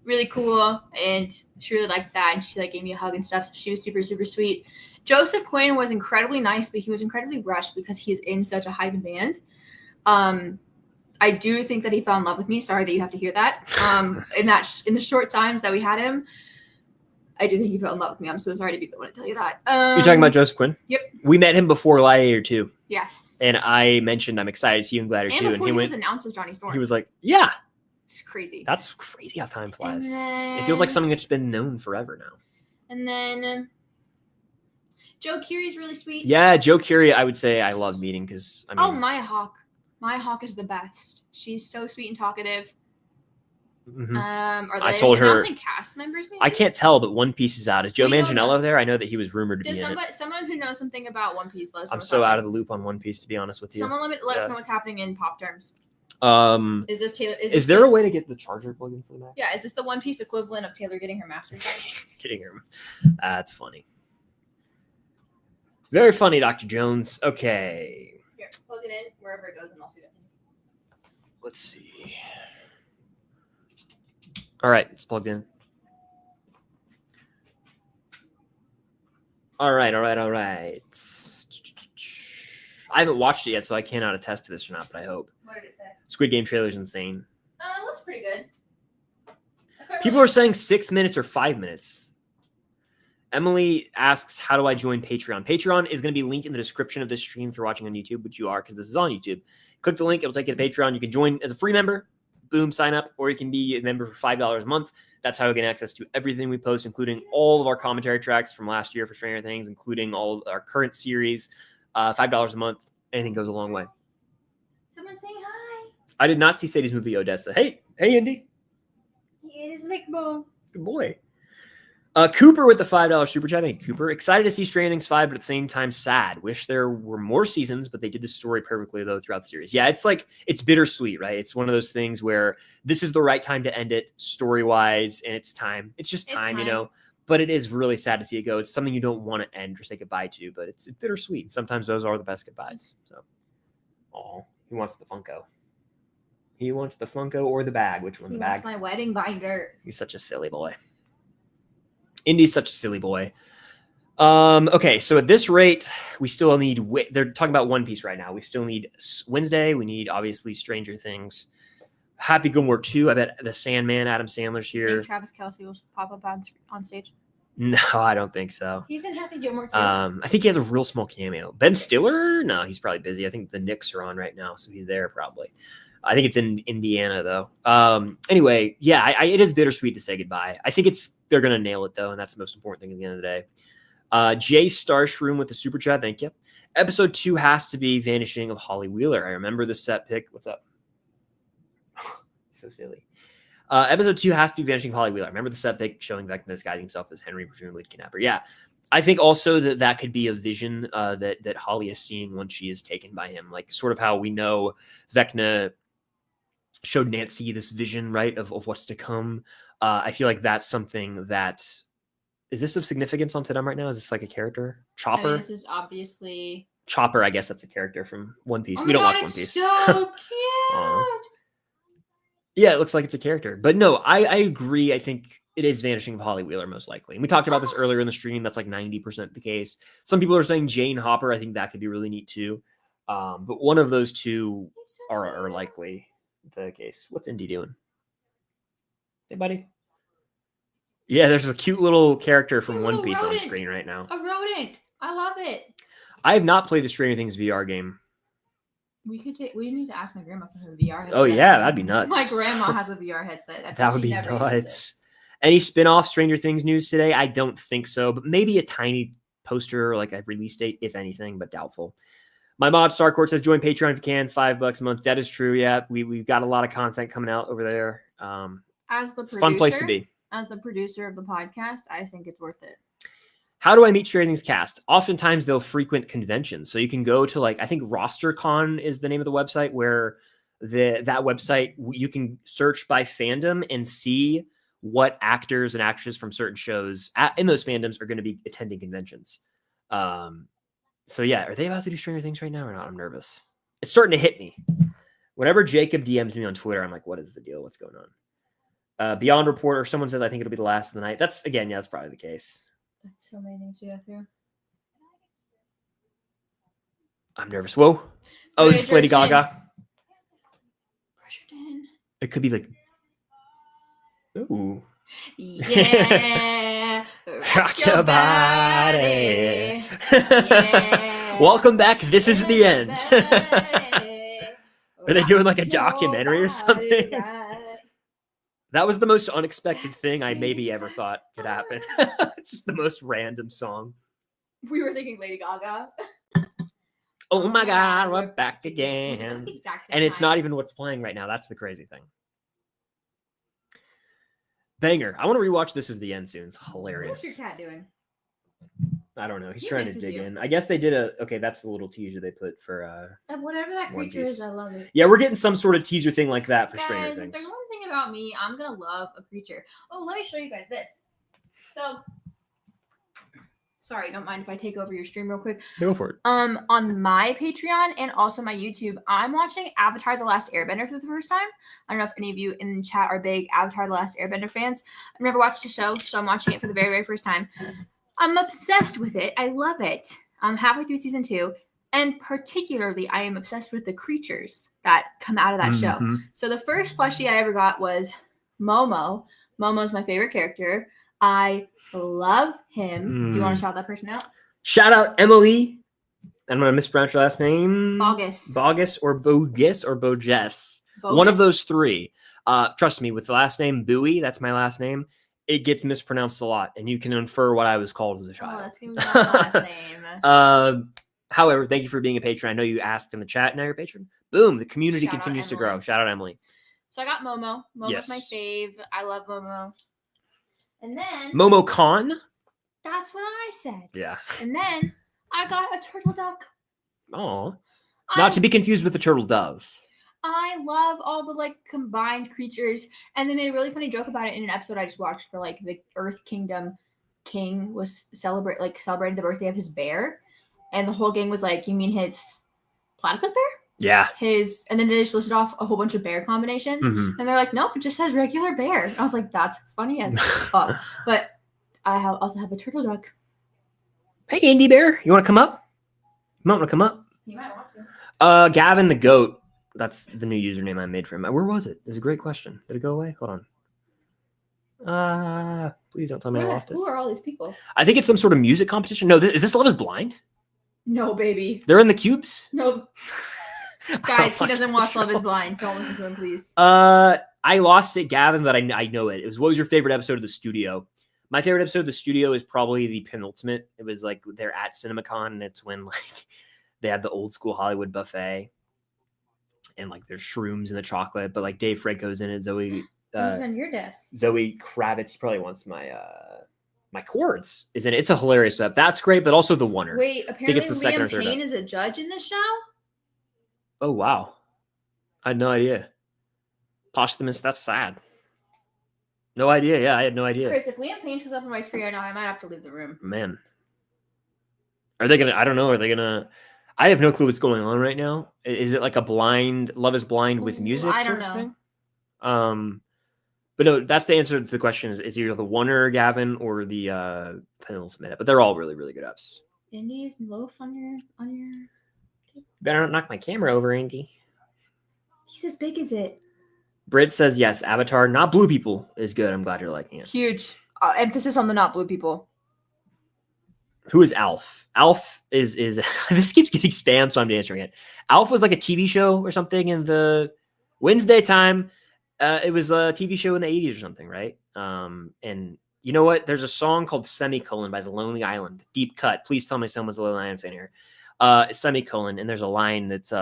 really cool and she really liked that, and she like gave me a hug and stuff. So she was super, super sweet. Joseph Quinn was incredibly nice, but he was incredibly rushed because he's in such a high demand. I do think that he fell in love with me. Sorry that you have to hear that. In the short times that we had him, I do think he fell in love with me. I'm so sorry to be the one to tell you that. You're talking about Joseph Quinn? Yep. We met him before Gladiator 2. Yes. And I mentioned I'm excited to see you in Gladiator 2. And before he was announced as Johnny Storm. He was like, yeah. It's crazy. That's crazy how time flies. Then, it feels like something that's been known forever now. And then Joe Curie's really sweet. Yeah, Joe Curie, I would say I love meeting because I mean. Oh, Maya Hawke. Maya Hawke is the best. She's so sweet and talkative. Mm-hmm. Are they I told her cast members? Maybe? I can't tell, but One Piece is out. Is Joe We don't Manganiello know. there? I know that he was rumored to be in it. Someone who knows something about One Piece, let us know. I'm so out of the loop on One Piece, to be honest with you. Someone let us know what's happening in pop terms. Is this Taylor? Is there a way to get the charger plug in for the Mac? Yeah, is this the One Piece equivalent of Taylor getting her master's? Getting her. That's funny. Very funny, Dr. Jones. Okay. Here, plug it in wherever it goes, and I'll see that. Let's see. All right, it's plugged in. All right. I haven't watched it yet, so I cannot attest to this or not, but I hope. What did it say? Squid Game trailer's insane. It looks pretty good. People are saying 6 minutes or 5 minutes. Emily asks, how do I join Patreon? Patreon is going to be linked in the description of this stream if you're watching on YouTube, which you are because this is on YouTube. Click the link. It'll take you to Patreon. You can join as a free member. Boom, sign up. Or you can be a member for $5 a month. That's how you get access to everything we post, including all of our commentary tracks from last year for Stranger Things, including all of our current series. $5 a month. Anything goes a long way. Someone saying hi. I did not see Sadie's movie Odessa. Hey, Indy. It is lickable. Good boy. Cooper with the $5 super chat. Thank you, Cooper. Excited to see Stranger Things 5, but at the same time sad. Wish there were more seasons, but they did the story perfectly, though, throughout the series. Yeah, it's bittersweet, right? It's one of those things where this is the right time to end it story-wise, and it's time. It's just time, you know? But it is really sad to see it go. It's something you don't want to end or say goodbye to, but it's bittersweet. Sometimes those are the best goodbyes. So, he wants the Funko. He wants the Funko or the bag. Which one? The bag? He wants my wedding binder. He's such a silly boy. Indy's such a silly boy. Okay, so at this rate, we still need... They're talking about One Piece right now. We still need Wednesday. We need, obviously, Stranger Things. Happy Gilmore 2. I bet the Sandman, Adam Sandler's here. Think Travis Kelce will pop up on stage? No, I don't think so. He's in Happy Gilmore 2. I think he has a real small cameo. Ben Stiller? No, he's probably busy. I think the Knicks are on right now, so he's there probably. I think it's in Indiana, though. Anyway, yeah, it is bittersweet to say goodbye. I think they're going to nail it, though, and that's the most important thing at the end of the day. Jay Starshroom with the super chat. Thank you. Episode 2 has to be Vanishing of Holly Wheeler. I remember the set pick. What's up? So silly. Episode 2 has to be Vanishing of Holly Wheeler. I remember the set pick showing Vecna disguising himself as Henry, presumably kidnapper. Yeah. I think also that could be a vision that Holly is seeing once she is taken by him. Like sort of how we know Vecna showed Nancy this vision, right, of what's to come. I feel like that's something that... Is this of significance on TUDUM right now? Is this like a character? Chopper? I mean, this is obviously... Chopper, I guess that's a character from One Piece. Oh We don't God, watch One Piece. So cute! Yeah, it looks like it's a character. But no, I agree. I think it is Vanishing of Holly Wheeler, most likely. And we talked about this earlier in the stream. That's like 90% the case. Some people are saying Jane Hopper. I think that could be really neat too. But one of those two are likely the case. What's Indy doing? Hey, buddy. Yeah, there's a cute little character from One Piece on screen right now. A rodent. I love it. I have not played the Stranger Things VR game. We need to ask my grandma for her VR headset. Oh yeah, that'd be nuts. My grandma has a VR headset. That would be nuts. Any spin-off Stranger Things news today? I don't think so, but maybe a tiny poster, like a release date, if anything, but doubtful. My mod Starcourt says join Patreon if you can, $5 a month. That is true. Yeah, we've got a lot of content coming out over there. As the it's a fun place to be. As the producer of the podcast, I think it's worth it. How do I meet Stranger Things cast? Oftentimes they'll frequent conventions. So you can go to I think RosterCon is the name of the website where that website, you can search by fandom and see what actors and actresses from certain shows in those fandoms are going to be attending conventions. So yeah, are they about to do Stranger Things right now or not? I'm nervous. It's starting to hit me. Whenever Jacob DMs me on Twitter, I'm like, what is the deal? What's going on? Beyond Report or someone says, I think it'll be the last of the night. That's probably the case. That's so many things to go through. I'm nervous. Whoa. Oh, it's Lady Gaga. It could be like... Ooh. Yeah. Rock your body. Yeah. Welcome back. This is the end. Are they doing like a documentary or something? That was the most unexpected thing I maybe ever thought could happen. It's just the most random song. We were thinking Lady Gaga. Oh my God, we're back again. And it's time. not even what's playing right now. That's the crazy thing. Banger. I want to rewatch This Is the End soon. It's hilarious. What's your cat doing? I don't know. He's trying to dig in. I guess they did okay, that's the little teaser they put for whatever that creature is, I love it. Yeah, we're getting some sort of teaser thing like that for Stranger Things. If there's one thing about me, I'm gonna love a creature. Oh, let me show you guys this. So Sorry, don't mind if I take over your stream real quick. Go for it. On my Patreon and also my YouTube, I'm watching Avatar: The Last Airbender for the first time. I don't know if any of you in the chat are big Avatar: The Last Airbender fans. I've never watched the show, so I'm watching it for the very, very first time. I'm obsessed with it. I love it. I'm halfway through season 2, and particularly, I am obsessed with the creatures that come out of that show. So the first plushie I ever got was Momo. Momo's my favorite character. I love him. Do you want to shout that person out? Shout out Emily. I'm going to mispronounce your last name. Bogus or Bogus or Boges. Bogus? One of those three. Trust me, with the last name Bowie, that's my last name, it gets mispronounced a lot, and you can infer what I was called as a child. Oh, that's going to be my last name. However, thank you for being a patron. I know you asked in the chat, now you're a patron. Boom, the community Shout out continues to Emily. grow. Shout out Emily. So I got Momo. Momo's Yes. my fave. I love Momo. And then Momo Khan. that's what I said. Yeah. And then I got a turtle duck. Oh. Not to be confused with the turtle dove. I love all the like combined creatures. And they made a really funny joke about it in an episode I just watched for like the Earth Kingdom king was celebrating the birthday of his bear. And the whole gang was like, you mean his platypus bear? Yeah. And then they just listed off a whole bunch of bear combinations. And they're like, nope, it just says regular bear. And I was like, that's funny as fuck. But I also have a turtle duck. Hey, Indy Bear, you want to come up? You might want to come up. You might want to. Gavin the Goat. That's the new username I made for him. Where was it? It was a great question. Did it go away? Hold on. Please don't tell me I lost it. Who are all these people? I think it's some sort of music competition. No, is this Love is Blind? No, baby. They're in the cubes? No. Guys, he doesn't watch Love is Blind. Don't listen to him, please. I lost it, Gavin, but I know it. It was, what was your favorite episode of The Studio? My favorite episode of The Studio is probably the penultimate. It was like they're at CinemaCon, and it's when like they have the old school Hollywood buffet, and like there's shrooms in the chocolate, but like Dave Franco's in it. Who's on your desk? Zoe Kravitz. He probably wants my chords. Is in it. It's a hilarious stuff. That's great, but also the oneer. Wait, apparently it's the second or Liam third Payne is a judge in this show? Oh wow, I had no idea. Posthumous. That's sad. No idea. Yeah, I had no idea. Chris, if Liam Payne shows up on my screen right now, I might have to leave the room. Man. Are they gonna? I don't know. Are they gonna? I have no clue what's going on right now. Is it like a blind Love is Blind with music? I don't know. Thing? But no, that's the answer to the question. Is either the oneer, Gavin, or the penultimate. But they're all really, really good ups. Indy's loaf on your. Better not knock my camera over, Indy. He's as big as it. Britt says yes. Avatar, not blue people, is good. I'm glad you're liking it. Huge emphasis on the not blue people. Who is Alf? Alf is this keeps getting spam, so I'm answering it. Alf was like a TV show or something in the Wednesday time. It was a TV show in the 80s or something, right? And you know what? There's a song called Semicolon by The Lonely Island. Deep cut. Please tell me someone's The Lonely Island fan here. Semicolon, and there's a line that's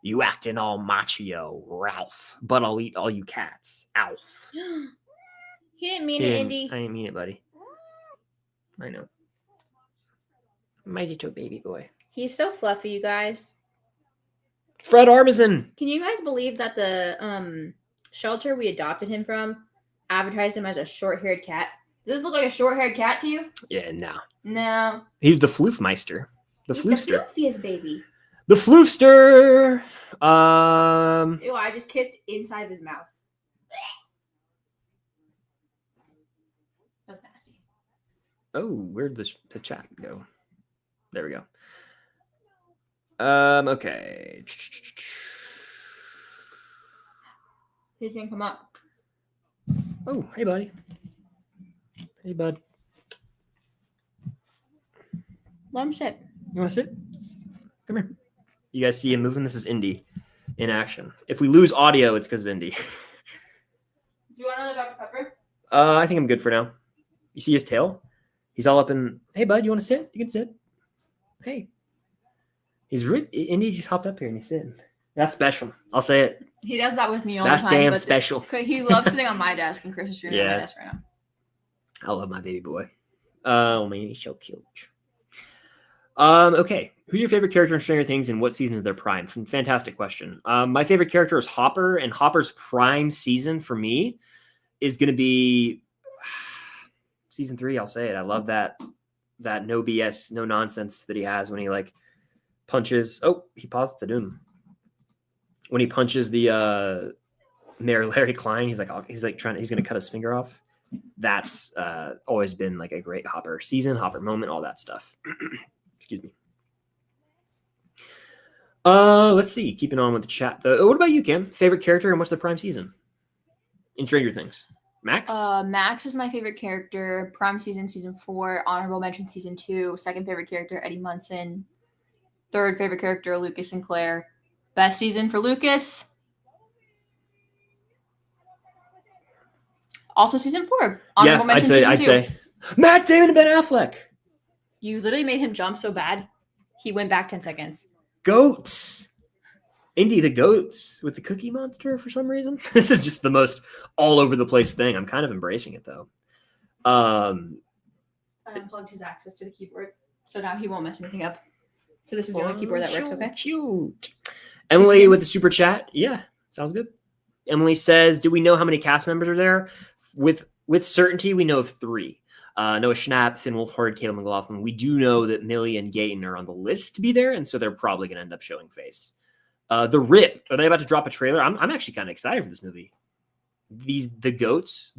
you acting all macho, Ralph, but I'll eat all you cats, Alf. He didn't mean it, Indy. I didn't mean it, buddy. I know. My little baby boy. He's so fluffy, you guys. Fred Armisen. Can you guys believe that the shelter we adopted him from advertised him as a short-haired cat? Does this look like a short-haired cat to you? Yeah, no. No. He's the Floofmeister. The He's Floofster. the floofiest baby. The Floofster. Ew, I just kissed inside of his mouth. That's nasty. Oh, where'd the chat go? There we go. Okay. He's gonna come up. Oh, hey, buddy. Hey, bud. Let him sit. You want to sit? Come here. You guys see him moving? This is Indy in action. If we lose audio, it's because of Indy. Do you want another Dr. Pepper? I think I'm good for now. You see his tail? He's all up in. Hey, bud, you want to sit? You can sit. Hey. Indy just hopped up here and he's sitting. That's special. I'll say it. He does that with me all That's the time. damn special. He loves sitting on my desk, and Chris is sitting on my desk right now. I love my baby boy. Oh man, he's so cute. Okay. Who's your favorite character in Stranger Things and what season is their prime? Fantastic question. My favorite character is Hopper, and Hopper's prime season for me is going to be season 3. I'll say it. I love that no BS, no nonsense that he has when he like punches. Oh, he paused to doom. When he punches the Mayor Larry Klein, he's going to cut his finger off. That's always been like a great Hopper season, Hopper moment, all that stuff. Excuse me. Let's see. Keeping on with the chat. What about you, Kim? Favorite character and what's the prime season in Stranger Things? Max? Max is my favorite character. Prime season 4. Honorable mention season 2. Second favorite character, Eddie Munson. Third favorite character, Lucas and Claire. Best season for Lucas. Also season 4. Honorable mention season 2. I'd say Matt Damon and Ben Affleck. You literally made him jump so bad, he went back 10 seconds. Goats. Indy the goats with the Cookie Monster for some reason. This is just the most all over the place thing. I'm kind of embracing it though. I unplugged his access to the keyboard, so now he won't mess anything up. So this is the only keyboard that works, okay? Cute. Emily with the super chat. Yeah, sounds good. Emily says, do we know how many cast members are there? With certainty, we know of 3. Noah Schnapp, Finn Wolfhard, Caleb McLaughlin. We do know that Millie and Gaten are on the list to be there, and so they're probably going to end up showing face. The Rip, are they about to drop a trailer? I'm actually kind of excited for this movie. The goats,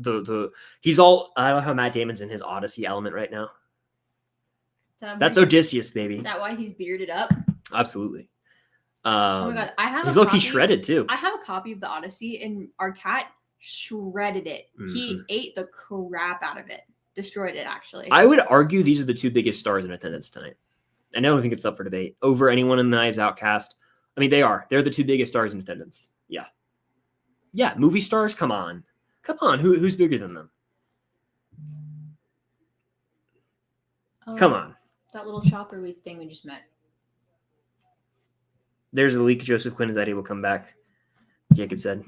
he's all. I love how Matt Damon's in his Odyssey element right now. That's Odysseus, baby. Is that why he's bearded up? Absolutely. Oh my god, he's low-key shredded too. I have a copy of the Odyssey, and our cat shredded it. Mm-hmm. He ate the crap out of it. Destroyed it, actually. I would argue these are the 2 biggest stars in attendance tonight. And I don't think it's up for debate. Over anyone in the Knives Out cast. I mean, they are. They're the 2 biggest stars in attendance. Yeah. Yeah, movie stars? Come on. Come on. Who's bigger than them? Come on. That little chopper thing we just met. There's a leak. Joseph Quinn is that he will come back. Jacob said.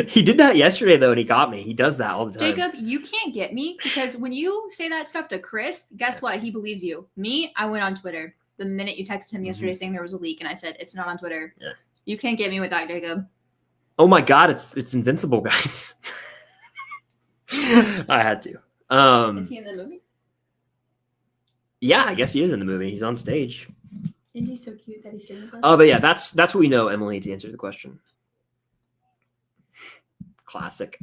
He did that yesterday, though, and he got me. He does that all the time. Jacob, you can't get me because when you say that stuff to Chris, guess what? He believes you. Me, I went on Twitter. The minute you texted him yesterday saying there was a leak, and I said, it's not on Twitter. Yeah. You can't get me with that, Jacob. Oh, my God. It's invincible, guys. I had to. Is he in the movie? Yeah, I guess he is in the movie. He's on stage. And he's so cute that he's sitting with us. But yeah, that's what we know, Emily, to answer the question. Classic.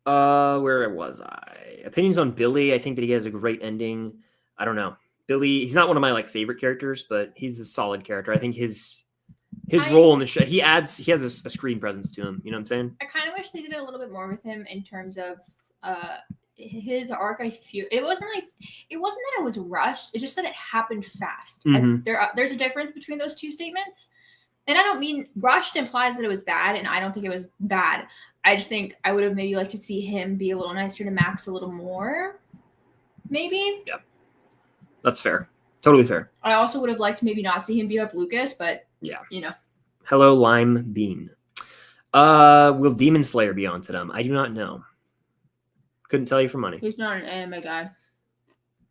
Oh. Where was I? Opinions on Billy. I think that he has a great ending. I don't know. Billy, he's not one of my favorite characters, but he's a solid character. I think his role in the show, he has a screen presence to him. You know what I'm saying? I kind of wish they did a little bit more with him in terms of his arc. I feel it wasn't that it was rushed. It's just that it happened fast. Mm-hmm. There's a difference between those 2 statements, and I don't mean rushed implies that it was bad, and I don't think it was bad. I just think I would have maybe liked to see him be a little nicer to Max a little more. Maybe. Yeah, that's fair. Totally fair. I also would have liked to maybe not see him beat up Lucas, but yeah, you know. Hello, Lime Bean. Will Demon Slayer be on TUDUM? I do not know. Couldn't tell you for money. He's not an anime guy.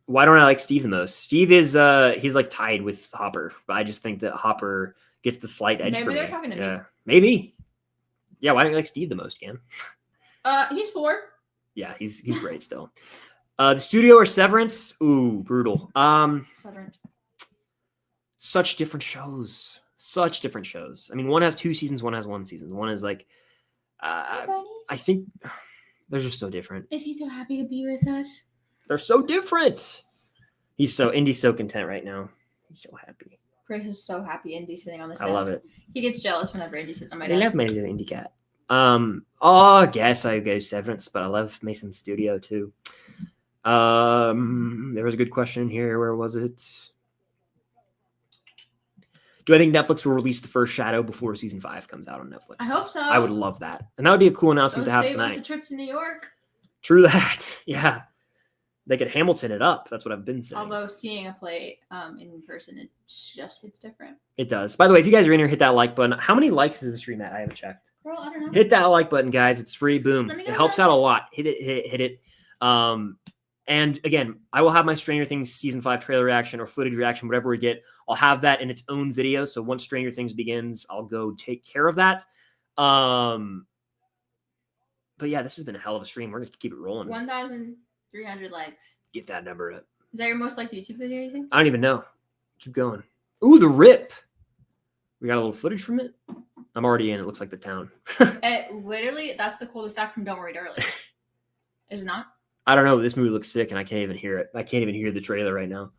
Why don't I like Steve the most? Steve is he's tied with Hopper, but I just think that Hopper gets the slight edge. Maybe they're talking to me. Maybe. Yeah, why don't you like Steve the most, Cam? He's 4. Yeah, he's great still. The Studio or Severance? Ooh, brutal. Severance. Such different shows. I mean, one has 2 seasons, one has 1 season. One is I think they're just so different. Is he so happy to be with us? They're so different. Indy's so content right now. He's so happy. Chris is so happy Indy's sitting on this desk. I love it. He gets jealous whenever Indy sits on my desk. I love my little Indy cat. I guess I go Severance, but I love Mason Studio too. There was a good question here. Where was it? Do I think Netflix will release the first Shadow before season 5 comes out on Netflix? I hope so. I would love that. And that would be a cool announcement to have tonight. Save us a trip to New York. True that. Yeah. They could Hamilton it up. That's what I've been saying. Although seeing a play in person, it just hits different. It does. By the way, if you guys are in here, hit that like button. How many likes is the stream at? I haven't checked. Girl, I don't know. Hit that like button, guys. It's free. Boom. It helps out a lot. Hit it. And again, I will have my Stranger Things season 5 trailer reaction or footage reaction, whatever we get. I'll have that in its own video. So once Stranger Things begins, I'll go take care of that. But yeah, this has been a hell of a stream. We're gonna keep it rolling. 1,300 likes. Get that number up. Is that your most liked YouTube video, you think? I don't even know. Keep going. Ooh, the rip. We got a little footage from it. I'm already in. It looks like the town. Literally, that's the cul-de-sac from Don't Worry Darling. Is it not? I don't know. This movie looks sick, and I can't even hear it. I can't even hear the trailer right now.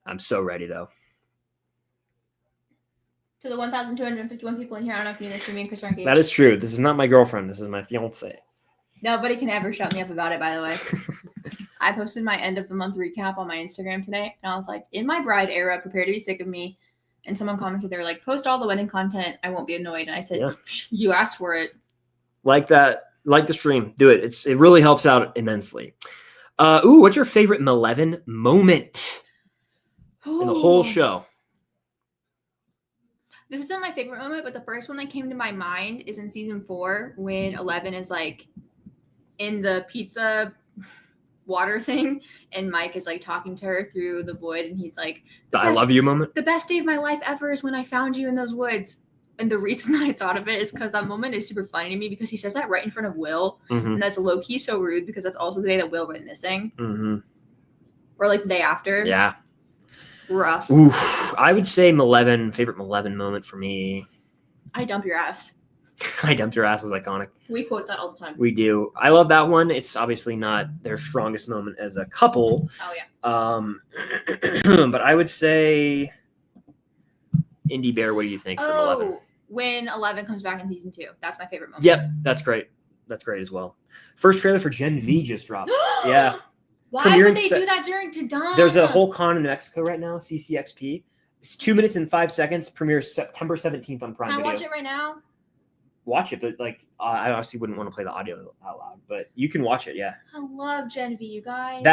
I'm so ready, though. To the 1,251 people in here, I don't know if you know this, me and Chris are engaged. That is true. This is not my girlfriend. This is my fiance. Nobody can ever shut me up about it, by the way. I posted my end of the month recap on my Instagram today, and I was like, in my bride era, prepare to be sick of me. And someone commented, they were like, post all the wedding content. I won't be annoyed. And I said, you asked for it. Like that. Like the stream. Do it. It really helps out immensely. What's your favorite Maleven moment in the whole show? This isn't my favorite moment, but the first one that came to my mind is in season 4 when 11 is like in the pizza water thing and Mike is like talking to her through the void and he's like, the I love you moment. The best day of my life ever is when I found you in those woods. And the reason I thought of it is because that moment is super funny to me because he says that right in front of Will. Mm-hmm. And that's low-key so rude because that's also the day that Will went missing. Mm-hmm. Or like the day after. Yeah. Rough. Oof. I would say favorite Maleven moment for me. I dump your ass. I dumped your ass is iconic. We quote that all the time. We do. I love that one. It's obviously not their strongest moment as a couple. Oh yeah. But I would say Indie Bear, what do you think from 11? When 11 comes back in season 2. That's my favorite moment. Yep, that's great. That's great as well. First trailer for Gen V just dropped. Yeah. Why would they do that during TUDUM? There's a whole con in Mexico right now, CCXP. It's 2 minutes and 5 seconds. Premieres September 17th on Prime Video. Can I watch it right now? Watch it, but like I obviously wouldn't want to play the audio out loud, but you can watch it. Yeah. I love Gen V, you guys.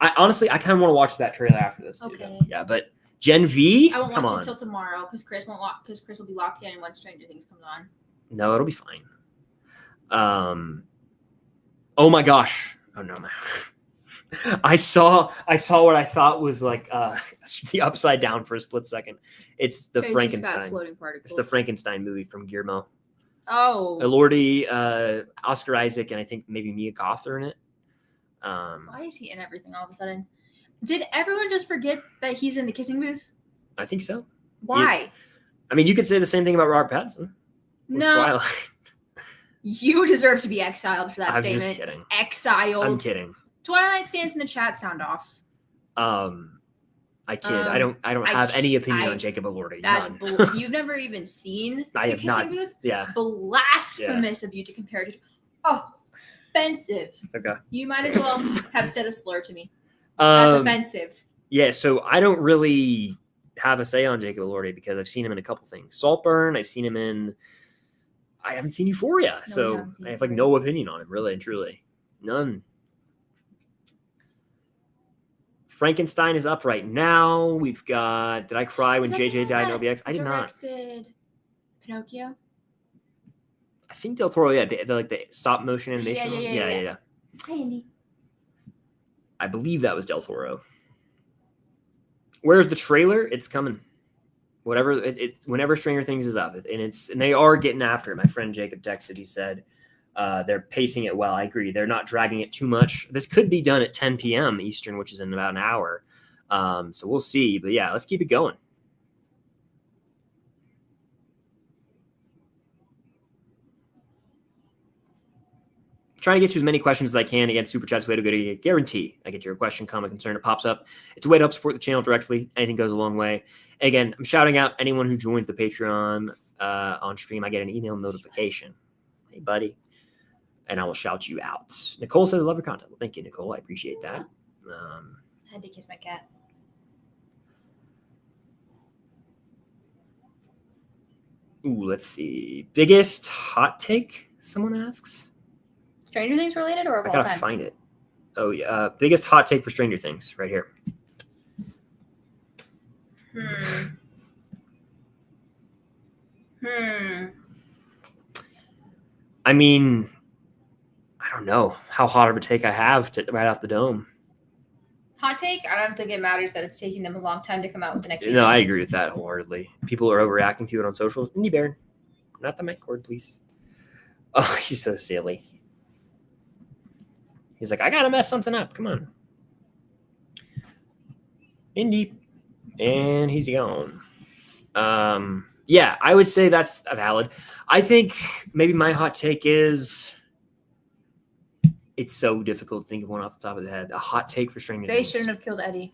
I honestly kind of want to watch that trailer after this too. Okay. Yeah, but Gen V. I won't watch it until tomorrow because Chris won't because Chris will be locked in once Stranger Things comes on. No, it'll be fine. Oh my gosh. Oh no, man. I saw what I thought was like the upside down for a split second. It's the Frankenstein. It's the Frankenstein movie from Guillermo. Oh. Elordi, Oscar Isaac, and I think maybe Mia Goth are in it. Why is he in everything all of a sudden? Did everyone just forget that he's in the kissing booth? I think so. Why? You could say the same thing about Robert Pattinson. No. Twilight. You deserve to be exiled for that statement. I'm just kidding. Exiled. I'm kidding. Twilight stands in the chat sound off. I kid. I don't have any opinion on Jacob Elordi. That's you've never even seen the kissing booth? Yeah. Blasphemous of you to compare it to. Oh, offensive. Okay. You might as well have said a slur to me. That's offensive. Yeah, so I don't really have a say on Jacob Elordi because I've seen him in a couple things. Saltburn, I've seen him in. I haven't seen Euphoria, so I have like no opinion on him, really and truly. None. Frankenstein is up right now. We've got Did I Cry When JJ Died in OBX? I did not. Pinocchio? I think Del Toro, yeah. The stop motion animation. Yeah. Hi, Andy. I believe that was Del Toro. Where's the trailer? It's coming. Whatever whenever Stranger Things is up, and they are getting after it. My friend Jacob texted. He said they're pacing it well. I agree. They're not dragging it too much. This could be done at 10 p.m. Eastern, which is in about an hour. So we'll see. But yeah, let's keep it going. Trying to get to as many questions as I can. Again, Super Chat's a way to go to guarantee I get your question, comment, concern. It pops up. It's a way to help support the channel directly. Anything goes a long way. Again, I'm shouting out anyone who joins the Patreon on stream. I get an email notification. Hey, buddy. And I will shout you out. Nicole says, I love your content. Well, thank you, Nicole. I appreciate that. I had to kiss my cat. Ooh, let's see. Biggest hot take, someone asks? Stranger Things related or of all time? I gotta find it. Oh, yeah. Biggest hot take for Stranger Things, right here. I mean, I don't know how hot of a take I have right off the dome. Hot take? I don't think it matters that it's taking them a long time to come out with the next season. No, I agree with that wholeheartedly. People are overreacting to it on social. Indie Baron. Not the mic cord, please. Oh, he's so silly. He's like, I gotta mess something up. Come on. In deep. And he's gone. Yeah, I would say that's valid. I think maybe my hot take is it's so difficult to think of one off the top of the head. A hot take for Stranger They Things. shouldn't have killed Eddie.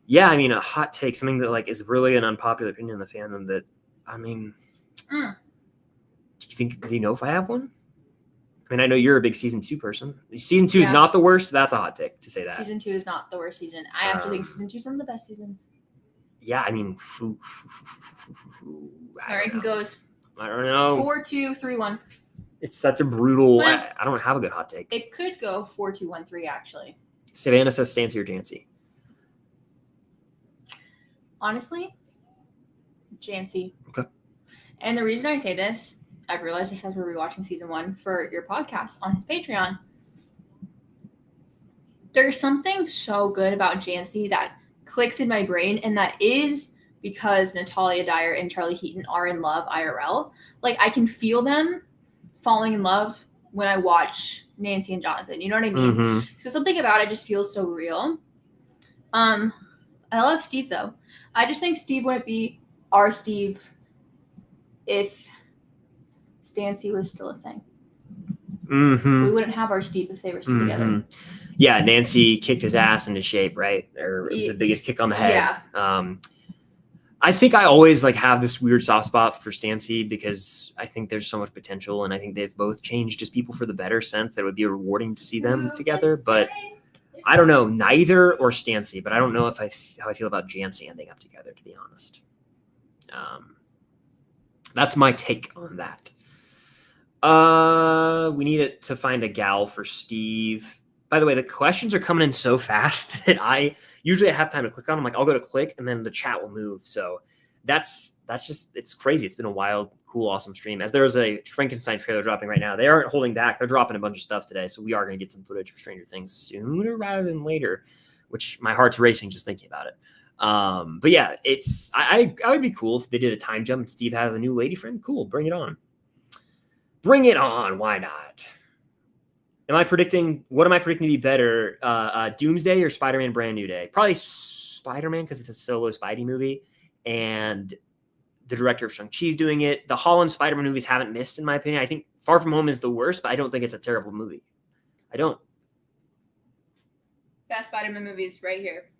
Yeah, I mean, a hot take, something that like is really an unpopular opinion in the fandom that, I mean, do you know if I have one? I mean, I know you're a big season 2 person. Season 2 is not the worst. That's a hot take to say that. Season 2 is not the worst season. I actually think season 2 is one of the best seasons. Yeah, I mean, American goes. I don't know. 4-2-3-1. It's such a brutal. Well, I don't have a good hot take. It could go 4-2-1-3 actually. Savannah says Stancy or Jancy. Honestly, Jancy. Okay. And the reason I say this, I've realized this as we're rewatching season 1 for your podcast on his Patreon. There's something so good about Jancy that clicks in my brain, and that is because Natalia Dyer and Charlie Heaton are in love IRL. Like, I can feel them falling in love when I watch Nancy and Jonathan. You know what I mean? Mm-hmm. So something about it just feels so real. I love Steve, though. I just think Steve wouldn't be our Steve if Stancy was still a thing. Mm-hmm. We wouldn't have our Steve if they were still together. Yeah, Nancy kicked his ass into shape, right? Or it was the biggest kick on the head. Yeah. I think I always like have this weird soft spot for Stancy because I think there's so much potential, and I think they've both changed as people for the better sense that it would be rewarding to see them together. But I don't know, neither or Stancy, but I don't know if how I feel about Jancy ending up together, to be honest. That's my take on that. We need to find a gal for Steve. By the way, the questions are coming in so fast that I usually have time to click on them. Like, I'll go to click and then the chat will move. So that's just, it's crazy. It's been a wild, cool, awesome stream. As there's a Frankenstein trailer dropping right now. They aren't holding back. They're dropping a bunch of stuff today. So we are going to get some footage for Stranger Things sooner rather than later, which my heart's racing just thinking about it. But yeah, I would be cool if they did a time jump and Steve has a new lady friend. Cool. Bring it on. Bring it on. Why not? What am I predicting to be better? Doomsday or Spider-Man Brand New Day? Probably Spider-Man because it's a solo Spidey movie. And the director of Shang-Chi's doing it. The Holland Spider-Man movies haven't missed, in my opinion. I think Far From Home is the worst, but I don't think it's a terrible movie. I don't. Best Spider-Man movies right here.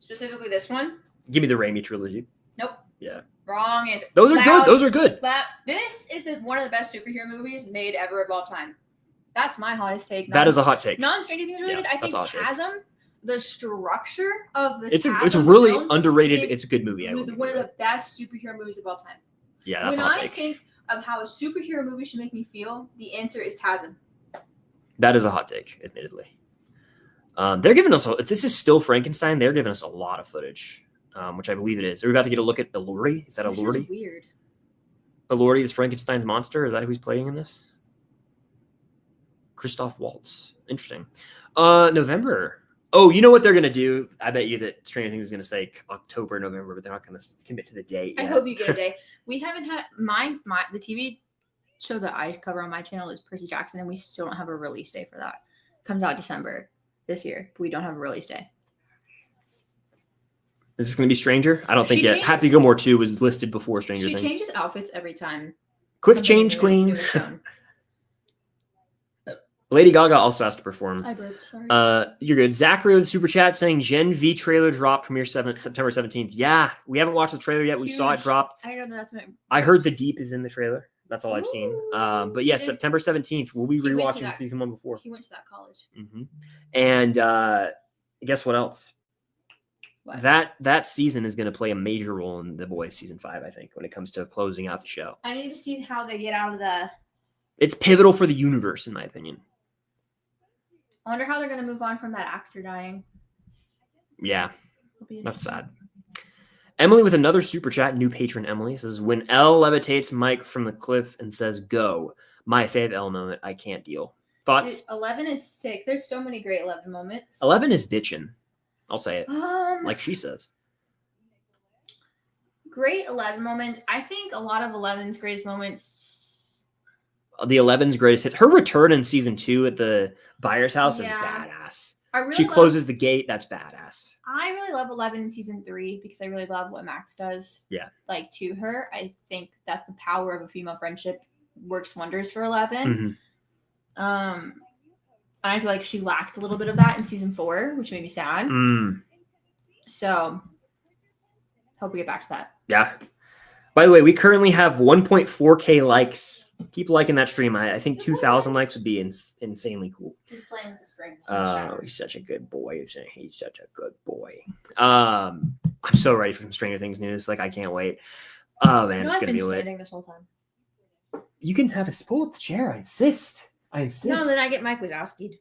Specifically this one. Give me the Raimi trilogy. Nope. Yeah. Wrong answer. Those are good. Those are good. This is one of the best superhero movies made ever of all time. That's my hottest take. That is a hot take. Non-Stranger Things related, Yeah, I think Chasm, the structure of the it's Chasm really film underrated. It's a good movie. One of the best superhero movies of all time. Yeah, that's a hot take. When I think of how a superhero movie should make me feel, the answer is Chasm. That is a hot take, admittedly. They're giving us, if this is still Frankenstein, they're giving us a lot of footage, which I believe it is. Are we about to get a look at Elordi? Is that Elordi? This is weird. Elordi is Frankenstein's monster? Is that who's playing in this? Christoph Waltz. Interesting. November. Oh, you know what they're going to do? I bet you that Stranger Things is going to say October, November, but they're not going to commit to the date yet. I hope you get a day. We haven't had the TV show that I cover on my channel is Percy Jackson, and we still don't have a release day for that. It comes out December this year, but we don't have a release day. Is this going to be Stranger? I don't think yet. Happy Gilmore 2 was listed before Stranger Things. She changes outfits every time. Quick change, queen. Lady Gaga also has to perform. Hi, Burp. Sorry. You're good. Zachary with the super chat saying Gen V trailer drop premiere September 17th. Yeah, we haven't watched the trailer yet. We saw it drop. I don't know that's I heard The Deep is in the trailer. That's all I've seen. But yes, September 17th. We'll be rewatching season 1 before. He went to that college. Mm-hmm. And guess what else? What? That season is going to play a major role in The Boys season 5, I think, when it comes to closing out the show. I need to see how they get out of the... It's pivotal for the universe, in my opinion. I wonder how they're going to move on from that actor dying. Yeah, that's sad. Emily with another super chat, new patron Emily, says, when Elle levitates Mike from the cliff and says, go, my fave Elle moment, I can't deal. Thoughts? 11 is sick. There's so many great 11 moments. 11 is bitchin'. I'll say it. Like she says. Great 11 moments. I think a lot of 11's greatest moments. The 11's greatest hits. Her return in season 2 at the buyer's house is badass. She closes the gate. That's badass. I really love 11 in season 3 because I really love what Max does. Yeah. Like to her. I think that the power of a female friendship works wonders for 11. And I feel like she lacked a little bit of that in season 4, which made me sad. So hope we get back to that. Yeah. By the way, we currently have 1.4K likes. Keep liking that stream. I think 2,000 likes would be insanely cool. He's playing with the spring. He's such a good boy. He's such a good boy. I'm so ready for some Stranger Things news. Like, I can't wait. Oh, man, it's going to be lit. This whole time. You can have us pull up the chair. I insist. No, then I get Mike Wazowski'd.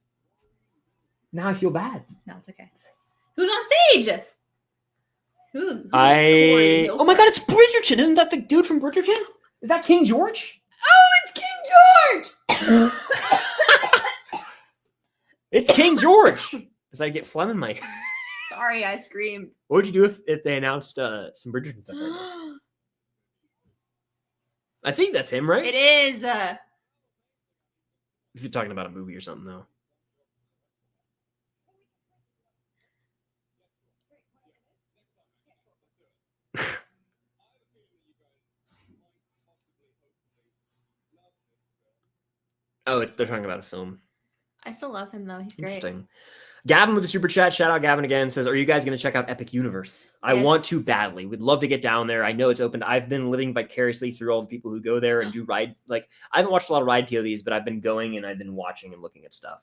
Now I feel bad. No, it's okay. Who's on stage? Who oh my God, it's Bridgerton. Isn't that the dude from Bridgerton? Is that King George? Oh, it's King George! It's King George. As I get phlegm in my... Sorry, I screamed. What would you do if they announced some Bridgerton stuff right now? I think that's him, right? It is. If you're talking about a movie or something, though. Oh, they're talking about a film. I still love him, though. He's great. Interesting. Gavin with the super chat. Shout out Gavin again. Says, are you guys going to check out Epic Universe? I want to badly. We'd love to get down there. I know it's open. I've been living vicariously through all the people who go there and do ride. Like, I haven't watched a lot of ride POVs, but I've been going and I've been watching and looking at stuff.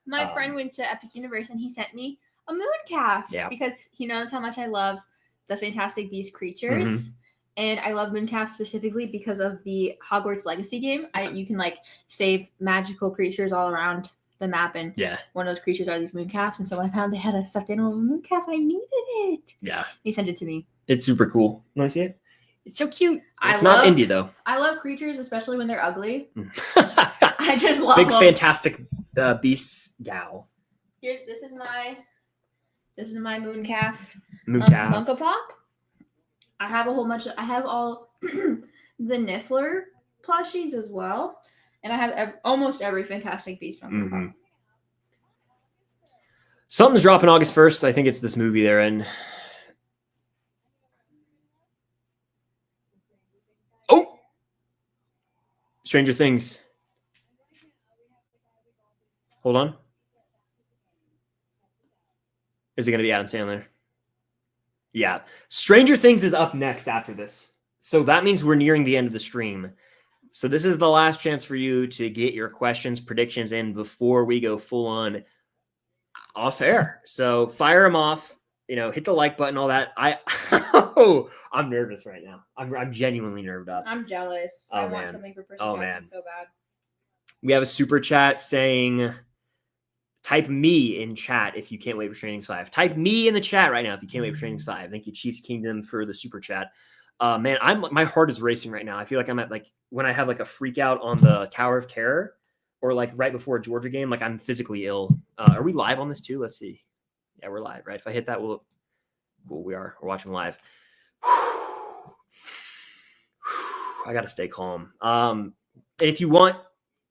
My friend went to Epic Universe and he sent me a moon calf. Yeah. Because he knows how much I love the Fantastic Beasts creatures. And I love mooncalf specifically because of the Hogwarts Legacy game. You can like save magical creatures all around the map, and one of those creatures are these mooncalves. And so when I found they had a stuffed animal of a mooncalf, I needed it. Yeah, he sent it to me. It's super cool. You want to see it? It's so cute. It's not indie though. I love creatures, especially when they're ugly. I just love big them. Fantastic Beasts gal. Here, this is my mooncalf. Mooncalf. Funko Pop. I have a whole bunch of, I have all the Niffler plushies as well. And I have almost every Fantastic Beast Funko Pop. Something's dropping August 1st. I think it's this movie they're in. Oh! Stranger Things. Hold on. Is it going to be Adam Sandler? Yeah. Stranger Things is up next after this. So that means we're nearing the end of the stream. So this is the last chance for you to get your questions, predictions in before we go full on off air. So fire them off, hit the like button, all that. I'm nervous right now. I'm genuinely nerved up. I'm jealous. I want something for Percy Jackson so bad. We have a super chat saying, type me in chat if you can't wait for Stranger Things 5. Type me in the chat right now if you can't wait for Stranger Things 5. Thank you, Chiefs Kingdom, for the super chat. Man, my heart is racing right now. I feel like I'm at when I have a freak out on the Tower of Terror, or right before a Georgia game. I'm physically ill. Are we live on this too? Let's see. Yeah, we're live, right? If I hit that, cool. We're watching live. I got to stay calm. If you want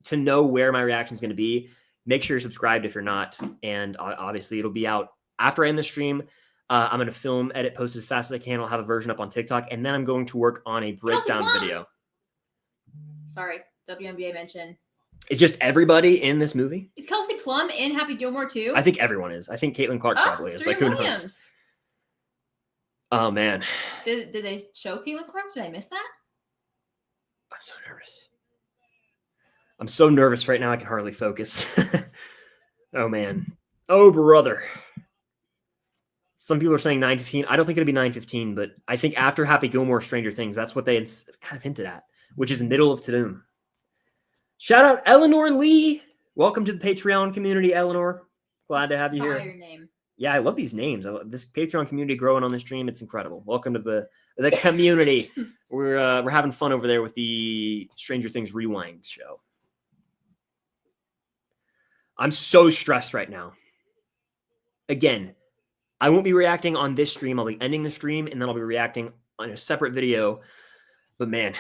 to know where my reaction is going to be, make sure you're subscribed if you're not. And obviously it'll be out after I end the stream. I'm going to film, edit, post as fast as I can. I'll have a version up on TikTok. And then I'm going to work on a breakdown video. Sorry, WNBA mention. Is just everybody in this movie? Is Kelsey Plum in Happy Gilmore too? I think everyone is. I think Caitlin Clark probably is. Who knows? Oh, man. Did they show Caitlin Clark? Did I miss that? I'm so nervous. I'm so nervous right now I can hardly focus. Oh, man. Oh, brother. Some people are saying 9:15. I don't think it'll be 9:15, but I think after Happy Gilmore, Stranger Things, that's what they kind of hinted at, which is middle of TUDUM. Shout out Eleanor Lee. Welcome to the Patreon community, Eleanor. Glad to have you here. Your name. Yeah, I love these names. This Patreon community growing on this stream. It's incredible. Welcome to the community. We're having fun over there with the Stranger Things Rewind show. I'm so stressed right now. Again, I won't be reacting on this stream. I'll be ending the stream, and then I'll be reacting on a separate video. But man,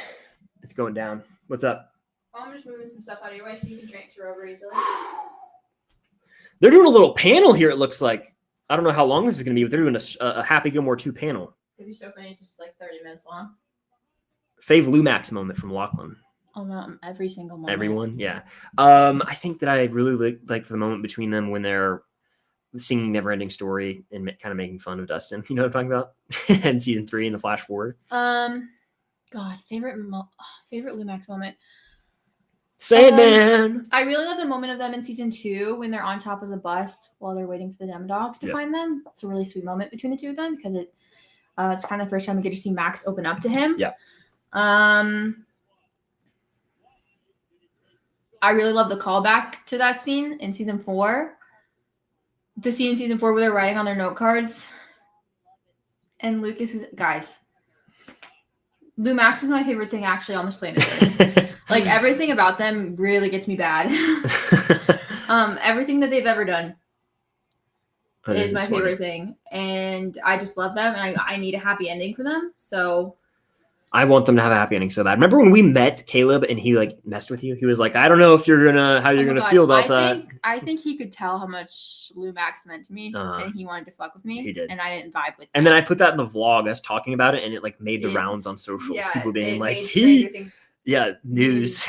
it's going down. What's up? I'm just moving some stuff out of your way so you can transfer over easily. They're doing a little panel here, it looks like. I don't know how long this is going to be, but they're doing a Happy Gilmore 2 panel. It'd be so funny if it's like 30 minutes long. Fave Lumax moment from Lachlan. Oh, no, every single moment. Everyone, yeah. I think that I really like the moment between them when they're singing Neverending Story and kind of making fun of Dustin. You know what I'm talking about? And season 3 in the flash forward. God, favorite Lumax moment. Sandman. I really love the moment of them in season 2 when they're on top of the bus while they're waiting for the demo dogs to find them. It's a really sweet moment between the two of them because it's kind of the first time we get to see Max open up to him. Yeah. I really love the callback to that scene in season 4. The scene in season 4 where they're writing on their note cards. And Lucas is, guys, Lumax is my favorite thing actually on this planet. Like everything about them really gets me bad. Everything that they've ever done is my favorite thing. And I just love them and I need a happy ending for them. So I want them to have a happy ending so bad. Remember when we met Caleb and he like messed with you? He was like, I don't know if you're how you're gonna feel about that. I think he could tell how much Lumax meant to me and he wanted to fuck with me. He did. And I didn't vibe with that. And then I put that in the vlog, us talking about it, and it like made the rounds on socials. Yeah, people being like, news.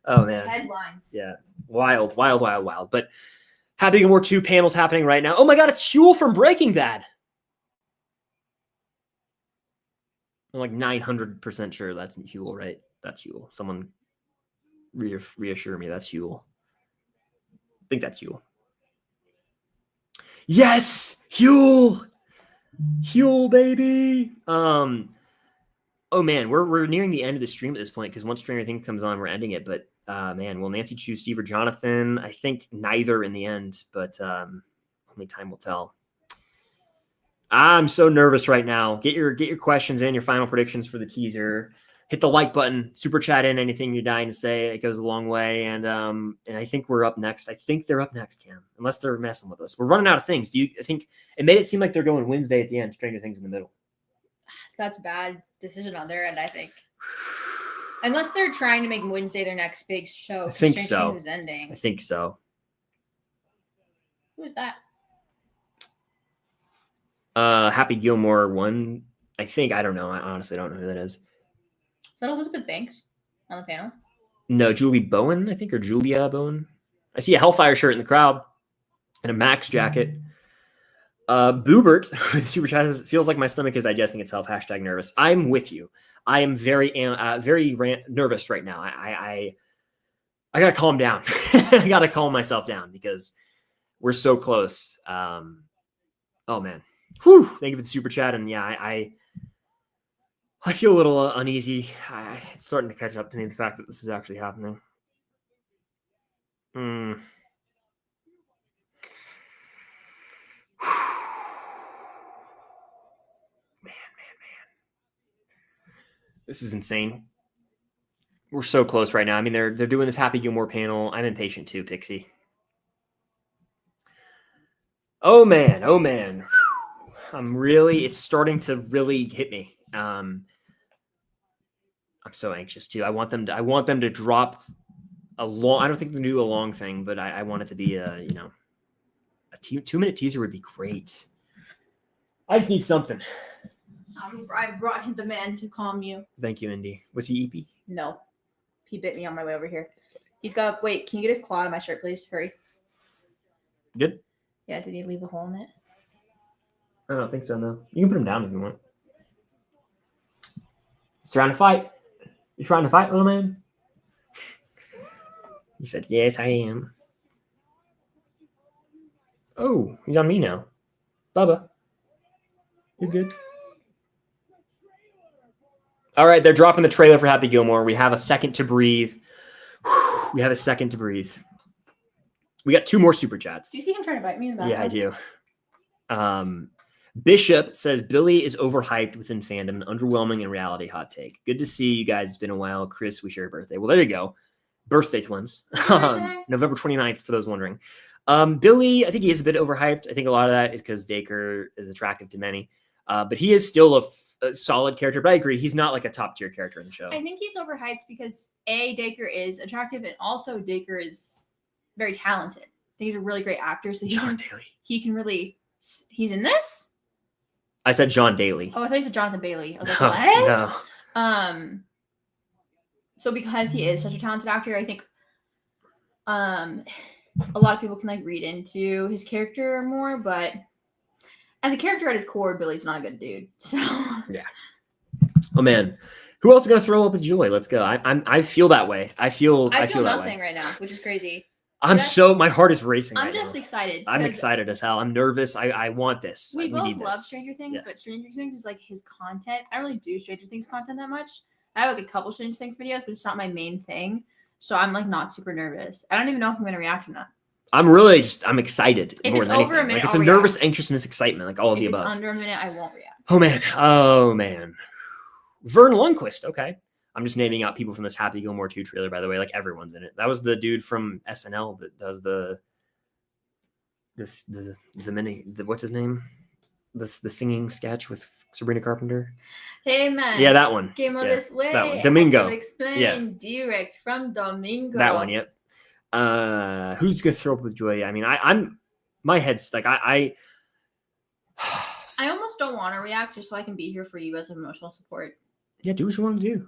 Oh man. Headlines. Yeah. Wild. But Happy Gilmore 2 panels happening right now. Oh my god, it's Huel from Breaking Bad. I'm like 900% sure that's Huel, right? That's Huel. Someone reassure me that's Huel. I think that's Huel. Yes! Huel! Huel, baby! Oh man, we're nearing the end of the stream at this point because once Stranger Things comes on, we're ending it. But man, will Nancy choose Steve or Jonathan? I think neither in the end, but only time will tell. I'm so nervous right now. Get your questions in, your final predictions for the teaser. Hit the like button, super chat in anything you're dying to say. It goes a long way. And I think we're up next. I think they're up next, Cam, unless they're messing with us. We're running out of things. I think it made it seem like they're going Wednesday at the end, Stranger Things in the middle. That's a bad decision on their end, I think. Unless they're trying to make Wednesday their next big show. I think so. Things is ending. I think so. Who is that? Happy Gilmore 1. I think. I don't know. I honestly don't know who that is. Is that Elizabeth Banks on the panel? No, Julie Bowen, I think, or Julia Bowen. I see a Hellfire shirt in the crowd and a Max jacket. Boobert, super chat says, feels like my stomach is digesting itself. # nervous. I'm with you. I am very nervous right now. I gotta calm down. I gotta calm myself down because we're so close. Oh man. Whew. Thank you for the super chat. And yeah, I feel a little uneasy. It's starting to catch up to me, the fact that this is actually happening. Man. This is insane. We're so close right now. I mean, they're doing this Happy Gilmore panel. I'm impatient too, Pixie. Oh man. It's starting to really hit me. I'm so anxious too. I want them to drop a long, I don't think they'll do a long thing, but I want it to be a 2-minute teaser would be great. I just need something. I brought the man to calm you. Thank you, Indy. Was he EP? No. He bit me on my way over here. He's got, wait, can you get his claw out of my shirt, please? Hurry. Good? Yeah, did he leave a hole in it? I don't think so, no. You can put him down if you want. He's trying to fight. You trying to fight, little man? He said, yes, I am. Oh, he's on me now. Bubba. You're good. All right, they're dropping the trailer for Happy Gilmore. We have a second to breathe. We got 2 more super chats. Do you see him trying to bite me in the back? Yeah, I do. Bishop says Billy is overhyped within fandom, underwhelming in reality. Hot take. Good to see you guys. It's been a while. Chris, we share your birthday. Well, there you go. Birthday twins. November 29th, for those wondering. Billy, I think he is a bit overhyped. I think a lot of that is because Dacre is attractive to many. But he is still a solid character, but I agree he's not like a top tier character in the show. I think he's overhyped because Dacre is attractive and also Dacre is very talented. I think he's a really great actor. So he can really. He's in this. I said John Daly. Oh, I thought you said Jonathan Bailey. I was like, what? No. So because he is such a talented actor, I think a lot of people can like read into his character more, but as a character at his core, Billy's not a good dude. So yeah. Oh man, who else is gonna throw up with joy? Let's go. I feel that way. I feel nothing right now, which is crazy. My heart is racing. I'm just excited. I'm excited as hell. I'm nervous. I want this. We both love Stranger Things, but Stranger Things is like his content. I don't really do Stranger Things content that much. I have like a couple Stranger Things videos, but it's not my main thing. So I'm like not super nervous. I don't even know if I'm gonna react or not. I'm excited if more it's than anything. Over a minute, like it's I'll a nervous react. anxiousness, excitement, like all of the above. If it's under a minute, I won't react. Oh man. Vern Lundquist. Okay. I'm just naming out people from this Happy Gilmore 2 trailer, by the way. Like everyone's in it. That was the dude from SNL that does what's his name? The singing sketch with Sabrina Carpenter. Hey man. Yeah, that one. Came on this way. That one. Domingo. Explain direct from Domingo. That one, yep. Who's gonna throw up with joy? I mean, I'm my head's like I almost don't want to react just so I can be here for you as emotional support. Yeah, do what you want to do.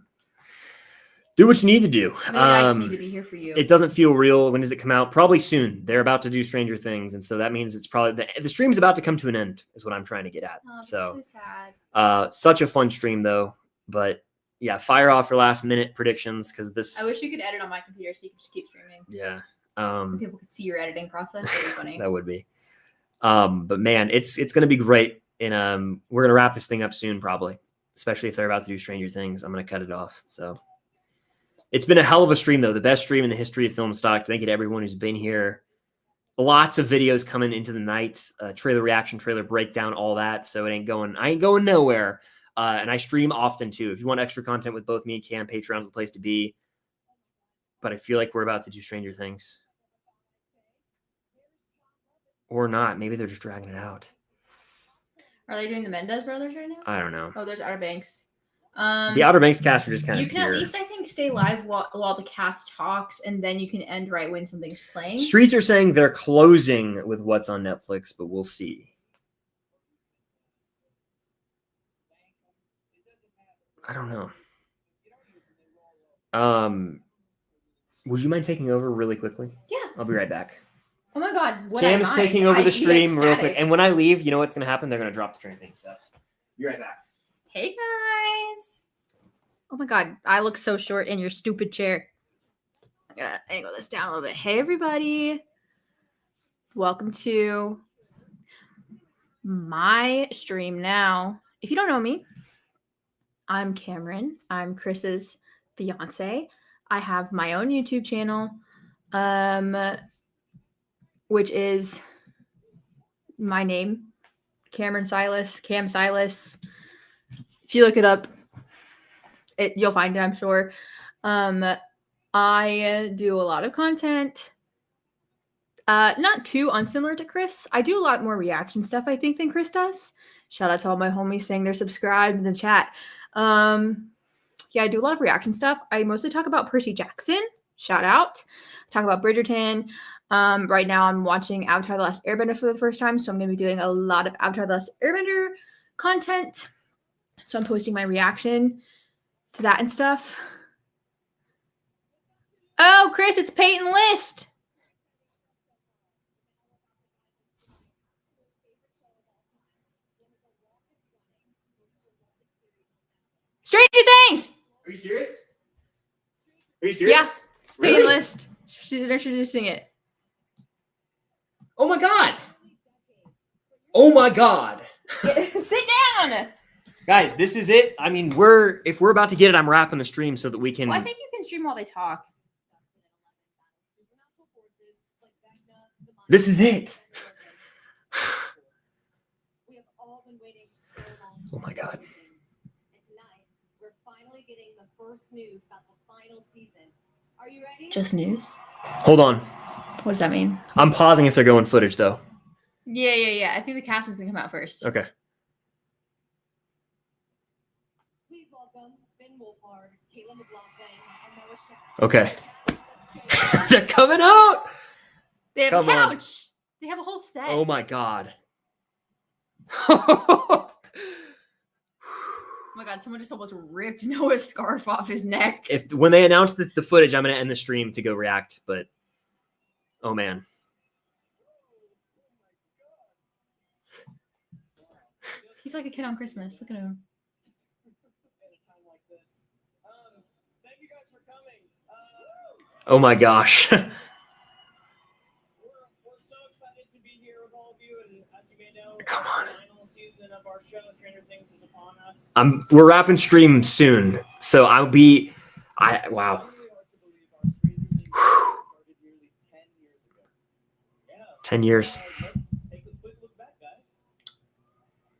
Do what you need to do. I just need to be here for you. It doesn't feel real. When does it come out? Probably soon. They're about to do Stranger Things, and so that means it's probably the stream's about to come to an end. Is what I'm trying to get at. Oh, so sad. Such a fun stream though. But yeah, fire off your last minute predictions because this. I wish you could edit on my computer so you could just keep streaming. Yeah. People could see your editing process. That'd be funny. That would be. But man, it's gonna be great, and we're gonna wrap this thing up soon, probably. Especially if they're about to do Stranger Things, I'm gonna cut it off. So. It's been a hell of a stream, though. The best stream in the history of Film Stock. Thank you to everyone who's been here. Lots of videos coming into the night. Trailer reaction, trailer breakdown, all that. So I ain't going nowhere. And I stream often, too. If you want extra content with both me and Cam, Patreon's the place to be. But I feel like we're about to do Stranger Things. Or not. Maybe they're just dragging it out. Are they doing the Mendez brothers right now? I don't know. Oh, there's Outer Banks. The Outer Banks cast are just kind of You can here. at least, I think, stay live while the cast talks, and then you can end right when something's playing. Streets are saying they're closing with what's on Netflix, but we'll see. I don't know. Would you mind taking over really quickly? Yeah. I'll be right back. Oh my God. Cam is taking over the stream real quick. And when I leave, you know what's going to happen? They're going to drop the trending stuff. Be right back. Hey, guys. Oh my God. I look so short in your stupid chair. I'm going to angle this down a little bit. Hey, everybody. Welcome to my stream now. If you don't know me, I'm Cameron. I'm Chris's fiance. I have my own YouTube channel, which is my name, Cameron Silas, Cam Silas. If you look it up, you'll find it, I'm sure. I do a lot of content. Not too unsimilar to Chris. I do a lot more reaction stuff, I think, than Chris does. Shout out to all my homies saying they're subscribed in the chat. Yeah, I do a lot of reaction stuff. I mostly talk about Percy Jackson. Shout out. I talk about Bridgerton. Right now I'm watching Avatar The Last Airbender for the first time, so I'm going to be doing a lot of Avatar The Last Airbender content. So I'm posting my reaction to that and stuff. Oh, Chris, it's Peyton List. Stranger Things. Are you serious? Are you serious? Yeah, it's Peyton List. She's introducing it. Oh my God. Oh my God. Sit down. Guys, this is it. I mean, if we're about to get it, I'm wrapping the stream so that we can. Well, I think you can stream while they talk. This is it. Oh my God. First news about the final season. Are you ready? Just news? Hold on. What does that mean? I'm pausing if they're going footage, though. Yeah. I think the cast is going to come out first. Okay. Okay. They're coming out. They have Come a on. couch. They have a whole set. Oh my God. Oh my God, someone just almost ripped Noah's scarf off his neck. When they announce the footage, I'm going to end the stream to go react, but oh man. He's like a kid on Christmas. Look at him. Oh my gosh. We're so excited to be here with all of you, and as you may know, Come on. the final season of our show, Stranger Things, is upon us. We're wrapping stream soon, so wow. It's really hard to believe our Stranger Things started nearly 10 years ago. Yeah. 10 years. Let's take a quick look back, guys.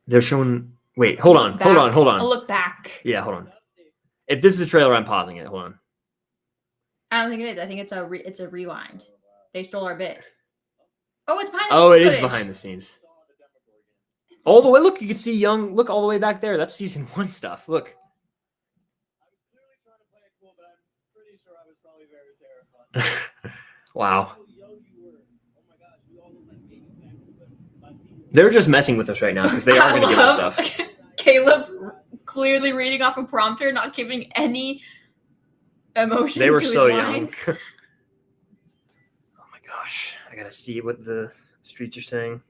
They're showing. Wait, hold on. A look back. Yeah, hold on. If this is a trailer, I'm pausing it. Hold on. I don't think it is. I think it's a rewind. They stole our bit. Oh, it's behind the scenes. Oh, it is footage. behind the scenes. All the way. Look, you can see Young. Look all the way back there. That's season 1 stuff. Look. I was clearly trying to play it cool, but I'm pretty sure I was probably very terrified. Wow. How young you were. Oh my God, you all look like babies back then, but by season They're just messing with us right now because they are going to give us stuff. Caleb clearly reading off a prompter, not giving any emotion. They were to his so young. lines. Oh my gosh. I got to see what the streets are saying.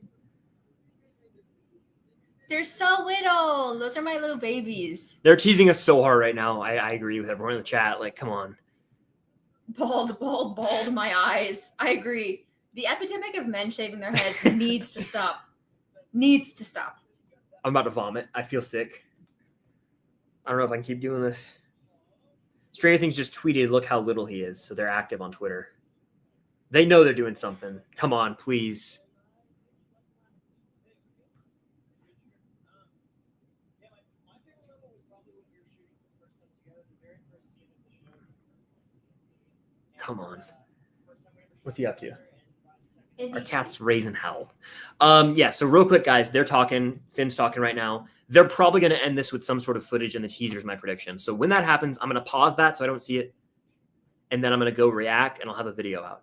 They're so little. Those are my little babies. They're teasing us so hard right now. I agree with everyone in the chat. Like, come on. Bald, my eyes. I agree. The epidemic of men shaving their heads needs to stop. Needs to stop. I'm about to vomit. I feel sick. I don't know if I can keep doing this. Stranger Things just tweeted, look how little he is. So they're active on Twitter. They know they're doing something. Come on, please. Come on. What's he up to? Our cat's raising hell. Yeah, so real quick, guys, they're talking. Finn's talking right now. They're probably going to end this with some sort of footage in the teaser is my prediction. So when that happens, I'm going to pause that so I don't see it. And then I'm going to go react and I'll have a video out.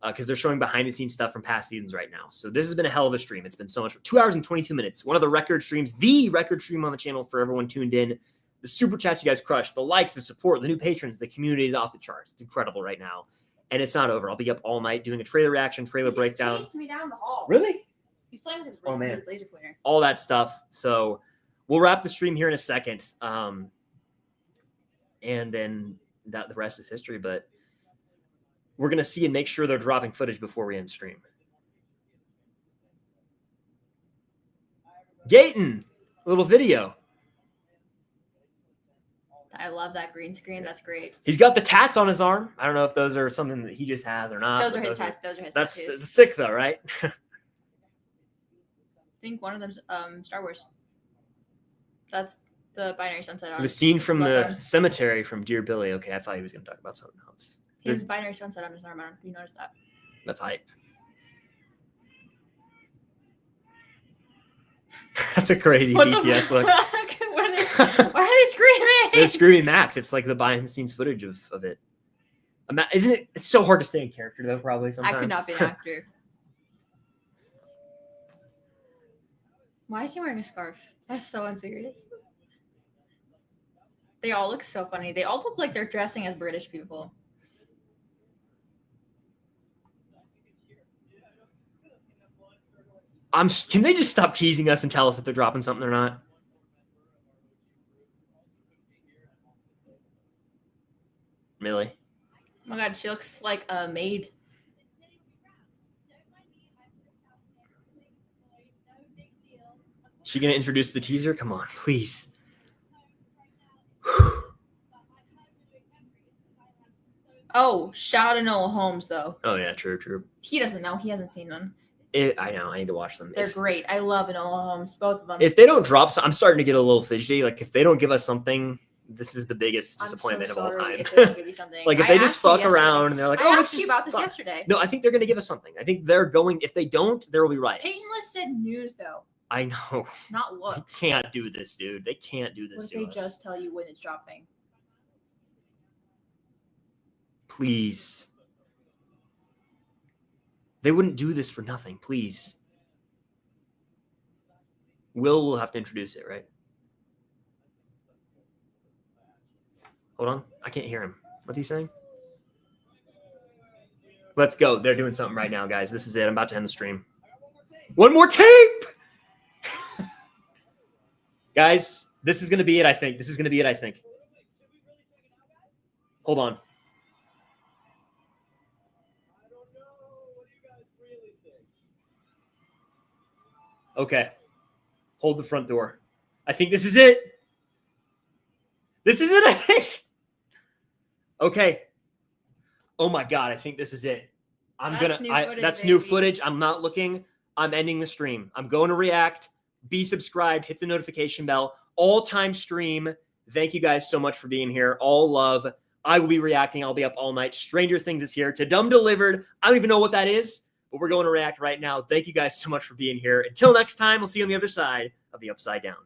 Because they're showing behind-the-scenes stuff from past seasons right now. So this has been a hell of a stream. It's been so much. 2 hours and 22 minutes. One of the record streams, the record stream on the channel for everyone tuned in. The super chats you guys crushed. The likes, the support, the new patrons, the community is off the charts. It's incredible right now. And it's not over. I'll be up all night doing a trailer reaction, trailer breakdown. He chased me down the hall. Really? He's playing with his, Oh, man. his laser pointer. All that stuff. So we'll wrap the stream here in a second. And then the rest is history. But we're going to see and make sure they're dropping footage before we end stream. Gayton, a little video. I love that green screen. That's great. He's got the tats on his arm. I don't know if those are something that he just has or not. Those but are his tattoos. Those are his That's tattoos. sick though, right? I think one of them's Star Wars. That's the Binary Sunset on The scene from the Welcome. cemetery from Dear Billy. Okay, I thought he was going to talk about something else. He has Binary Sunset on his arm. I don't know if you noticed that. That's hype. That's a crazy What the BTS look. fuck? Why are they screaming? They're screaming Max. It's like the behind the scenes footage of it. Isn't it? It's so hard to stay in character though. Probably sometimes. I could not be an actor. Why is he wearing a scarf? That's so unserious. They all look so funny. They all look like they're dressing as British people. Can they just stop teasing us and tell us if they're dropping something or not? Really? Oh my god, she looks like a maid. She gonna introduce the teaser? Come on, please. Oh, shout out to Noah Holmes though. Oh yeah, true. He doesn't know. He hasn't seen them. I know. I need to watch them. They're great. I love Noah Holmes, both of them. If they don't drop, I'm starting to get a little fidgety. Like if they don't give us something, this is the biggest disappointment of all time. If they don't give you something. Like if I they just asked you fuck yesterday. around and they're like, I "Oh, asked let's you just about this fuck." yesterday. No, I think they're going to give us something. I think they're going. If they don't, there will be riots. Peyton listed news though, I know. not They what. can't do this, dude. They can't do What this if they to us. just tell you when it's dropping? Please. They wouldn't do this for nothing. Please. Will have to introduce it, right? Hold on. I can't hear him. What's he saying? Let's go. They're doing something right now, guys. This is it. I'm about to end the stream. One more tape! Guys, this is going to be it, I think. Hold on. Okay. Hold the front door. I think this is it. This is it, I think. Okay. Oh my God, I think this is it. That's new footage. I'm not looking. I'm ending the stream. I'm going to react. Be subscribed. Hit the notification bell. All-time stream. Thank you guys so much for being here. All love. I will be reacting. I'll be up all night. Stranger Things is here. TUDUM delivered. I don't even know what that is, but we're going to react right now. Thank you guys so much for being here. Until next time, we'll see you on the other side of the Upside Down.